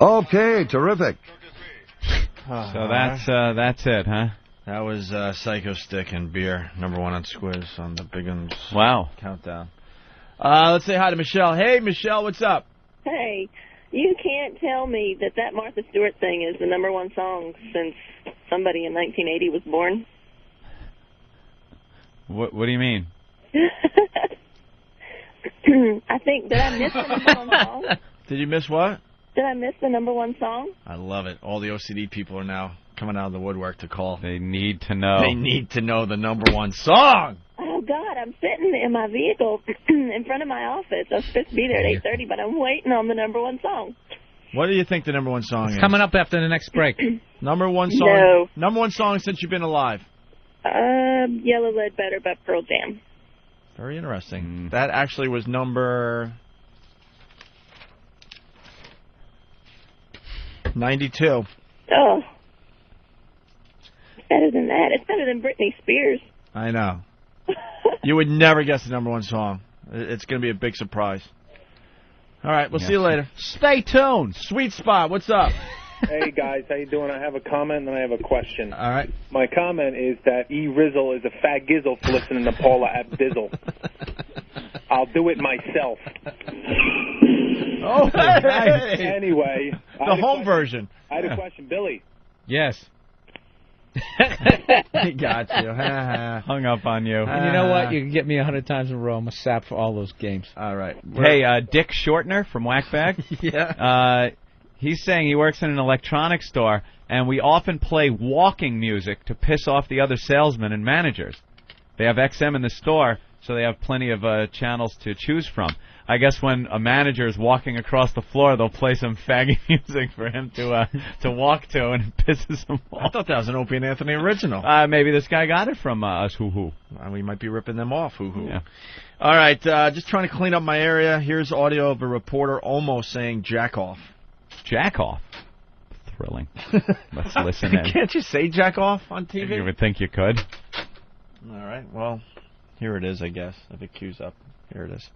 Okay, terrific. So that's it, huh? That was Psycho Stick and Beer, #1 on Squiz on the Big Uns countdown. Let's say hi to Michelle. Hey, Michelle, what's up? Hey, you can't tell me that Martha Stewart thing is the #1 song since somebody in 1980 was born. What do you mean? I think, did I miss the #1 song? Did you miss what? Did I miss the #1 song? I love it. All the OCD people are now coming out of the woodwork to call. They need to know. They need to know the #1 song. Oh, God, I'm sitting in my vehicle in front of my office. I was supposed to be there at 8:30, but I'm waiting on the #1 song. What do you think the #1 song is? Coming up after the next break. #1 song? No. #1 song since you've been alive? Yellow Lead Better by Pearl Jam. Very interesting. That actually was number 92. Oh. It's better than that. It's better than Britney Spears. I know. You would never guess the #1 song. It's going to be a big surprise. All right, we'll see you later. Stay tuned. Sweet Spot, what's up? Hey, guys, how you doing? I have a comment and I have a question. All right. My comment is that E. Rizzle is a fat gizzle for listening to Paula Abdizzle. I'll do it myself. Oh, hey. Anyway. The home version. I had a question. Billy. Yes. He got you. Hung up on you. And you know what? You can get me 100 times in a row. I'm a sap for all those games. All right. Hey, Dick Shortner from Whackbag. Yeah. He's saying he works in an electronics store, and we often play walking music to piss off the other salesmen and managers. They have XM in the store, so they have plenty of channels to choose from. I guess when a manager is walking across the floor, they'll play some faggy music for him to walk to, and it pisses him off. I thought that was an Opie and Anthony original. Maybe this guy got it from us, hoo-hoo. We might be ripping them off, hoo-hoo. Yeah. All right, just trying to clean up my area. Here's audio of a reporter almost saying jack off. Jack off? Thrilling. Let's listen in. Can't you say jack off on TV? You would think you could. All right, well, here it is, I guess, if it cues up. Here it is.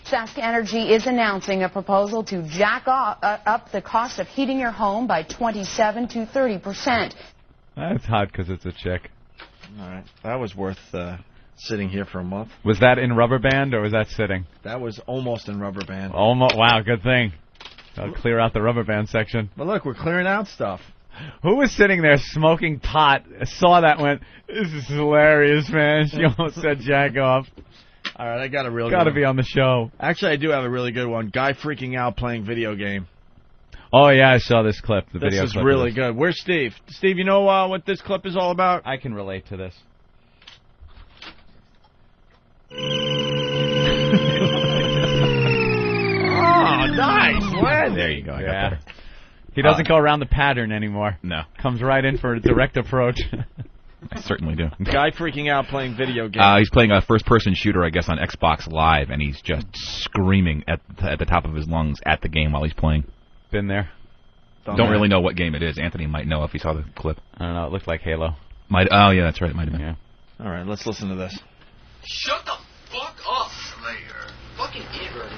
Sask Energy is announcing a proposal to jack up the cost of heating your home by 27 to 30%. That's hot because it's a chick. All right, that was worth sitting here for a month. Was that in rubber band or was that sitting? That was almost in rubber band. Almost. Wow, good thing. I'll clear out the rubber band section. But look, we're clearing out stuff. Who was sitting there smoking pot, saw that, went, this is hilarious, man. She almost said jack off. All right, I got a real good Got to one. be on the show. Actually, I do have a really good one. Guy freaking out playing video game. Oh, yeah, I saw this clip. The this video is clip really good. Where's Steve? Steve, you know what this clip is all about? I can relate to this. Oh, nice. When? There you go. I got better. He doesn't go around the pattern anymore. No. Comes right in for a direct approach. I certainly do. Guy freaking out playing video games. He's playing a first-person shooter, I guess, on Xbox Live, and he's just screaming at the top of his lungs at the game while he's playing. Been there. Don't really know what game it is. Anthony might know if he saw the clip. I don't know. It looked like Halo. Oh, yeah, that's right. It might have been. Yeah. All right, let's listen to this. Shut the fuck up, Slayer. Fucking idiot.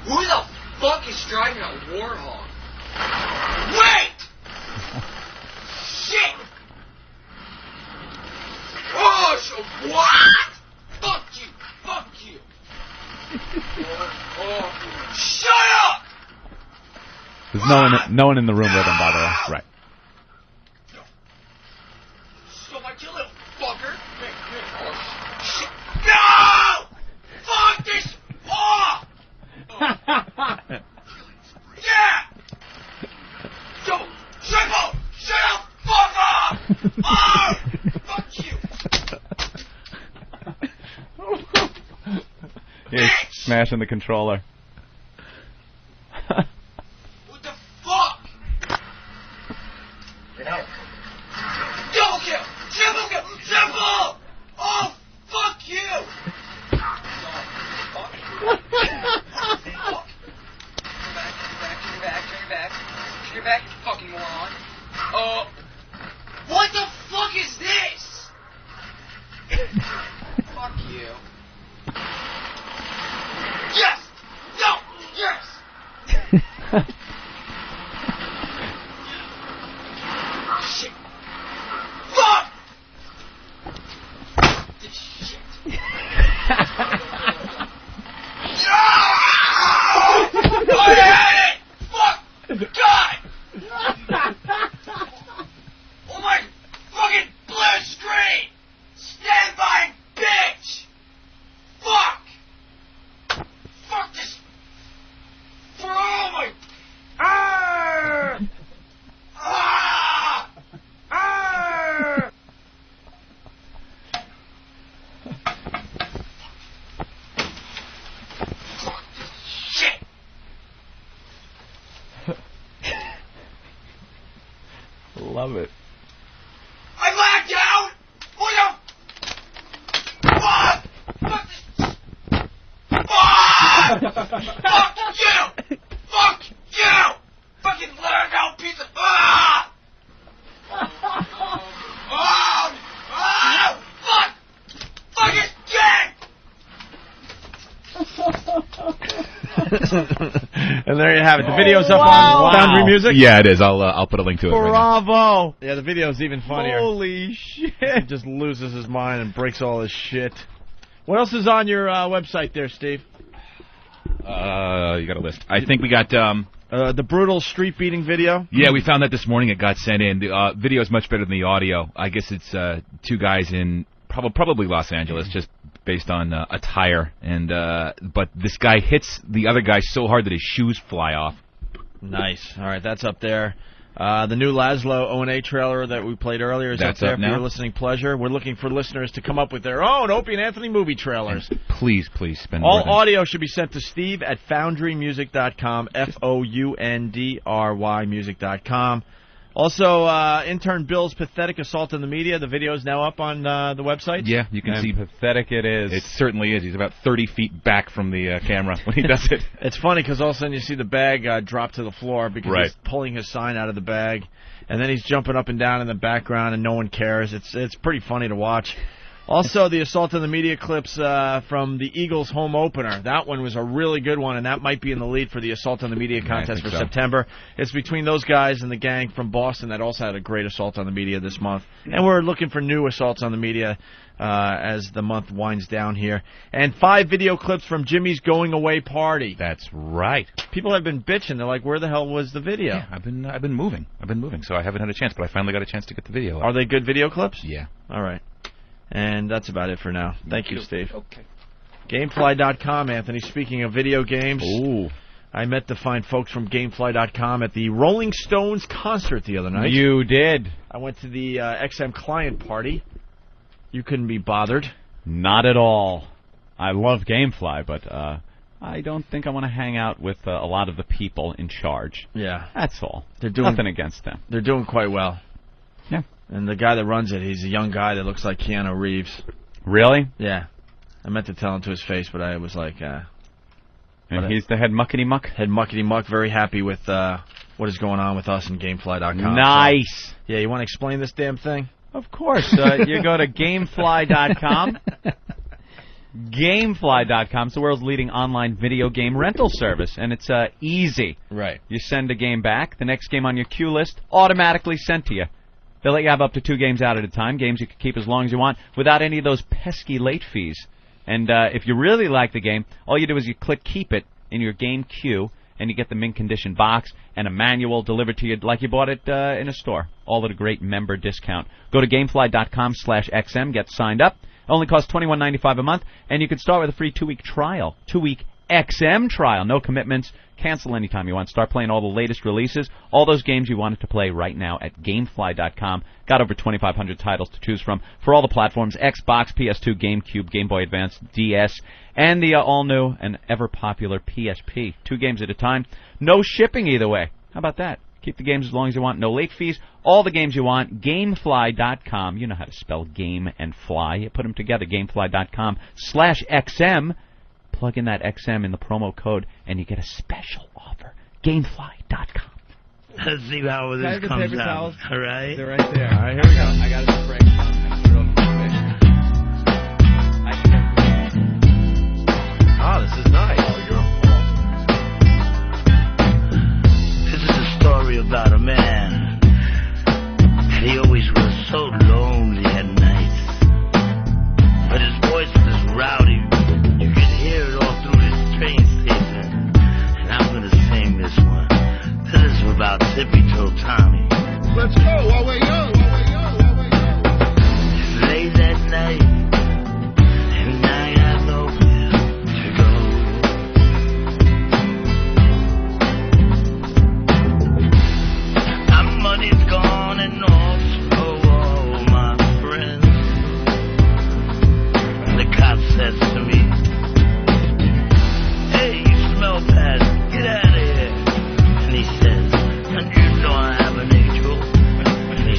Who the fuck is driving a Warhog? Wait! Shit! Oh, so what? Fuck you! Fuck you! Shut up! There's no one in the room with him, by the way. Right. So much, you little fucker! Shit. No! Fuck this! Oh! Yeah! Yo, triple! Shut up! Fuck off! Oh! Fuck you! He's smashing the controller. What the fuck? Get out. Double kill! Triple kill! Triple! Oh, fuck you! Turn your back, you fucking moron. What the fuck is this? Fuck you. Yes! No! Yes! love it. I blacked out! Who the... Fuck! Fuck you! Fuck you! Fucking black out piece of... Fuck! Fucking gang! And there you have it. The video's up on Foundry Music. Yeah, it is. I'll put a link to it right now. Bravo! Yeah, the video's even funnier. Holy shit! He just loses his mind and breaks all his shit. What else is on your website there, Steve? You got a list. I think we got... the brutal street beating video? Yeah, we found that this morning. It got sent in. The video is much better than the audio. I guess it's two guys in probably Los Angeles, just based on attire. And but this guy hits the other guy so hard that his shoes fly off. Nice. All right, that's up there. The new Laszlo O&A trailer that we played earlier is That's up there up for now. your listening pleasure. We're looking for listeners to come up with their own Opie and Anthony movie trailers. And please spend All more than... audio should be sent to Steve at foundrymusic.com, FOUNDRY music.com. Also, intern Bill's pathetic assault on the media. The video is now up on the website. Yeah, you can see pathetic it is. It certainly is. He's about 30 feet back from the camera when he does it. It's funny because all of a sudden you see the bag drop to the floor because he's pulling his sign out of the bag, and then he's jumping up and down in the background and no one cares. It's pretty funny to watch. Also, the assault on the media clips from the Eagles home opener. That one was a really good one, and that might be in the lead for the assault on the media contest for September. It's between those guys and the gang from Boston that also had a great assault on the media this month. And we're looking for new assaults on the media as the month winds down here. And 5 video clips from Jimmy's going away party. That's right. People have been bitching. They're like, where the hell was the video? Yeah, I've been moving, so I haven't had a chance, but I finally got a chance to get the video. Are they good video clips? Yeah. All right. And that's about it for now. Thank you, Steve. Okay. Gamefly.com, Anthony. Speaking of video games, I met the fine folks from Gamefly.com at the Rolling Stones concert the other night. You did. I went to the XM client party. You couldn't be bothered. Not at all. I love Gamefly, but I don't think I want to hang out with a lot of the people in charge. Yeah. That's all. They're doing nothing against them. They're doing quite well. Yeah. And the guy that runs it, he's a young guy that looks like Keanu Reeves. Really? Yeah. I meant to tell him to his face, but I was like... and he's the head muckety-muck? Head muckety-muck, very happy with what is going on with us in Gamefly.com. Nice! So, yeah, you want to explain this damn thing? Of course. You go to Gamefly.com. Gamefly.com is the world's leading online video game rental service, and it's easy. Right. You send a game back, the next game on your queue list automatically sent to you. They'll let you have up to 2 games out at a time, games you can keep as long as you want, without any of those pesky late fees. And if you really like the game, all you do is you click Keep It in your game queue, and you get the mint condition box and a manual delivered to you like you bought it in a store. All at a great member discount. Go to Gamefly.com/XM, get signed up. Only costs $21.95 a month, and you can start with a free 2-week trial. 2-week XM trial. No commitments. Cancel anytime you want. Start playing all the latest releases. All those games you wanted to play right now at Gamefly.com. Got over 2,500 titles to choose from for all the platforms: Xbox, PS2, GameCube, Game Boy Advance, DS, and the all-new and ever-popular PSP. 2 games at a time. No shipping either way. How about that? Keep the games as long as you want. No late fees. All the games you want. Gamefly.com. You know how to spell game and fly. You put them together. Gamefly.com/XM. Plug in that XM in the promo code, and you get a special offer. Gamefly.com. Let's see how this comes out. All right? They're right there. All right, here we go. I got a spray. Oh, this is nice. This is a story about a man. And he always was so lonely at night. But his voice was rowdy. You could hear it all through this train station. And I'm going to sing this one. This is about Tippy Toe Tommy. Let's go while we're young. It's late at night. And I got nowhere to go. My money's gone and also all my friends. And the cop says to me, "Hey, you smell bad. Get out of here." And he says, "And you know I have an angel." And he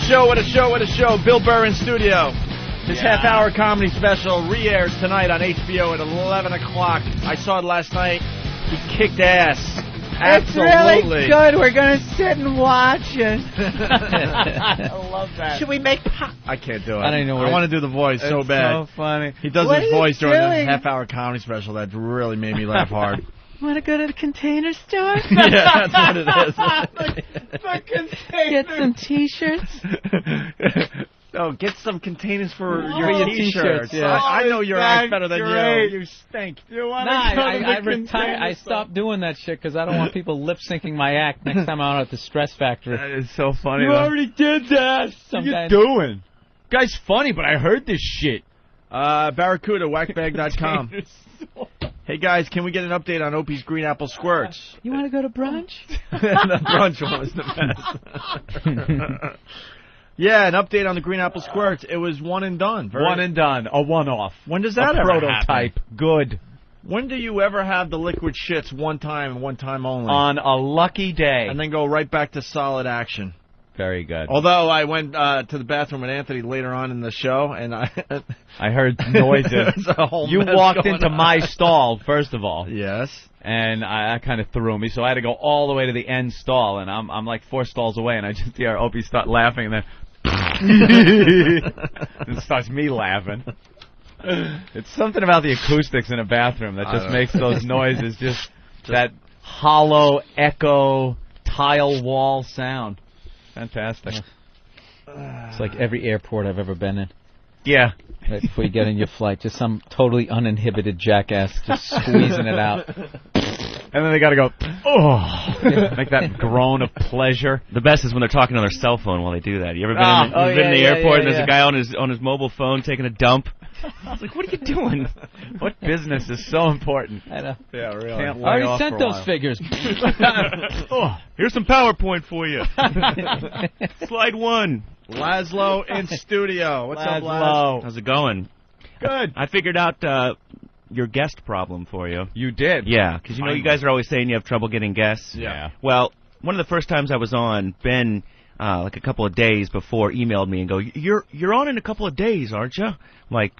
show, what a show, what a show. Bill Burr in studio. His half-hour comedy special re-airs tonight on HBO at 11 o'clock. I saw it last night. He kicked ass. It's really good. We're going to sit and watch it. I love that. Should we make I can't do it. I don't know. I want to do the voice so bad. So funny. He does What his are you voice during the doing? half-hour comedy special. That really made me laugh hard. Want to go to the Container Store? Yeah, that's what it is. Get some T-shirts. Oh, get some containers for Oh, your your T-shirts. T-shirts, yeah. I know your act better than great. you. You stink. Nah, I retired. I stopped doing that shit because I don't want people lip syncing my act next time I'm out at the Stress Factory. That is so funny. You already did that. What you doing? Guy's funny, but I heard this shit. Barracuda, whackbag.com. Hey, guys, can we get an update on Opie's Green Apple Squirts? You want to go to brunch? The brunch one was the best. Yeah, an update on the Green Apple Squirts. It was one and done. One and done. A one-off. When does that a ever prototype. happen? Good. When do you ever have the liquid shits one time and one time only? On a lucky day. And then go right back to solid action. Very good. Although I went to the bathroom with Anthony later on in the show, and I heard noises. You walked into my stall, first of all. Yes. And I kind of threw me, so I had to go all the way to the end stall, and I'm like 4 stalls away, and I just hear Opie start laughing, and then it starts me laughing. It's something about the acoustics in a bathroom that just makes those noises, just that hollow, echo, tile wall sound. Fantastic. It's like every airport I've ever been in. Yeah. Right before you get in your flight, just some totally uninhibited jackass just squeezing it out. And then they got to go, make that groan of pleasure. The best is when they're talking on their cell phone while they do that. You ever been in the airport and there's a guy on his mobile phone taking a dump? I was like, what are you doing? What business is so important? I know. Yeah, really. I already sent those figures. Here's some PowerPoint for you. Slide 1. Laszlo in studio. What's up, Laszlo? Laszlo? How's it going? Good. I figured out your guest problem for you. You did? Yeah, because you guys are always saying you have trouble getting guests. Yeah. Well, one of the first times I was on, Ben, like a couple of days before, emailed me and go, "You're on in a couple of days, aren't you?" I'm like,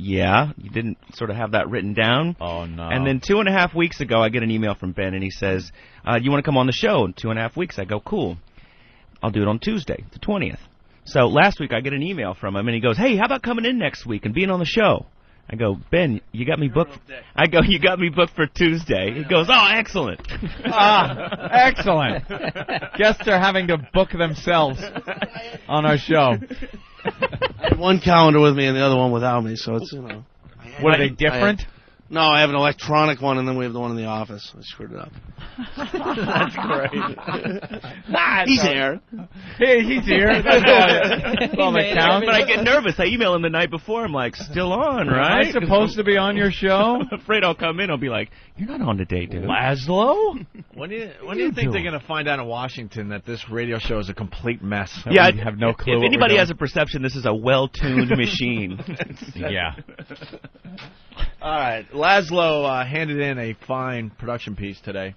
yeah. You didn't sort of have that written down. Oh, no. And then 2.5 weeks ago, I get an email from Ben, and he says, you want to come on the show in 2.5 weeks? I go, cool. I'll do it on Tuesday, the 20th. So last week, I get an email from him, and he goes, hey, how about coming in next week and being on the show? I go, Ben, you got me booked. I go, you got me booked for Tuesday. He goes, oh, excellent. Excellent. Guests are having to book themselves on our show. I have one calendar with me and the other one without me, so it's, What, are they different? No, I have an electronic one, and then we have the one in the office. I screwed it up. That's great. He's here. Hey, he's here. That's all that counts. But I get nervous. I email him the night before. I'm like, still on, right? Am I supposed to be on your show? I'm afraid I'll come in. I'll be like, you're not on today, dude. Laszlo? When do you think they're going to find out in Washington that this radio show is a complete mess? Yeah, I have no clue. If anybody has a perception, this is a well-tuned machine. Yeah. All right, Laszlo handed in a fine production piece today.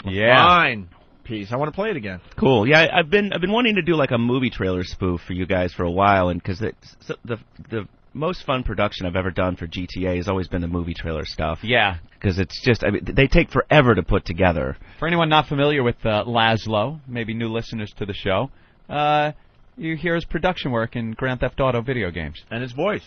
Yeah. Fine piece. I want to play it again. Cool. Yeah, I've been wanting to do like a movie trailer spoof for you guys for a while, and because the most fun production I've ever done for GTA has always been the movie trailer stuff. Yeah. Because it's just, they take forever to put together. For anyone not familiar with Laszlo, maybe new listeners to the show, you hear his production work in Grand Theft Auto video games. And his voice.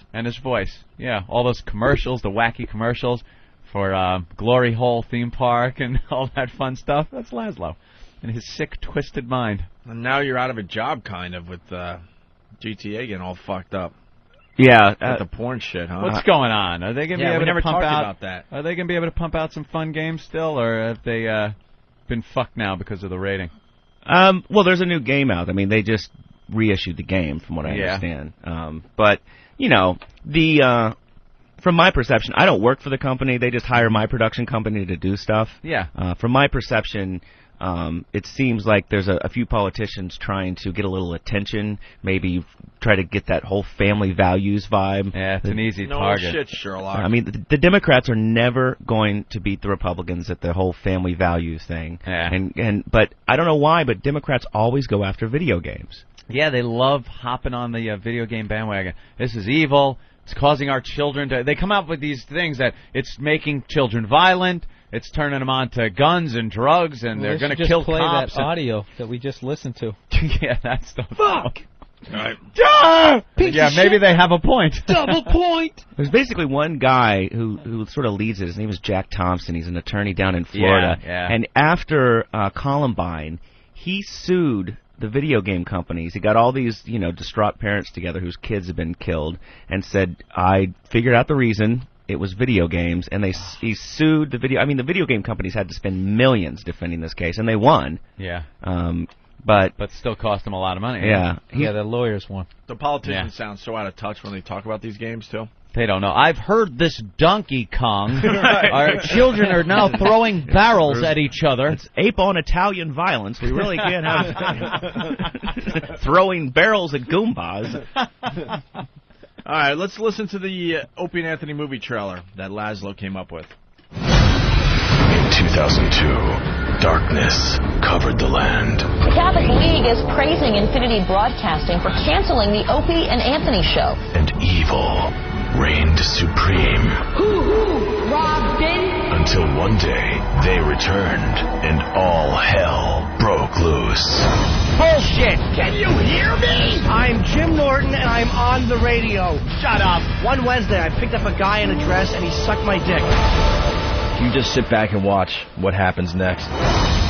Yeah, all those commercials, the wacky commercials for Glory Hole theme park and all that fun stuff. That's Laszlo and his sick, twisted mind. And now you're out of a job, kind of, with GTA getting all fucked up. Yeah. With the porn shit, huh? What's going on? Are they going to be able to pump out about that. Are they going to be able to pump out some fun games still, or have they been fucked now because of the rating? Well, there's a new game out. I mean, they just reissued the game, from what I understand. But from my perception, I don't work for the company. They just hire my production company to do stuff. Yeah. From my perception, it seems like there's a few politicians trying to get a little attention, maybe try to get that whole family values vibe. Yeah, it's an easy No target. shit, Sherlock. I mean, the Democrats are never going to beat the Republicans at the whole family values thing. Yeah. But I don't know why, but Democrats always go after video games. Yeah, they love hopping on the video game bandwagon. This is evil. It's causing our children to... They come up with these things that it's making children violent. It's turning them on to guns and drugs, and they're going to kill play cops. That audio that we just listened to. Yeah, that's the... Fuck! All right. Yeah, maybe they have a point. Double point! There's basically one guy who sort of leads it. His name is Jack Thompson. He's an attorney down in Florida. Yeah. And after Columbine, he sued the video game companies. He got all these, distraught parents together whose kids had been killed and said, I figured out the reason. It was video games, and he sued the video. I mean, the video game companies had to spend millions defending this case, and they won. Yeah. But still cost them a lot of money. Yeah. The lawyers won. The politicians sound so out of touch when they talk about these games, too. They don't know. I've heard this Donkey Kong. Our children are now throwing barrels at each other. It's ape on Italian violence. We really can't have throwing barrels at Goombas. All right, let's listen to the Opie and Anthony movie trailer that Laszlo came up with. In 2002, darkness covered the land. The Catholic League is praising Infinity Broadcasting for canceling the Opie and Anthony show. And evil reigned supreme. Robin! Until one day, they returned, and all hell broke loose. Bullshit! Can you hear me? I'm Jim Norton, and I'm on the radio. Shut up. One Wednesday, I picked up a guy in a dress, and he sucked my dick. You just sit back and watch what happens next.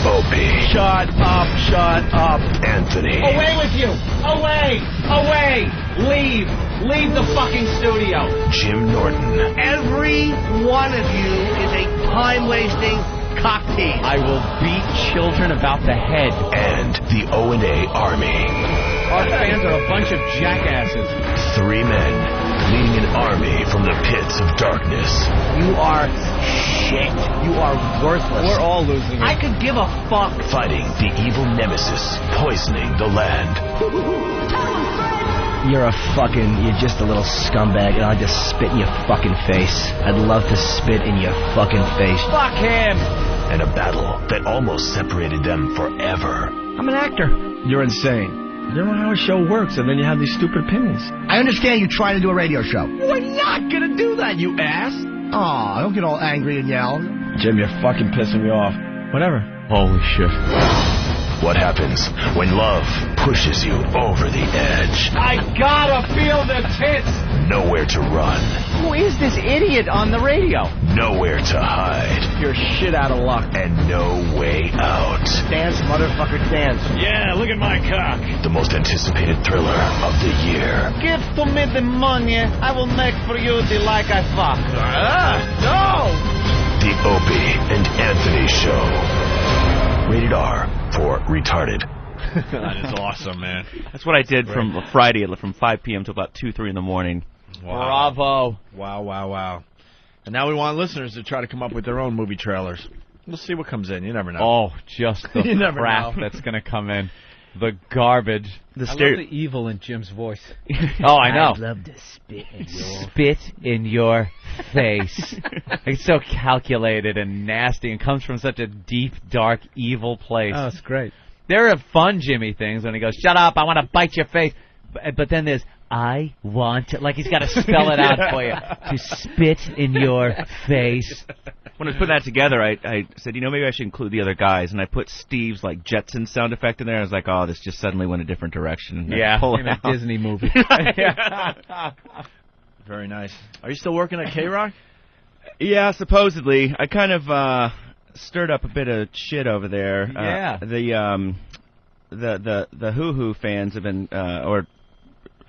Opie. Shut up. Anthony. Away with you! Away! Leave the fucking studio! Jim Norton. Every one of you is a time-wasting cocktease. I will beat children about the head. And the O&A Army. Our fans are a bunch of jackasses. 3 men leading an army from the pits of darkness. You are shit. You are worthless. We're all losing it. I could give a fuck. Fighting the evil nemesis, poisoning the land. You're just a little scumbag, and I'll just spit in your fucking face. I'd love to spit in your fucking face. Fuck him! And a battle that almost separated them forever. I'm an actor. You're insane. You don't know how a show works, and then you have these stupid opinions. I understand you're trying to do a radio show. We're not gonna do that, you ass! Aw, don't get all angry and yell. Jim, you're fucking pissing me off. Whatever. Holy shit. What happens when love pushes you over the edge? I gotta feel the tits! Nowhere to run. Who is this idiot on the radio? Nowhere to hide. You're shit out of luck. And no way out. Dance, motherfucker, dance. Yeah, look at my cock. The most anticipated thriller of the year. Give to me the money. I will make for you the like I fuck. No! The Opie and Anthony Show. Rated R for retarded. That is awesome, man. That's what I did from Friday, from 5 p.m. to about 2, 3 in the morning. Wow. Bravo. Wow. And now we want listeners to try to come up with their own movie trailers. We'll see what comes in. You never know. Oh, just the You never crap know. that's going to come in. The garbage. I love the evil in Jim's voice. Oh, I know. I'd love to spit in your... Spit in your face. It's so calculated and nasty and comes from such a deep, dark, evil place. Oh, it's great. There are fun Jimmy things when he goes, shut up, I want to bite your face. But then there's, I want to, like he's got to spell it out for you. To spit in your face. When I put that together, I said, maybe I should include the other guys, and I put Steve's Jetson sound effect in there. I was like, oh, this just suddenly went a different direction. And Yeah, pull In it a out. Disney movie. Very nice. Are you still working at K-Rock? Yeah, supposedly. I kind of stirred up a bit of shit over there. Yeah. The Hoo-Hoo fans have been, or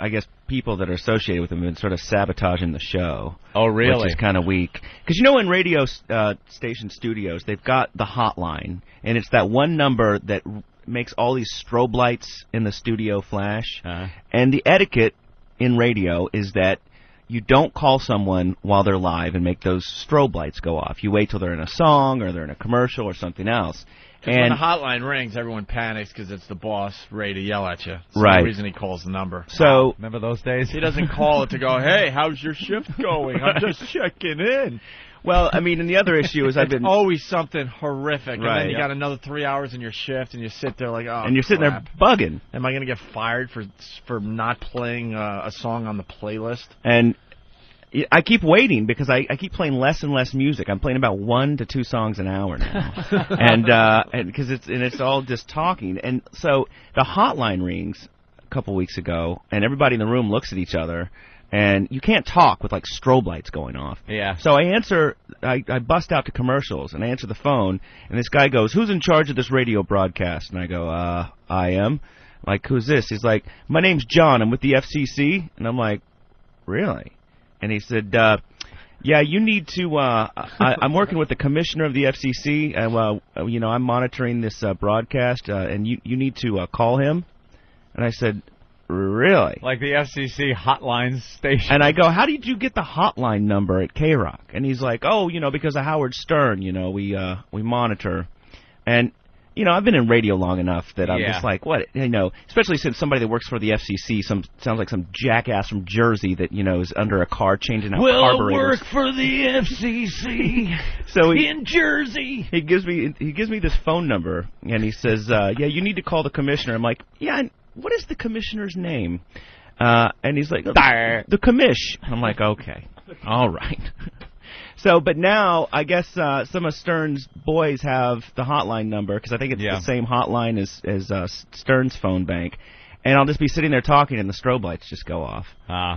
I guess people that are associated with them have been sort of sabotaging the show. Oh, really? Which is kind of weak. Because in radio station studios, they've got the hotline, and it's that one number that makes all these strobe lights in the studio flash. Uh-huh. And the etiquette in radio is that you don't call someone while they're live and make those strobe lights go off. You wait till they're in a song or they're in a commercial or something else. When the hotline rings, everyone panics because it's the boss ready to yell at you. That's Right. the reason he calls the number. So remember those days? He doesn't call it to go, hey, how's your shift going? I'm just checking in. Well, I mean, and the other issue is I've been... It's always something horrific. And Right. then you got another 3 hours in your shift, and you sit there like, oh, and you're sitting crap. there bugging. Am I going to get fired for not playing a song on the playlist? And I keep waiting because I keep playing less and less music. I'm playing about 1 to 2 songs an hour now, and because it's all just talking. And so the hotline rings a couple weeks ago, and everybody in the room looks at each other, and you can't talk with like strobe lights going off. Yeah. So I bust out to commercials and I answer the phone, and this guy goes, "Who's in charge of this radio broadcast?" And I go, I am. Like, who's this? He's like, "My name's John. I'm with the FCC." And I'm like, really? And he said, yeah, you need to, I'm working with the commissioner of the FCC, and, I'm monitoring this broadcast, and you need to call him. And I said, really? Like the FCC hotline station. And I go, how did you get the hotline number at K-Rock? And he's like, oh, because of Howard Stern, we monitor. And... I've been in radio long enough that I'm just like, what, especially since somebody that works for the FCC sounds like some jackass from Jersey that, is under a car changing out carburetors. I work for the FCC so in Jersey. He gives me this phone number, and he says, yeah, you need to call the commissioner. I'm like, yeah, and what is the commissioner's name? And he's like, the commish. I'm like, okay, all right. So, but now, I guess some of Stern's boys have the hotline number, because I think it's the same hotline as Stern's phone bank. And I'll just be sitting there talking, and the strobe lights just go off.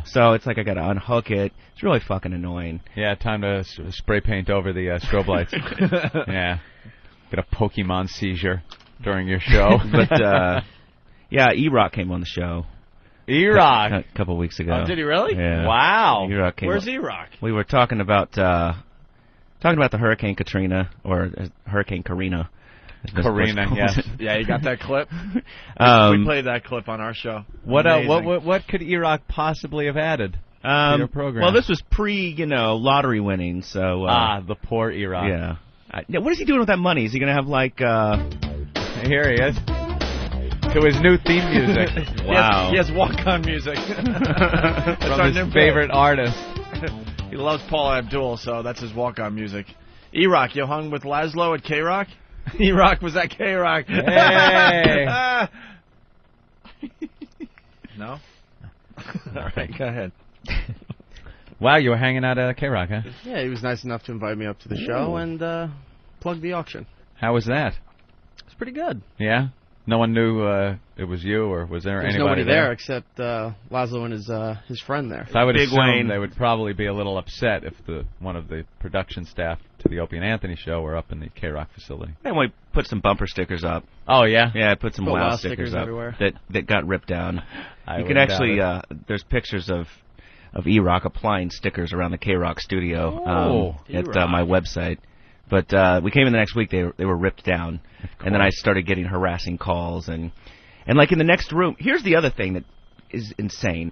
So it's like I got to unhook it. It's really fucking annoying. Yeah, time to spray paint over the strobe lights. Yeah. Get a Pokemon seizure during your show. But, yeah, E-Rock came on the show. E-Rock. A couple weeks ago. Oh, did he really? Yeah. Wow. E-Rock came Where's on. E-Rock? We were talking about the Hurricane Katrina, or Hurricane Karina. Karina, yes. Yeah, you got that clip? We played that clip on our show. What could E-Rock possibly have added to your program? Well, this was lottery winning, so... the poor E-Rock. Yeah. What is he doing with that money? Is he going to have, like... Here he is. To his new theme music. Wow. He has walk-on music. From his favorite artist. He loves Paula Abdul, so that's his walk-on music. E-Rock, you hung with Laszlo at K-Rock? E-Rock was at K-Rock. Hey! No? All right, go ahead. Wow, you were hanging out at K-Rock, huh? Yeah, he was nice enough to invite me up to the show and plug the auction. How was that? It's pretty good. Yeah? No one knew it was you, or was there There's anybody nobody there except Laszlo and his friend there. So I would assume they would probably be a little upset if one of the production staff to the Opie and Anthony show were up in the K-Rock facility. And we put some bumper stickers up. Oh, yeah? Yeah, I put some wow stickers up everywhere. that got ripped down. You can actually, there's pictures of E-Rock applying stickers around the K-Rock studio at my website. But we came in the next week, they were ripped down. And then I started getting harassing calls. And like in the next room, here's the other thing that is insane.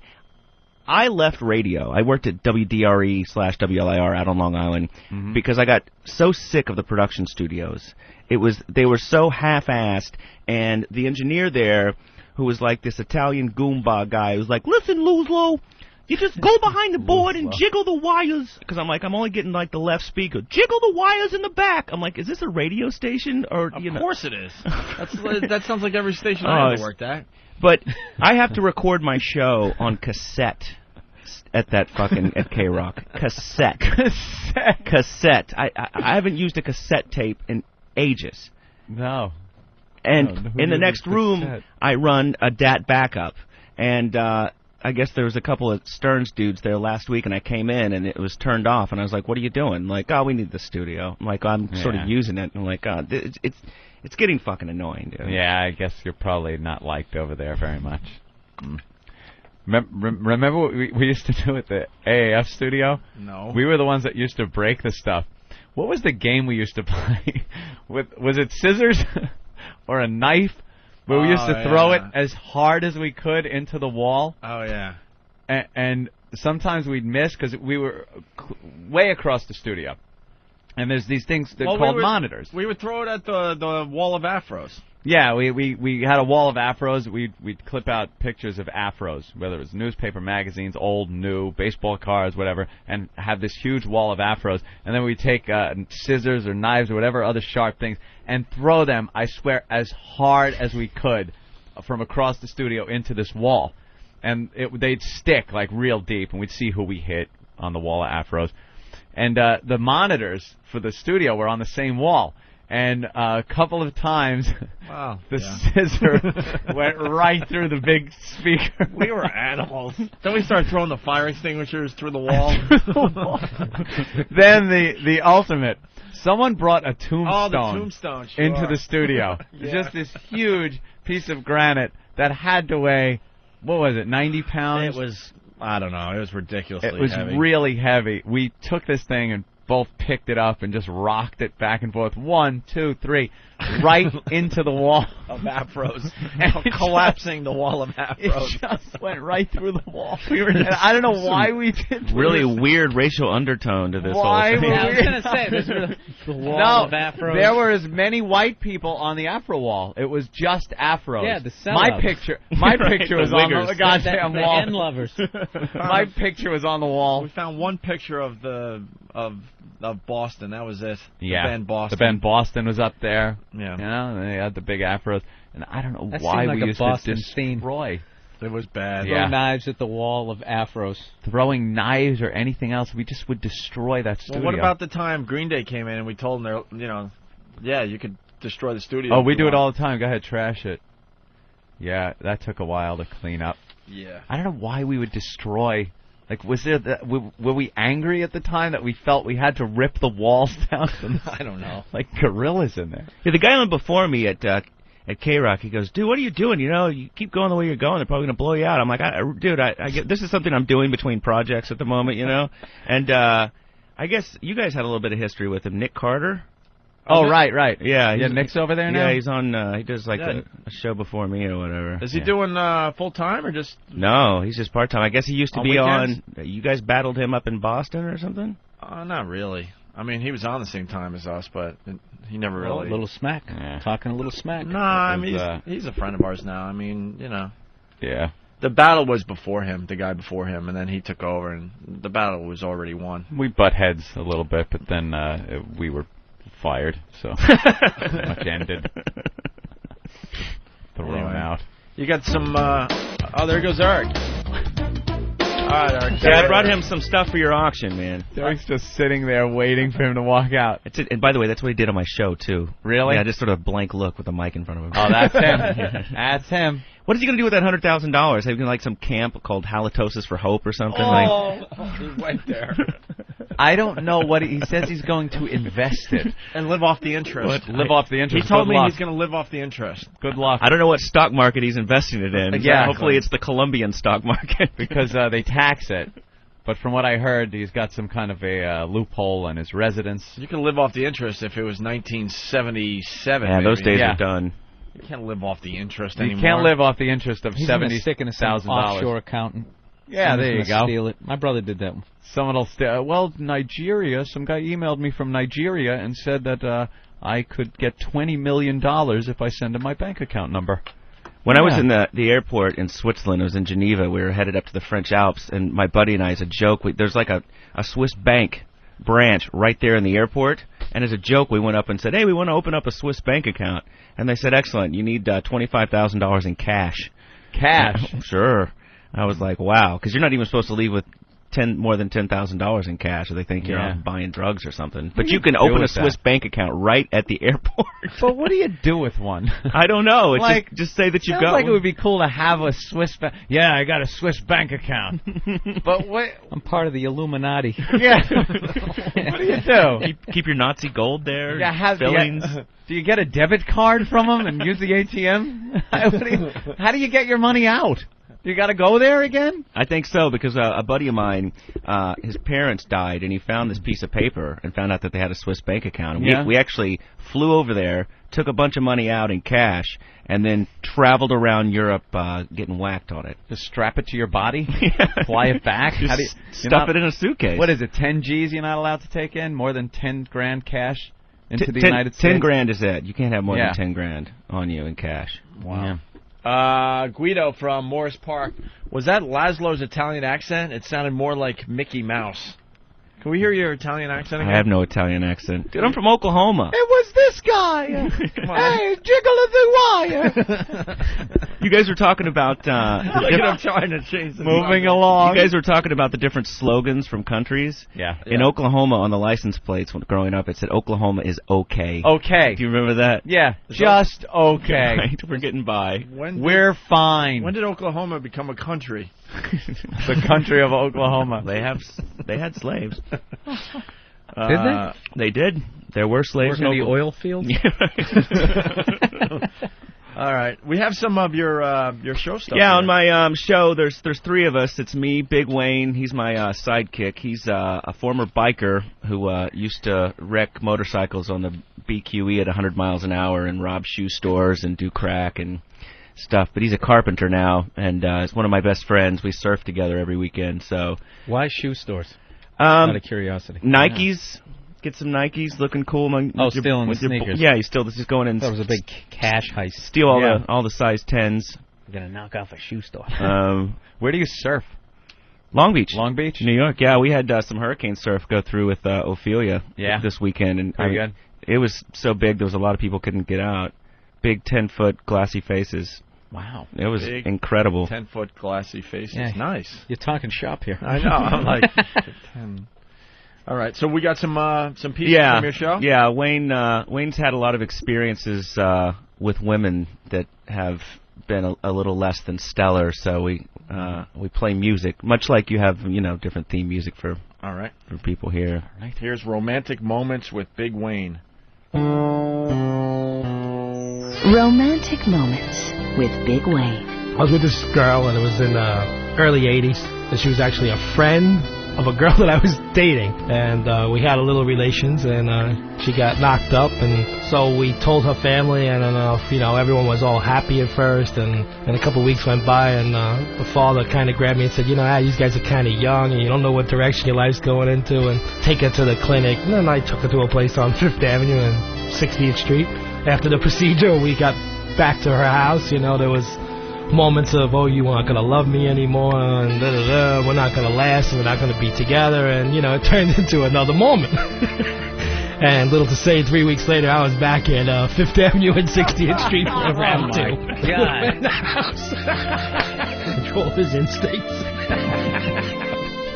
I left radio. I worked at WDRE/WLIR out on Long Island because I got so sick of the production studios. They were so half-assed, and the engineer there, who was like this Italian Goomba guy, was like, "Listen, Laszlo, you just go behind the board and jiggle the wires." Because I'm only getting like the left speaker. Jiggle the wires in the back. I'm like, is this a radio station or? Of course it is. That sounds like every station I ever worked at. But I have to record my show on cassette at that fucking at K-Rock. Cassette. I haven't used a cassette tape in ages. No. And in the next room, I run a DAT backup, and I guess there was a couple of Stearns dudes there last week, and I came in, and it was turned off, and I was like, what are you doing? I'm like, oh, we need the studio. I'm like, I'm sort of using it. And I'm like, it's getting fucking annoying, dude. Yeah, I guess you're probably not liked over there very much. Remember what we used to do at the AAF studio? No. We were the ones that used to break the stuff. What was the game we used to play? Was it scissors or a knife? Where we used to throw it as hard as we could into the wall. Oh, yeah. And sometimes we'd miss because we were way across the studio. And there's these things that are called monitors. We would throw it at the wall of afros. Yeah, we had a wall of afros. We'd clip out pictures of afros, whether it was newspaper, magazines, old, new, baseball cards, whatever, and have this huge wall of afros. And then we'd take scissors or knives or whatever other sharp things and throw them, I swear, as hard as we could from across the studio into this wall. And they'd stick like real deep, and we'd see who we hit on the wall of afros. And the monitors for the studio were on the same wall. And a couple of times, the scissor went right through the big speaker. We were animals. Then we started throwing the fire extinguishers through the wall. Then the ultimate. Someone brought a tombstone, into the studio. Just this huge piece of granite that had to weigh, what was it, 90 pounds? It was, I don't know, it was ridiculously heavy. It was really heavy. We took this thing and both picked it up and just rocked it back and forth. 1, 2, 3, right into the wall of afros. Collapsing the wall of afros. It just went right through the wall. And I don't know why we did really weird racial undertone to this whole thing. I was going to say, there's the wall of afros. There were as many white people on the afro wall. It was just afros. Yeah, the sellouts. My picture was on the goddamn wall. The end lovers. My picture was on the wall. We found one picture of of Boston. That was it. Yeah. The band Boston. The band Boston was up there. Yeah. You know, and they had the big afros. And I don't know that why like we used Boston to destroy. It was bad. Throw knives at the wall of afros. Throwing knives or anything else, we just would destroy that studio. Well, what about the time Green Day came in and we told them, you could destroy the studio. Oh, we do it all the time. Go ahead, trash it. Yeah, that took a while to clean up. Yeah. I don't know why we would destroy. Like, was there were we angry at the time that we felt we had to rip the walls down? I don't know. Like gorillas in there. Yeah, the guy on before me at K-Rock, he goes, dude, what are you doing? You keep going the way you're going, they're probably going to blow you out. I'm like, dude, I get this is something I'm doing between projects at the moment, And I guess you guys had a little bit of history with him. Nick Carter. Oh, right. Yeah, Nick's over there now? Yeah, he's on, he does like a show before me or whatever. Is he doing full-time or just... No, he's just part-time. I guess he used to be weekends? on... You guys battled him up in Boston or something? Not really. I mean, he was on the same time as us, but he never really... A little smack. Yeah. Talking a little smack. Nah, I mean, he's a friend of ours now. I mean, Yeah. The battle was before him, the guy before him, and then he took over, and the battle was already won. We butt heads a little bit, but then we were fired, so much ended. Thrown out. You got some... there goes Eric. All right, Eric. Yeah, I brought him some stuff for your auction, man. Eric's just sitting there waiting for him to walk out. And by the way, that's what he did on my show, too. Really? Yeah, just sort of a blank look with a mic in front of him. Oh, that's him. That's him. What is he going to do with that $100,000? Have you like some camp called Halitosis for Hope or something? He went there. I don't know what he says. He's going to invest it and live off the interest. Live off the interest. He told me he's going to live off the interest. Good luck. I don't know what stock market he's investing it in. Exactly. Hopefully it's the Colombian stock market because they tax it. But from what I heard, he's got some kind of a loophole in his residence. You can live off the interest if it was 1977. Yeah, maybe. those days are done. You can't live off the interest anymore. You can't live off the interest of $70,000. Offshore accountant. Yeah, there you go. Steal it. My brother did that one. Someone will steal. Well, Nigeria. Some guy emailed me from Nigeria and said that I could get $20 million if I send him my bank account number. When I was in the airport in Switzerland, I was in Geneva. We were headed up to the French Alps, and my buddy and I, as a joke, there's like a Swiss bank branch right there in the airport. And as a joke, we went up and said, hey, we want to open up a Swiss bank account. And they said, excellent, you need $25,000 in cash. Cash? Sure. I was like, wow, because you're not even supposed to leave with more than $10,000 in cash, or they think you're buying drugs or something. But you can open a Swiss bank account right at the airport. But what do you do with one? I don't know. It's like, just say that you've got like one. It would be cool to have a Swiss bank. Yeah, I got a Swiss bank account. But what? I'm part of the Illuminati. Yeah. What do you do? Keep your Nazi gold there. Yeah, fillings. Do you get a debit card from them and use the ATM? How do you get your money out? You got to go there again? I think so, because a buddy of mine, his parents died, and he found this piece of paper and found out that they had a Swiss bank account. And we actually flew over there, took a bunch of money out in cash, and then traveled around Europe getting whacked on it. Just strap it to your body? Fly it back? Just How do you, stuff it in a suitcase. What is it, 10 G's you're not allowed to take in? More than 10 grand cash into the United States? 10 grand is it. You can't have more than 10 grand on you in cash. Wow. Yeah. Guido from Morris Park. Was that Laszlo's Italian accent? It sounded more like Mickey Mouse. Can we hear your Italian accent again? I have no Italian accent. Dude, I'm from Oklahoma. It was this guy. Hey, jiggle of the wire. You guys were talking about... Look at him trying to change the Moving along. You guys were talking about the different slogans from countries. Yeah. In Oklahoma, on the license plates when growing up, it said Oklahoma is okay. Okay. Do you remember that? Yeah. Just okay. Right, we're getting by. We're fine. When did Oklahoma become a country? The country of Oklahoma. They had slaves. Did they? They did. There were slaves in the oil field. All right, we have some of your show stuff. Yeah, here. on my show, there's three of us. It's me, Big Wayne. He's my sidekick. He's a former biker who used to wreck motorcycles on the BQE at 100 miles an hour and rob shoe stores and do crack and stuff. But he's a carpenter now, and it's one of my best friends. We surf together every weekend. So why shoe stores? Out of curiosity. Nikes. Get some Nikes, looking cool. Stealing the sneakers. Yeah, he's still. This is going in. That was a big cash heist. Steal all the size 10s. We're gonna knock off a shoe store. Where do you surf? Long Beach. Long Beach, New York. Yeah, we had some hurricane surf go through with Ophelia. This weekend, and Pretty good. It was so big. There was a lot of people couldn't get out. Big 10-foot glassy faces. Wow, it was big incredible. 10-foot glassy faces. Yeah. Nice. You're talking shop here. I know. I'm like 10. All right, so we got some pieces from your show? Yeah, Wayne's had a lot of experiences with women that have been a little less than stellar, so we play music, much like you have, different theme music for people here. All right, here's Romantic Moments with Big Wayne. Romantic Moments with Big Wayne. I was with this girl, and it was in the early 80s, and she was actually a friend of a girl that I was dating, and we had a little relations, and she got knocked up, and so we told her family, and everyone was all happy at first, and a couple of weeks went by, and the father kind of grabbed me and said, you guys are kind of young, and you don't know what direction your life's going into, and take her to the clinic. And then I took her to a place on 5th Avenue and 60th Street. After the procedure, we got back to her house. There was moments of, you aren't going to love me anymore, and we're not going to last, and we're not going to be together, and, it turned into another moment. And little to say, 3 weeks later, I was back at 5th Avenue and 60th Street for round two. Oh, my God. In the house. Control his instincts.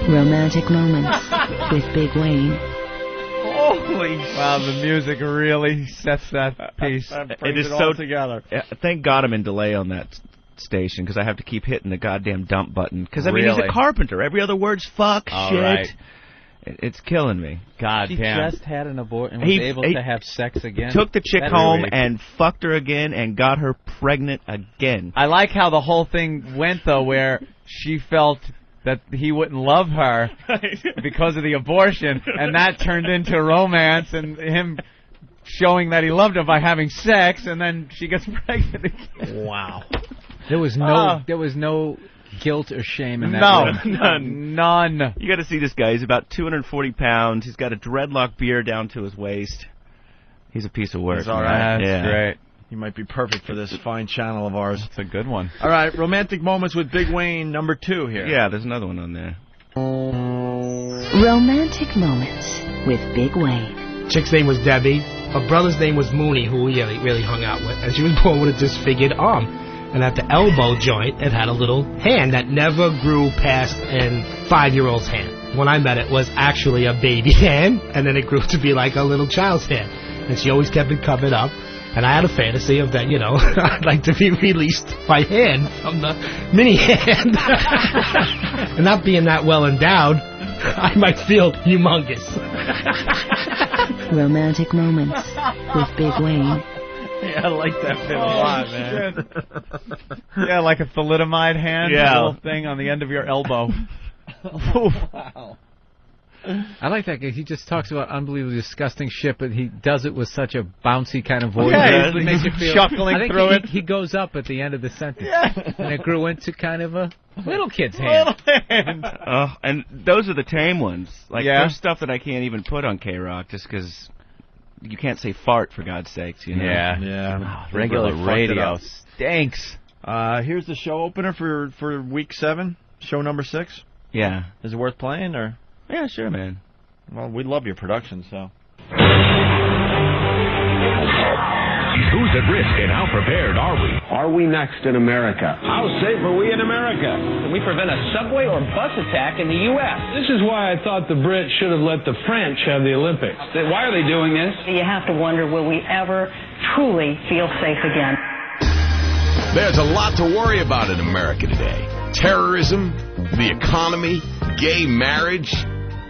Romantic Moments with Big Wayne. Holy wow, the music really sets that piece. It is so together. Thank God I'm in delay on that station, because I have to keep hitting the goddamn dump button. Because, he's a carpenter. Every other word's fuck, shit. Right. It's killing me. God damn. She just had an abortion and was able to have sex again. Took the chick home and fucked her again and got her pregnant again. I like how the whole thing went, though, where she felt that he wouldn't love her because of the abortion, and that turned into romance and him showing that he loved her by having sex, and then she gets pregnant again. Wow. There was no guilt or shame in that. No, none. You got to see this guy. He's about 240 pounds. He's got a dreadlock beard down to his waist. He's a piece of work. He's all right. That's great. He might be perfect for this fine channel of ours. It's a good one. All right, Romantic Moments with Big Wayne, number 2 here. Yeah, there's another one on there. Romantic Moments with Big Wayne. Chick's name was Debbie. Her brother's name was Mooney, who we really hung out with. And she was born with a disfigured arm. And at the elbow joint, it had a little hand that never grew past a 5-year-old's hand. When I met it, was actually a baby hand, and then it grew to be like a little child's hand. And she always kept it covered up. And I had a fantasy of that, I'd like to be released by hand from the mini hand. And not being that well endowed, I might feel humongous. Romantic Moments with Big Wayne. Yeah, I like that bit a lot, man. Yeah, like a thalidomide hand, Yeah. little thing on the end of your elbow. Wow. I like that guy. He just talks about unbelievably disgusting shit, but he does it with such a bouncy kind of voice. Yeah, It makes you feel chuckling I think through it. He goes up at the end of the sentence. Yeah. And it grew into kind of a little kid's hand. And those are the tame ones. Like, Yeah. there's stuff that I can't even put on K-Rock just because you can't say fart, for God's sakes, you know? Yeah. Regular Really fucked it radio up. stinks. Here's the show opener for week 7, show number 6. Yeah. Is it worth playing, or? Yeah, sure, man. Well, we love your production, so. Who's at risk and how prepared are we? Are we next in America? How safe are we in America? Can we prevent a subway or bus attack in the U.S.? This is why I thought the Brits should have let the French have the Olympics. Why are they doing this? You have to wonder, will we ever truly feel safe again? There's a lot to worry about in America today. Terrorism, the economy, gay marriage.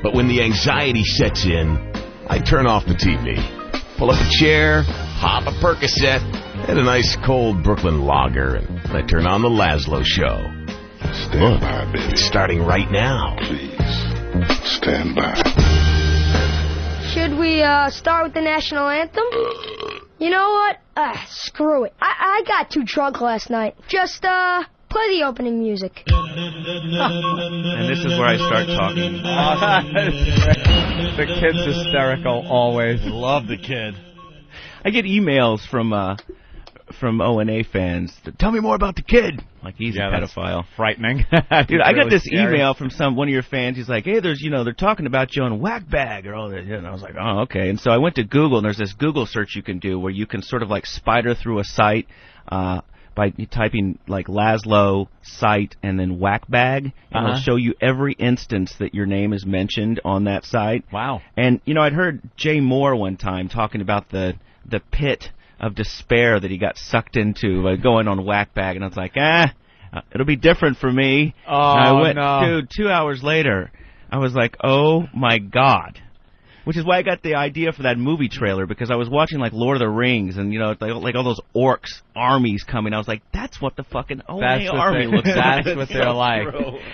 But when the anxiety sets in, I turn off the TV, pull up a chair, pop a Percocet, and a nice cold Brooklyn lager, and I turn on the Laszlo Show. Stand by, baby. It's starting right now. Please, stand by. Should we start with the national anthem? You know what? Screw it. I got too drunk last night. Just play the opening music. And this is where I start talking. The kid's hysterical always. Love the kid. I get emails from O&A fans. Tell me more about the kid. Like, he's a pedophile. Frightening. Dude, I got really this scary. email from one of your fans. He's like, hey, there's, they're talking about you on Whackbag or all that. And I was like, oh, okay. And so I went to Google, and there's this Google search you can do where you can sort of like spider through a site by typing like Laszlo site and then Whackbag, and it'll show you every instance that your name is mentioned on that site. Wow. And, I'd heard Jay Moore one time talking about the pit of despair that he got sucked into by going on Whackbag, and I was like, it'll be different for me. Oh, and I went, no. Dude, 2 hours later, I was like, oh my God. Which is why I got the idea for that movie trailer, because I was watching like Lord of the Rings and like all those orcs armies coming. I was like, that's what the fucking O&A army looks like. That's what they're like.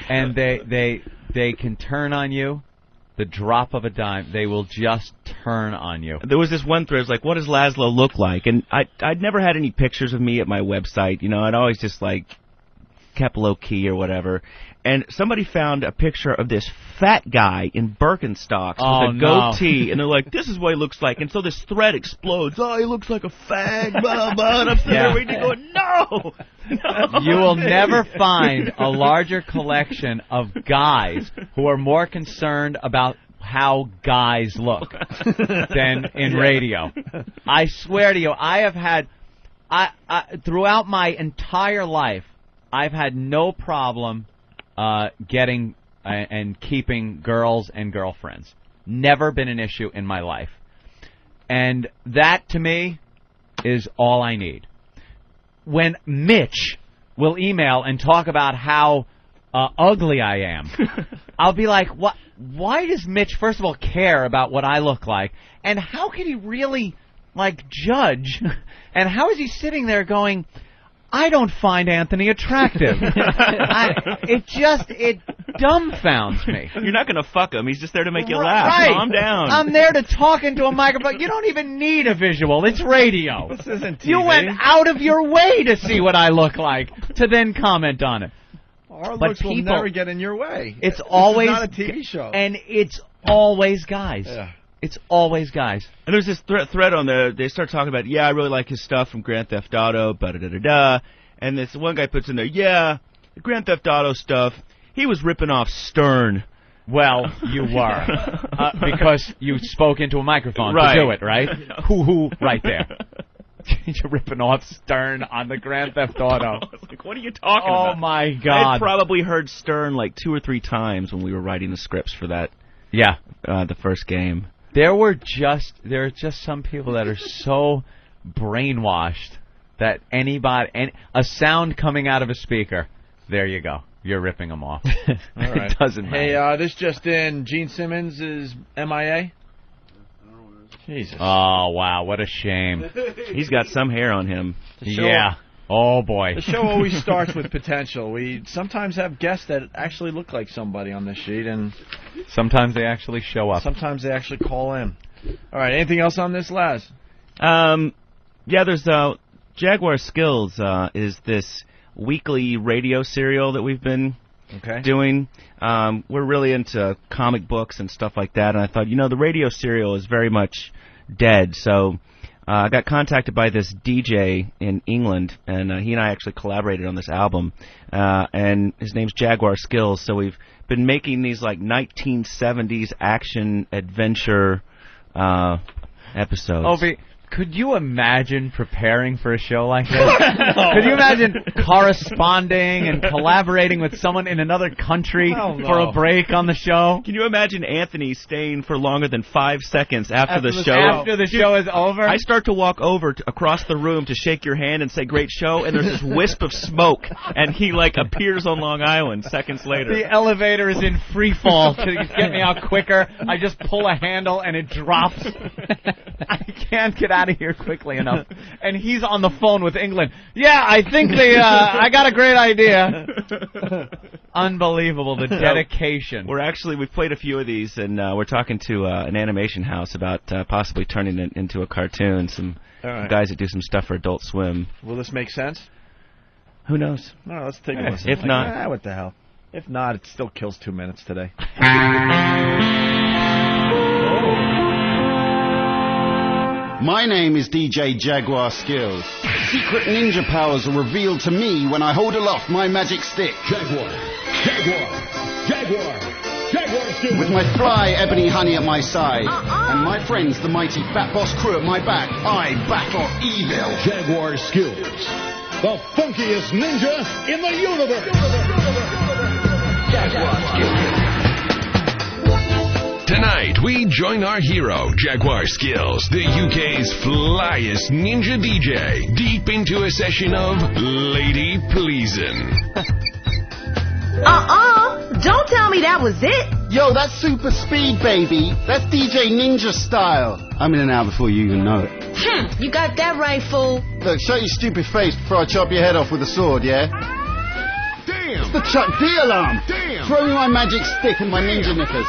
And they can turn on you. The drop of a dime, they will just turn on you. There was this one thread, it was like, what does Laszlo look like? And I'd never had any pictures of me at my website. I'd always just like kept low key or whatever. And somebody found a picture of this fat guy in Birkenstocks with a goatee, and they're like, this is what he looks like. And so this thread explodes. Oh, he looks like a fag, blah, blah. And I'm sitting there waiting to go, no! You will never find a larger collection of guys who are more concerned about how guys look than in radio. I swear to you, I have had, throughout my entire life, I've had no problem getting and keeping girls and girlfriends. Never been an issue in my life. And that, to me, is all I need. When Mitch will email and talk about how ugly I am, I'll be like, what? Why does Mitch, first of all, care about what I look like? And how can he really, judge? And how is he sitting there going, I don't find Anthony attractive? It dumbfounds me. You're not going to fuck him. He's just there to make you laugh. Right. Calm down. I'm there to talk into a microphone. You don't even need a visual. It's radio. This isn't TV. You went out of your way to see what I look like to then comment on it. Our But looks will people- never get in your way. It's This always is not a TV show. And it's always guys. Yeah. It's always guys. And there's this thread on there. They start talking about, I really like his stuff from Grand Theft Auto, da-da-da-da-da. And this one guy puts in there, the Grand Theft Auto stuff, he was ripping off Stern. Well, you were. Because you spoke into a microphone Right. to do it, right? Hoo-hoo, right there. You're ripping off Stern on the Grand Theft Auto. I was like, what are you talking about? Oh, my I God. had probably heard Stern like 2 or 3 times when we were writing the scripts for that. Yeah. The first game. There are just some people that are so brainwashed that a sound coming out of a speaker, there you go. You're ripping them off. All right. It doesn't matter. Hey, this just in, Gene Simmons is MIA. Jesus. Oh, wow, what a shame. He's got some hair on him. Yeah. Oh, boy. The show always starts with potential. We sometimes have guests that actually look like somebody on the sheet, and sometimes they actually show up. Sometimes they actually call in. All right, anything else on this, Laz? Yeah, there's Jaguar Skills is this weekly radio serial that we've been doing. We're really into comic books and stuff like that, and I thought, the radio serial is very much dead, so I got contacted by this DJ in England, and he and I actually collaborated on this album, and his name's Jaguar Skills, so we've been making these, 1970s action adventure episodes. Opie, could you imagine preparing for a show like this? Could you imagine corresponding and collaborating with someone in another country for a break on the show? Can you imagine Anthony staying for longer than 5 seconds after the show? After the show is over? I start to walk over across the room to shake your hand and say, great show, and there's this wisp of smoke, and he, appears on Long Island seconds later. The elevator is in free fall to get me out quicker. I just pull a handle, and it drops. I can't get out of here quickly enough. And he's on the phone with England. Yeah, I think I got a great idea. Unbelievable, the dedication. We've played a few of these, and we're talking to an animation house about possibly turning it into a cartoon. Some guys that do some stuff for Adult Swim. Will this make sense? Who knows? No, let's take a listen. If not, what the hell? If not, it still kills 2 minutes today. My name is DJ Jaguar Skills. Secret ninja powers are revealed to me when I hold aloft my magic stick. Jaguar Skills. With my fly ebony honey at my side, and my friends the mighty Fat Boss crew at my back, I battle evil. Jaguar Skills, the funkiest ninja in the universe. Jaguar Skills. Tonight, we join our hero, Jaguar Skills, the UK's flyest ninja DJ, deep into a session of lady pleasin'. Don't tell me that was it. Yo, that's super speed, baby. That's DJ Ninja style. I'm in and out before you even know it. You got that right, fool. Look, shut your stupid face before I chop your head off with a sword, yeah? Damn! It's the Chuck D alarm. Damn! Throw me my magic stick and my ninja knickers.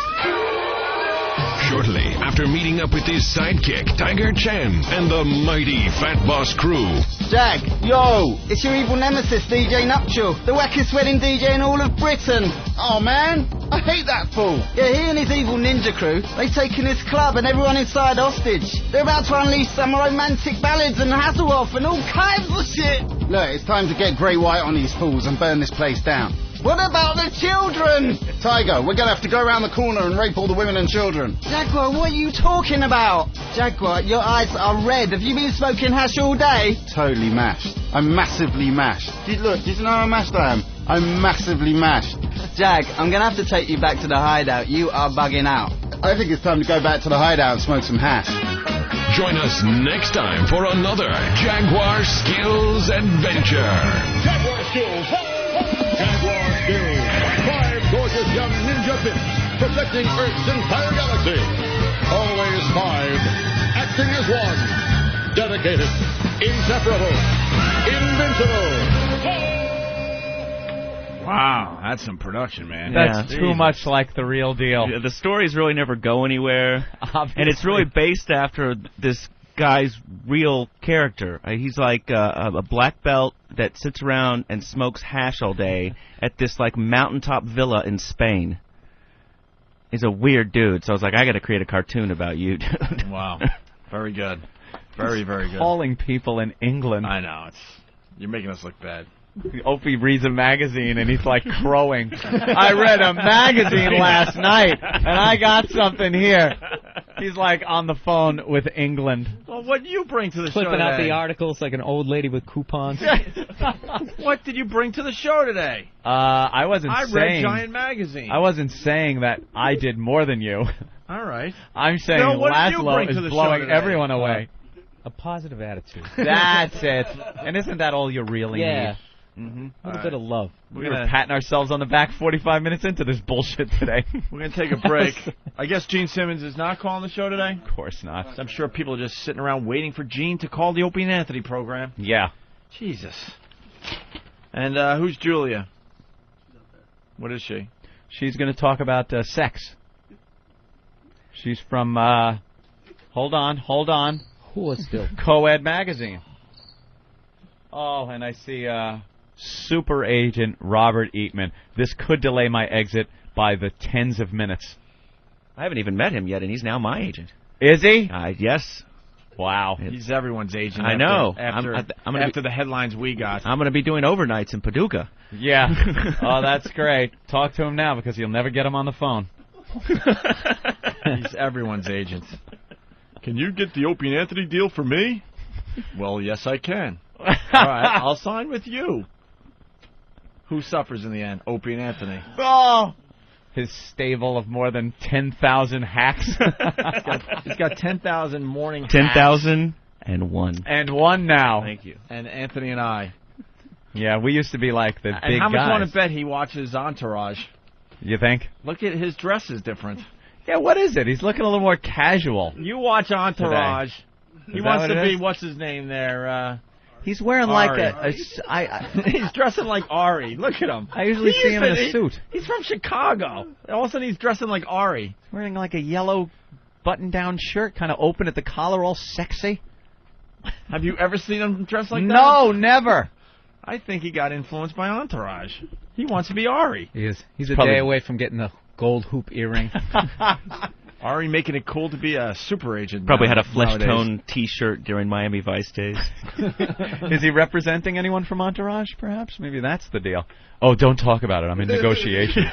Shortly after meeting up with his sidekick, Tiger Chen, and the mighty Fat Boss crew. Jag, yo, it's your evil nemesis, DJ Nuptial, the wackest wedding DJ in all of Britain. Oh, man, I hate that fool. Yeah, he and his evil ninja crew, they've taken this club and everyone inside hostage. They're about to unleash some romantic ballads and Hasselhoff and all kinds of shit. Look, it's time to get Grey White on these fools and burn this place down. What about the children? Tiger, we're going to have to go around the corner and rape all the women and children. Jaguar, what are you talking about? Jaguar, your eyes are red. Have you been smoking hash all day? Totally mashed. I'm massively mashed. Look, do you know how mashed I am? I'm massively mashed. Jag, I'm going to have to take you back to the hideout. You are bugging out. I think it's time to go back to the hideout and smoke some hash. Join us next time for another Jaguar Skills adventure. Jaguar Skills. Jaguar Skills. 5 gorgeous young ninja pimps protecting Earth's entire galaxy. Always 5. Acting as one. Dedicated. Inseparable. Invincible. Wow, that's some production, man. That's too much like the real deal. Yeah, the stories really never go anywhere. Obviously. And it's really based after this guy's real character. He's like a black belt that sits around and smokes hash all day at this mountaintop villa in Spain. He's a weird dude, so I was like, I got to create a cartoon about you, dude. Wow, very good, very good. Calling people in England. I know, you're making us look bad. Opie reads a magazine and he's crowing. I read a magazine last night and I got something here. He's on the phone with England. Well, what do you bring to the show today? Flipping out the articles like an old lady with coupons. What did you bring to the show today? I read Giant Magazine. I wasn't saying that I did more than you. All right. I'm saying Laszlo is blowing everyone away. A positive attitude. That's it. And isn't that all you really need? Mm-hmm. A little bit of love. We're patting ourselves on the back 45 minutes into this bullshit today. We're going to take a break. I guess Gene Simmons is not calling the show today? Of course not. So I'm sure people are just sitting around waiting for Gene to call the Opie and Anthony program. Yeah. Jesus. And who's Julia? What is she? She's going to talk about sex. She's from, hold on. Who is still? Co-Ed Magazine. Oh, and I see super agent Robert Eatman. This could delay my exit by the tens of minutes. I haven't even met him yet, and he's now my agent. Is he? Yes. Wow. He's everyone's agent. I know. After the headlines we got. I'm going to be doing overnights in Paducah. Yeah. Oh, that's great. Talk to him now because you'll never get him on the phone. He's everyone's agent. Can you get the Opie and Anthony deal for me? Well, yes, I can. All right, I'll sign with you. Who suffers in the end? Opie and Anthony. Oh! His stable of more than 10,000 hacks. He's got 10,000 morning hacks. 10,001. And one now. Thank you. And Anthony and I. Yeah, we used to be like the big guys. And how much you want to bet he watches Entourage? You think? Look at his dress is different. Yeah, what is it? He's looking a little more casual. You watch Entourage. He wants to be, what's his name there? He's wearing Ari. He's dressing like Ari. Look at him. I usually see him in a suit. He's from Chicago. All of a sudden he's dressing like Ari. He's wearing like a yellow button-down shirt, kind of open at the collar, all sexy. Have you ever seen him dressed like that? No, never. I think he got influenced by Entourage. He wants to be Ari. He is. He's a day away from getting the gold hoop earring. Ari making it cool to be a super agent. Probably had a flesh tone T-shirt during Miami Vice days. Is he representing anyone from Entourage, perhaps? Maybe that's the deal. Oh, don't talk about it. I'm in negotiations.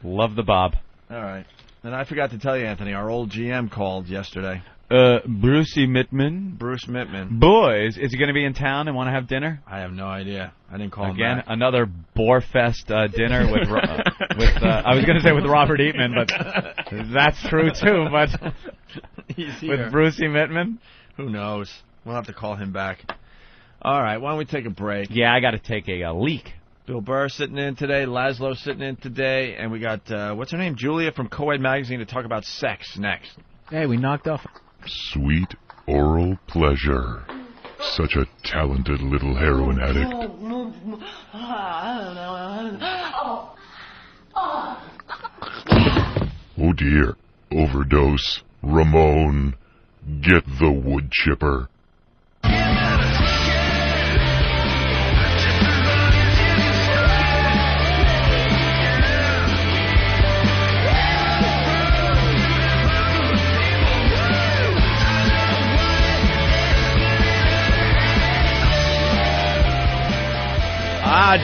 Love the Bob. All right. And I forgot to tell you, Anthony, our old GM called yesterday. Brucey Mittman. Bruce Mittman. Boys, is he going to be in town and want to have dinner? I have no idea. I didn't call him again. back. Another Boarfest dinner with I was going to say with Robert Eatman, but that's true too. But with Brucey Mittman, who knows? We'll have to call him back. All right. Why don't we take a break? Yeah, I got to take a leak. Bill Burr sitting in today, Laszlo sitting in today, and we got what's her name, Julia from Co-Ed Magazine to talk about sex next. Hey, we knocked off. Sweet oral pleasure. Such a talented little heroin addict. Oh dear. Overdose. Ramon. Get the wood chipper.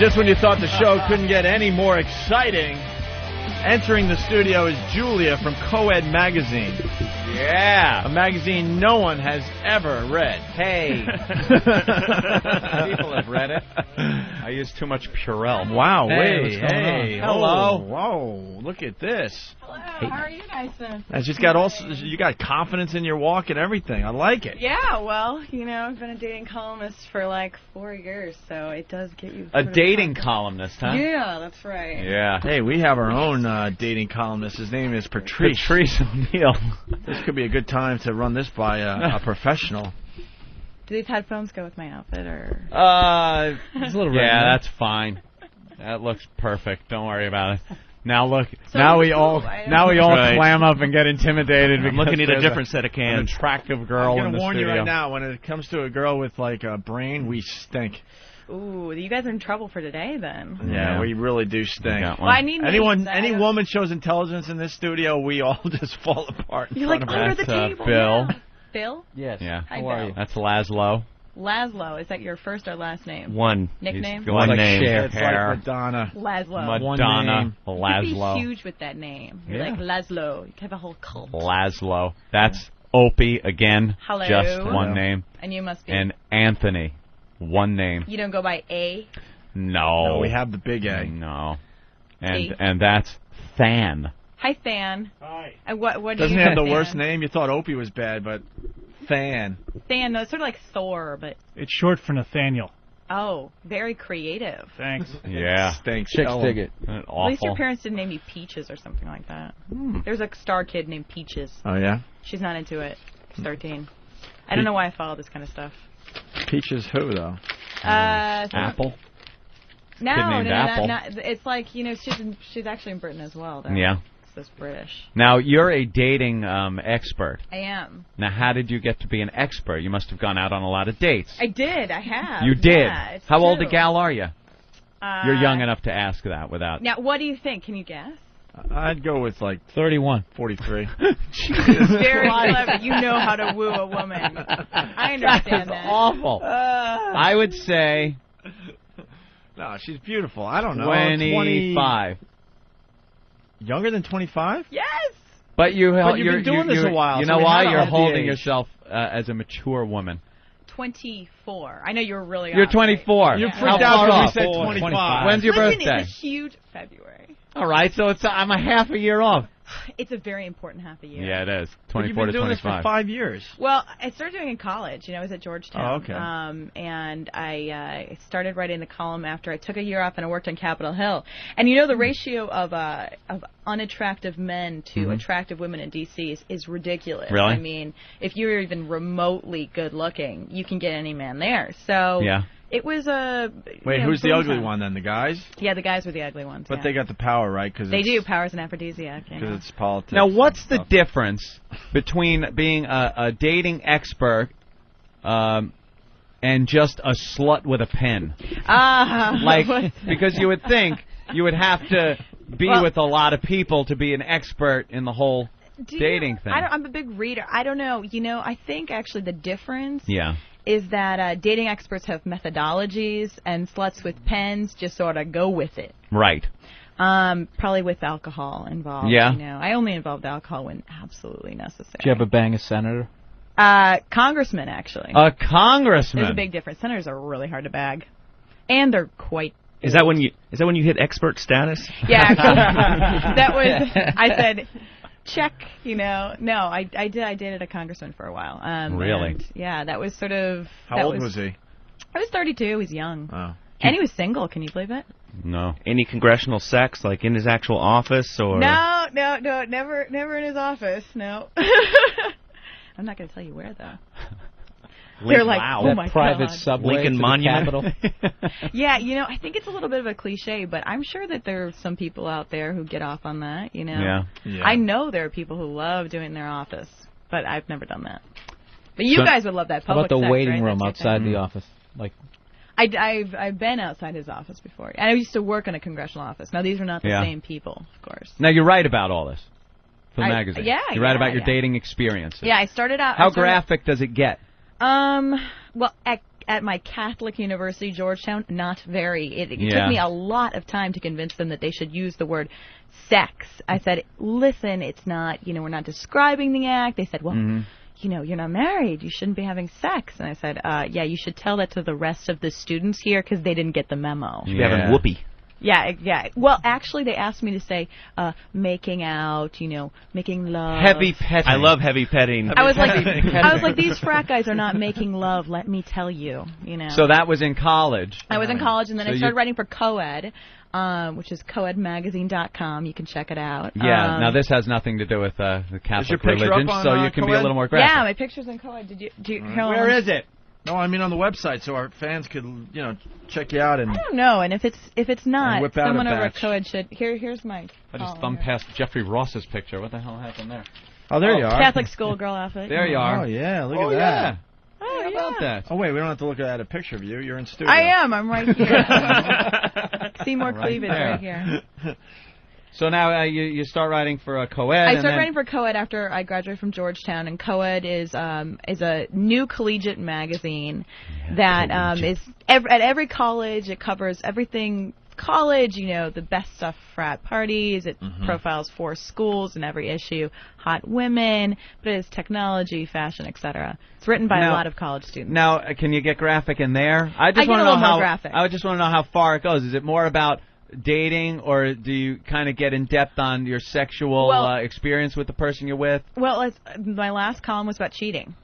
Just when you thought the show couldn't get any more exciting, entering the studio is Julia from Co-Ed Magazine. Yeah. A magazine no one has ever read. Hey. People have read it. I use too much Purell. Wow. Hey, what's going on? Hello. Whoa. Look at this. Hello. How are you guys doing? And you got confidence in your walk and everything. I like it. Yeah, well, I've been a dating columnist for like 4 years, so it does get you... A dating columnist, huh? Yeah, that's right. Yeah. Hey, we have our own dating columnist. His name is Patrice. Patrice O'Neill. This could be a good time to run this by a professional. Do these headphones go with my outfit, or...? It's a little that's fine. That looks perfect. Don't worry about it. Now look, now we all clam up and get intimidated. I'm looking at a different set of cans. An attractive girl in the studio. I'm going to warn you right now, when it comes to a girl with like a brain, we stink. Ooh, you guys are in trouble for today, then. Yeah, we really do stink. Well, I need any woman shows intelligence in this studio, we all just fall apart. You're like under the table. Bill. Yeah. Bill? Yes. Yeah. Hi, Bill. That's Laszlo. Laszlo, is that your first or last name? One. Nickname? One like name. Cher, It's hair. like Madonna. Laszlo. Madonna. Laszlo. You could be huge with that name. You're like Laszlo. You could have a whole cult. Laszlo. That's Opie again. Hello. Just one name. And you must be. And Anthony. One name. You don't go by A? No. No, we have the big A. No. And that's Than. Hi, Than. Hi. And what Doesn't do you have the Than? worst name? You thought Opie was bad, but Than. Than, no, it's sort of like Thor, but... It's short for Nathaniel. Oh, very creative. Thanks. Yeah. Thanks. Chicks dig it. Awful. At least your parents didn't name you Peaches or something like that. There's a star kid named Peaches. Oh, yeah? She's not into it. She's 13. I don't know why I follow this kind of stuff. Peaches who, though? Apple. No, Kid named Apple. it's like, she's actually in Britain as well, though. Yeah. It's British. Now, you're a dating expert. I am. Now, how did you get to be an expert? You must have gone out on a lot of dates. I did. I have. You did? Yeah, it's How old a true. gal are you? You're young enough to ask that without... Now, what do you think? Can you guess? I'd go with, 31. 43. Very clever. You know how to woo a woman. I understand that. Awful. I would say... No, she's beautiful. I don't know. 25. Younger than 25? Yes. But you've been doing this a while. You so know we why? had to You're have the holding age. yourself as a mature woman. 24. I know you're really You're off, 24. Right? You Yeah. freaked How out far when we off? said 25. When's your Listen, birthday? It's a huge February. All right, so I'm a half a year off. It's a very important half a year. Yeah, it is. But 24 you've been to doing 25. this for 5 years. Well, I started doing it in college. I was at Georgetown. Oh, okay. And I started writing the column after I took a year off and I worked on Capitol Hill. And the ratio of unattractive men to attractive women in D.C. is ridiculous. Really? I mean, if you're even remotely good looking, you can get any man there. So Yeah. it was a... Wait, who's the ugly one then? The guys? Yeah, the guys were the ugly ones. But yeah. they got the power, right? Cause They do. Power's an aphrodisiac. Because it's politics. Now, what's the difference between being a dating expert and just a slut with a pen? Because you would think you would have to be with a lot of people to be an expert in the whole dating thing. I'm a big reader. I don't know. I think actually the difference Yeah. is that dating experts have methodologies and sluts with pens just sort of go with it. Right. Probably with alcohol involved. Yeah. I only involved alcohol when absolutely necessary. Did you ever bang a senator? Congressman, actually. A congressman. There's a big difference. Senators are really hard to bag. And they're quite... Is that when you hit expert status? Yeah. That was... I said... Check, No, I dated a congressman for a while. Really? And, yeah, that was sort of... How old was he? I was 32. He was young. Oh. And he was single. Can you believe it? No. Any congressional sex, like in his actual office, or? No, never in his office. No. I'm not going to tell you where though. They're like, wow. oh my private God. subway Lincoln to Monument. the Capitol. Yeah, I think it's a little bit of a cliche, but I'm sure that there are some people out there who get off on that. Yeah. I know there are people who love doing their office, but I've never done that. But you guys would love that How public about the sex, waiting right? room That's your outside thing. the office? Like, I've been outside his office before. And I used to work in a congressional office. Now, these are not the Yeah. same people, of course. Now, you write about all this for the magazine. Yeah, You write yeah, about your yeah. dating experiences. Yeah, I started out... How graphic does it get? Well, at my Catholic university, Georgetown, not very. It took me a lot of time to convince them that they should use the word sex. I said, listen, it's not, we're not describing the act. They said, well, you're not married. You shouldn't be having sex. And I said, yeah, you should tell that to the rest of the students here because they didn't get the memo. You should be having whoopee. Yeah. Well, actually, they asked me to say making out, making love. Heavy petting. I love heavy petting. I was like, these frat guys are not making love. Let me tell you, So that was in college. I was in college, and then So I started writing for Coed, which is coedmagazine.com. You can check it out. Yeah. Now this has nothing to do with the Catholic your picture religion, up on, so you can be a Coed? little more graphic. Yeah, my picture's in Coed. Where is it? No, I mean on the website, so our fans could, check you out and. I don't know, and if it's not, whip out someone a over at batch. Coed should. Here's my. I just column thumbed here. past Jeffrey Ross's picture. What the hell happened there? Oh, there you are. Catholic schoolgirl outfit. There you are. Oh yeah, look Oh, at that. yeah. Oh, How about that? Oh wait, we don't have to look at a picture of you. You're in studio. I am. I'm right here. See more Right cleavage there. right here. So now you start writing for Coed. I started writing for Coed after I graduated from Georgetown, and Coed is a new collegiate magazine that is at every college. It covers everything college, the best stuff, frat parties. It profiles 4 schools in every issue, hot women, but it is technology, fashion, etc. It's written by a lot of college students. Now, can you get graphic in there? I get a want to little know more how. graphic. I just want to know how far it goes. Is it more about dating, or do you kind of get in depth on your sexual experience with the person you're with? Well, my last column was about cheating.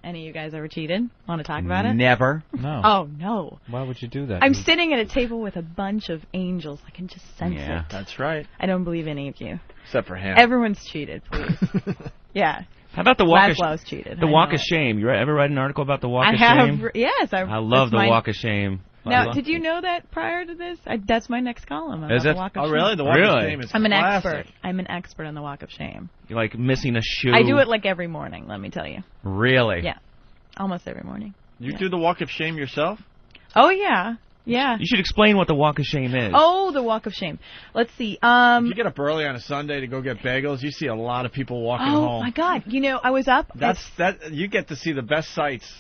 Any of you guys ever cheated? Want to talk about it? Never. No. Oh, no. Why would you do that? I'm sitting at a table with a bunch of angels. I can just sense it. That's right. I don't believe any of you. Except for him. Everyone's cheated, please. Yeah. How about the walk Laszlo's cheated. The walk of shame. You ever write an article about the walk of shame? Yes. I love the walk of shame. Now, did you know that prior to this? That's my next column. Is it? The walk of shame. Really? The walk of shame is I'm an classic. expert. I'm an expert on the walk of shame. You're like missing a shoe. I do it like every morning, let me tell you. Really? Yeah. Almost every morning. You do the walk of shame yourself? Oh, yeah. Yeah. You should explain what the walk of shame is. Oh, the walk of shame. Let's see. If you get up early on a Sunday to go get bagels, you see a lot of people walking home. Oh, my God. You know, I was up. You get to see the best sights.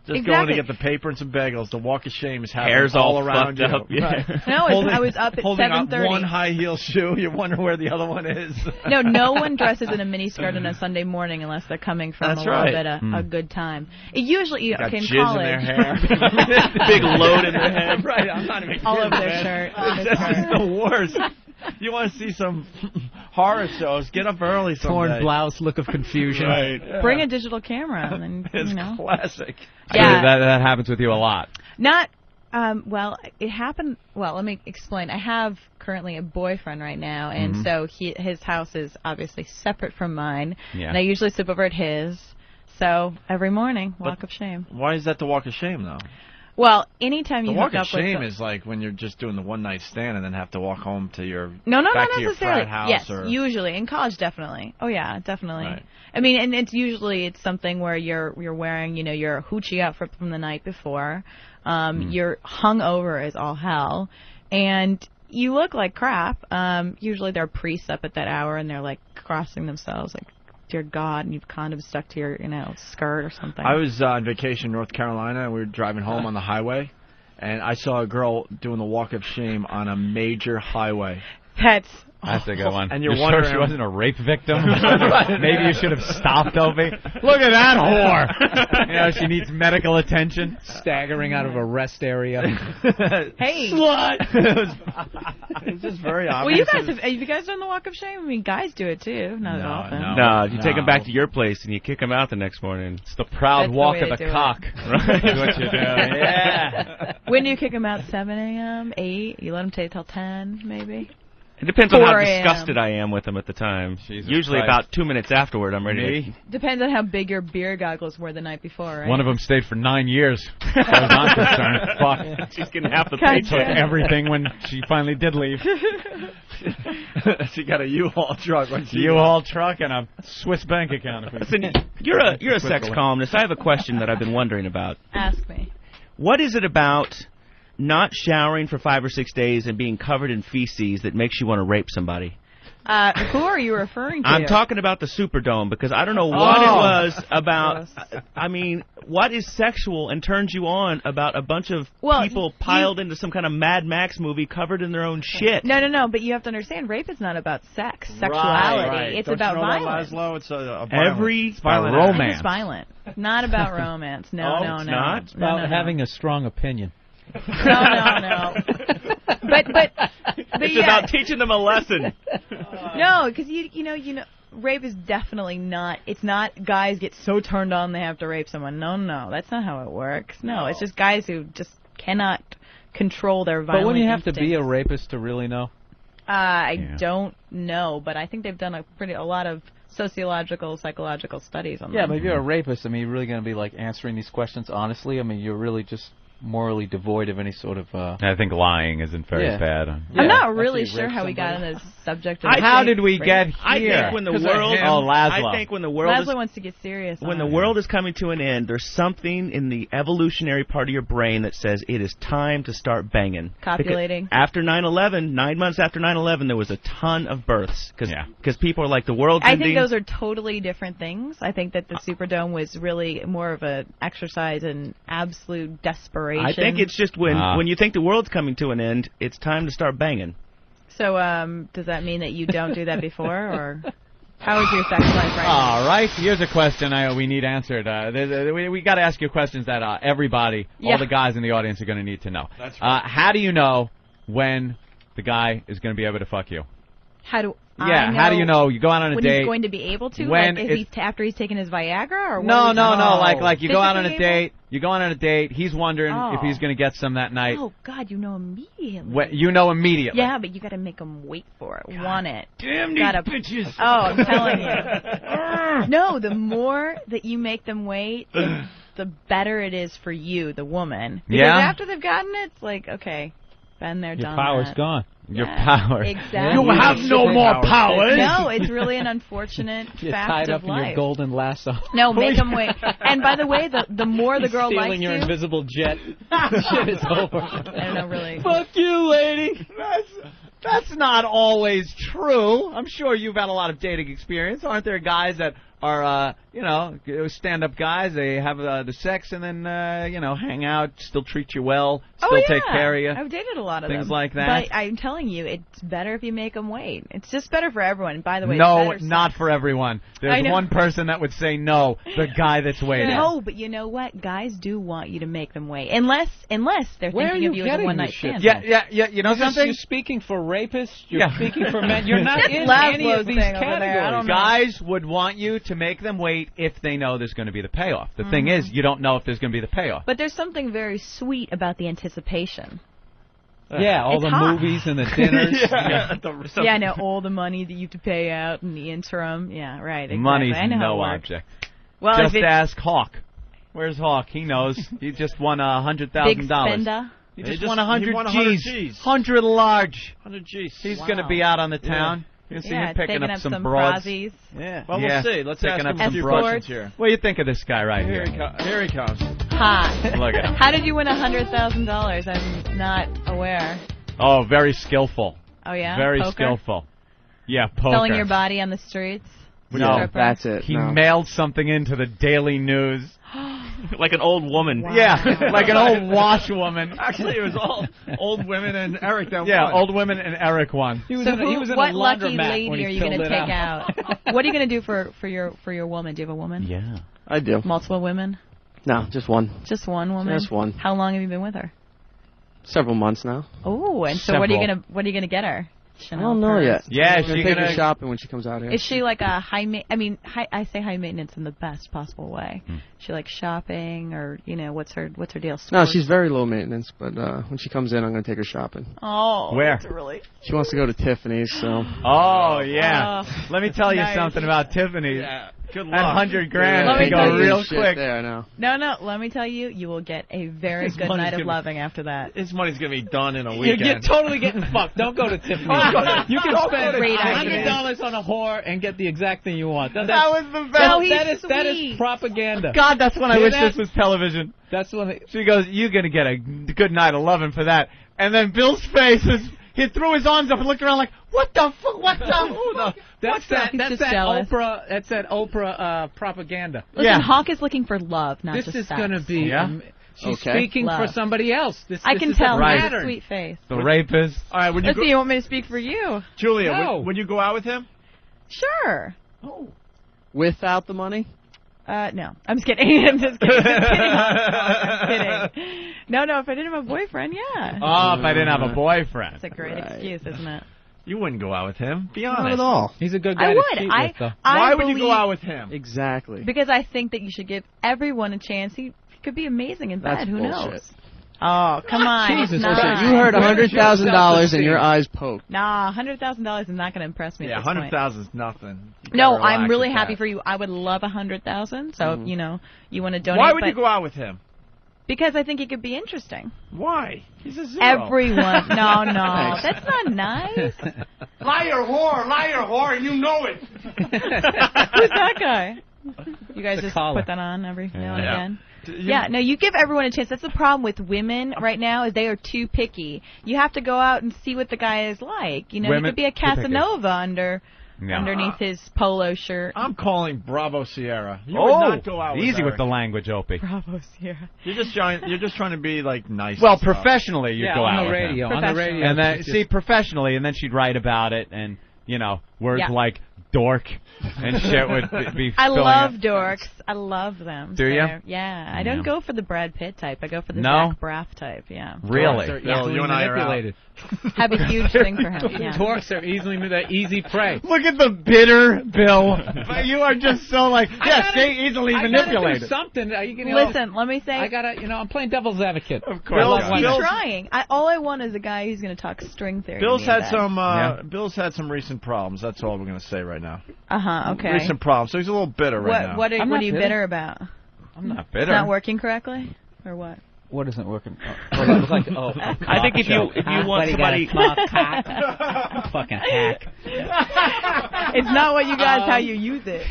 Just Exactly. going to get the paper and some bagels. The walk of shame is happening Hair's all all around fucked you. up. Yeah. Right. No, I was up at 7:30. Holding up one high heel shoe. You wonder where the other one is. No one dresses in a miniskirt on a Sunday morning unless they're coming from That's a little right. bit of a good time. It usually, Got okay, in jizz college. in their hair. Big load in their head. Right, I'm not even all kidding, over their man. shirt. This is the worst. You want to see some horror shows? Get up early someday. Torn blouse, look of confusion. Right. Yeah. Bring a digital camera and then, It's classic. Yeah. That happens with you a lot. Not, well, it happened, well, let me explain. I have currently a boyfriend right now, and so his house is obviously separate from mine, and I usually sleep over at his, so every morning, walk of shame. Why is that the walk of shame, though? Well, anytime you The walk hook of up with shame is like when you're just doing the one-night stand and then have to walk home to your not to your necessarily. frat house. Yes, or... usually in college, definitely. Oh yeah, definitely. Right. I mean, and it's something where you're wearing your hoochie outfit from the night before. You're hung over as all hell, and you look like crap. Usually there are priests up at that hour, and they're like crossing themselves, like, dear God, and you've condoms stuck to your skirt or something. I was on vacation in North Carolina, and we were driving home on the highway, and I saw a girl doing the walk of shame on a major highway. That's a good one. And you're wondering sure she wasn't a rape victim? Maybe you should have stopped, Opie. Look at that whore. She needs medical attention. Staggering out of a rest area. Hey, slut. It's just very obvious. Well, have you guys done the walk of shame? I mean, guys do it too. Not often. No, you take them back to your place and you kick them out the next morning. It's the proud That's walk the way of to the do cock. Right? Is what you do. Yeah. When do you kick them out? 7 a.m., 8? You let them stay till 10, maybe? It depends on how 4 a.m. disgusted I am with them at the time. Jesus Usually Christ. about 2 minutes afterward, I'm ready to... Depends on how big your beer goggles were the night before, right? One of them stayed for 9 years. As far as I'm concerned. Fuck. She's getting half the Gotcha. pay. Took everything when she finally did leave. She got a U-Haul truck. U-Haul truck and a Swiss bank account. Listen, you're a sex columnist. I have a question that I've been wondering about. Ask me. What is it about not showering for 5 or 6 days and being covered in feces that makes you want to rape somebody? Who are you referring to? I'm talking about the Superdome because I don't know what it was about. I mean, what is sexual and turns you on about a bunch of people piled into some kind of Mad Max movie covered in their own shit? No, but you have to understand, rape is not about sex, sexuality. Right. It's Don't about you know violence. That, Laszlo? It's a violent, It's about romance. It's violent. Not about romance. No. It's not? It's about having a strong opinion. No. But It's yeah. about teaching them a lesson. No, because you know, rape is definitely not. It's not guys get so turned on they have to rape someone. No, that's not how it works. No, it's just guys who just cannot control their violent. But wouldn't you have instincts. to be a rapist to really know? I don't know, but I think they've done a lot of psychological studies on that. Yeah, but if you're a rapist, I mean, you're really going to be like answering these questions honestly. I mean, you're really just morally devoid of any sort of. I think lying isn't very bad. I'm not really sure how we got on this subject. How did we get here? I think when the world. Laszlo. I think when the world. Laszlo wants to get serious. When the world is coming to an end, there's something in the evolutionary part of your brain that says it is time to start banging. Copulating. Because after 9/11, 9 months after 9/11, there was a ton of births because people are like the world's ending. I think those are totally different things. I think that the Superdome was really more of an exercise in absolute desperation. I think it's just when you think the world's coming to an end, it's time to start banging. So, does that mean that you don't do that before, or how is your sex life right now? All right, here's a question we need answered. We got to ask you questions that everybody, all the guys in the audience, are going to need to know. That's right. How do you know when the guy is going to be able to fuck you? Yeah, how do you know? You go out on a when date. He's going to be able to? When like, is he after he's taken his Viagra? Or No. what Like you go out on a Physically date. You go out on a date. He's wondering if he's going to get some that night. Oh, God, you know immediately. You know immediately. Yeah, but you got to make him wait for it. Want it. Damn these bitches. Oh, I'm telling you. No, the more that you make them wait, the better it is for you, the woman. Because after they've gotten it, it's like, okay, been there, done that. Your power's gone. Your power. Exactly. You have no more powers. No, it's really an unfortunate You're fact tied of up life. in your golden lasso. No, make them wait. And by the way, the more the girl likes stealing your you, invisible jet. Shit, it's over. I don't know, really. Fuck you, lady. That's not always true. I'm sure you've had a lot of dating experience. Aren't there guys that are, stand-up guys? They have the sex and then, hang out, still treat you well, still take care of you. I've dated a lot of things them. like that. But I'm telling you, it's better if you make them wait. It's just better for everyone. And by the way, no, it's better not for everyone. There's one person that would say no, the guy that's waiting. No, but you know what? Guys do want you to make them wait. Unless they're thinking of you as a one-night stand. Yeah, you know something? You're speaking for rapists, you're speaking for men. You're not That's in Laszlo's any of these thing over there. I categories. don't know. Guys would want you to make them wait if they know there's going to be the payoff. The thing is, you don't know if there's going to be the payoff. But there's something very sweet about the anticipation. Yeah, all It's the hot. movies and the dinners. Yeah, I know, all the money that you have to pay out in the interim. Yeah, right. Exactly. Money's I know how it no works. object. Well, just if it's ask Hawk. Where's Hawk? He knows. He just won big $100,000. spender. He just won 100 G's. 100 large. 100 G's. He's going to be out on the town. You'll see him picking up some broads. Prozzies. Yeah. Well, we'll see. Let's ask him a few broads. questions here. What do you think of this guy right here? Here he comes. Hot. Look at him. How did you win $100,000? I'm not aware. Oh, very skillful. Oh, yeah? Very Poker? skillful. Yeah, poker. Selling your body on the streets? No, that's it. He mailed something into the Daily News. Like an old woman. Wow. Yeah, like an old washwoman. Actually, it was all old women and Eric that Yeah, won. old women and Eric won. He was So in a what lucky laundromat lady when he are you going filled to it take out? What are you going to do for your woman? Do you have a woman? Yeah. I do. Multiple women? No, just one. Just one woman? Just one. How long have you been with her? Several months now. Oh, and so what are you gonna get her? I don't know yet. Yeah, I'm gonna take her shopping when she comes out here. Is she like a I say high maintenance in the best possible way. She like shopping, or what's her deal? No, Sports? she's very low maintenance, but when she comes in, I'm going to take her shopping. Oh, where? That's really. She wants to go to Tiffany's, so. Oh yeah. Oh, Let me tell you nice. something about Tiffany's. Yeah. Good luck. That $100,000 can me go tell you- real Shit quick. there, no. No. Let me tell you, you will get a very His good money's night of gonna be- loving after that. His money's going to be done in a You're weekend. totally getting fucked. Don't go to Tiffany's. You can spend Great idea. $100 on a whore and get the exact thing you want. That was the best. No, he's that is sweet. propaganda. God, that's when I Hear wish that? this was television. That's when She goes, "You're gonna get a good night of loving for that." And then Bill's face is. He threw his arms up and looked around like, "What the fuck? What the? Who the? That's that. He's That's just that jealous. Oprah. That's that Oprah propaganda. Listen, Hawk is looking for love, not This just is sex. going to be. Yeah? She's Okay. speaking Love. for somebody else. I can tell. The He has a pattern. sweet face. The rapist." All right, when you Let's go, see. You want me to speak for you? Julia, No. when you go out with him? Sure. Without the money? No. I'm just kidding. I'm just kidding. I'm kidding. No, if I didn't have a boyfriend, yeah. Oh, if I didn't have a boyfriend. It's a great excuse, isn't it? You wouldn't go out with him. Be honest. Not at all. He's a good guy I to would. cheat I with, though. Why would you believe- go out with him? Exactly. Because I think that you should give everyone a chance. He could be amazing in bed. That's Who bullshit. knows? Oh, come on. Jesus It's Christ. not. You heard Where's your $100,000 and your self-esteem? eyes poked. Nah, $100,000 is not going to impress me Yeah, at this point. 100,000 is nothing. You No, gotta relax I'm really with happy that. for you. I would love 100,000. So if you want to donate. Why would you but- go out with him? Because I think it could be interesting. Why? He's a zero. Everyone. No, that's not nice. Liar whore, and you know it. Who's that guy? You guys The just collar. put that on every now and Yeah. again. Yeah, no, you give everyone a chance. That's the problem with women right now, is they are too picky. You have to go out and see what the guy is like. You know, Women he could be a too picky. Casanova underneath his polo shirt. I'm calling Bravo Sierra. You Oh, would not go out with easy Eric. with the language, Opie. Bravo, Sierra. You're just trying to be like nice. Well, and stuff. professionally, you'd go on out the with him. radio. On the radio. And then she's see professionally, and then she'd write about it, and words Yeah. like dork and shit would be I filling love up. dorks. I love them. Do ya? So, yeah. I don't go for the Brad Pitt type. I go for the No? Zach Braff type. Yeah. Really? Dorks are easily manipulated. Have a huge thing for him. Yeah. Dorks are easy prey. Look at the bitter Bill. You are just so like, easily manipulated. Do something. Listen, let me say. I'm playing devil's advocate. Of course. Keep trying. All I want is a guy who's going to talk string theory. Bill's to me had about. some. Bill's had some recent problems. That's all we're going to say right now. Okay. Recent problems. So he's a little bitter right now. What are you bitter about? I'm not bitter. It's not working correctly, or what? What isn't working? That was like, I think if you want somebody, fucking hack. It's not what you got; it's how you use it.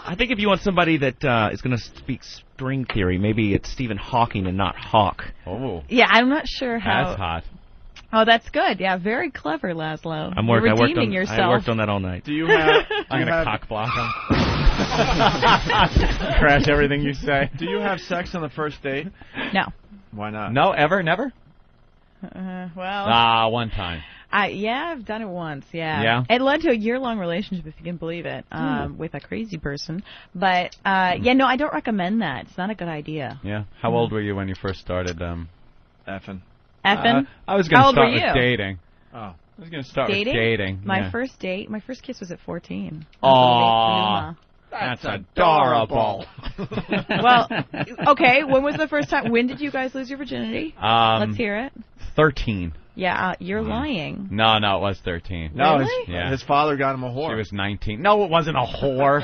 I think if you want somebody that is going to speak string theory, maybe it's Stephen Hawking and not Hawk. Oh. Yeah, I'm not sure how. That's hot. Oh, that's good. Yeah, very clever, Laszlo. You're redeeming yourself. I worked on that all night. Do you have? I'm going to cock block him. Crash everything you say. Do you have sex on the first date? No. Why not? No, ever, never. Well. One time. I've done it once. Yeah. Yeah. It led to a year-long relationship, if you can believe it, with a crazy person. But no, I don't recommend that. It's not a good idea. Yeah. How old were you when you first started? Effing. Effing? I was going to start with dating. Oh. I was going to start with dating. My first kiss was at 14. Aww. That's adorable. Well, okay, when was the first time? When did you guys lose your virginity? Let's hear it. 13. Yeah, you're lying. No, it was 13. No, really? his father got him a whore. She was 19. No, it wasn't a whore.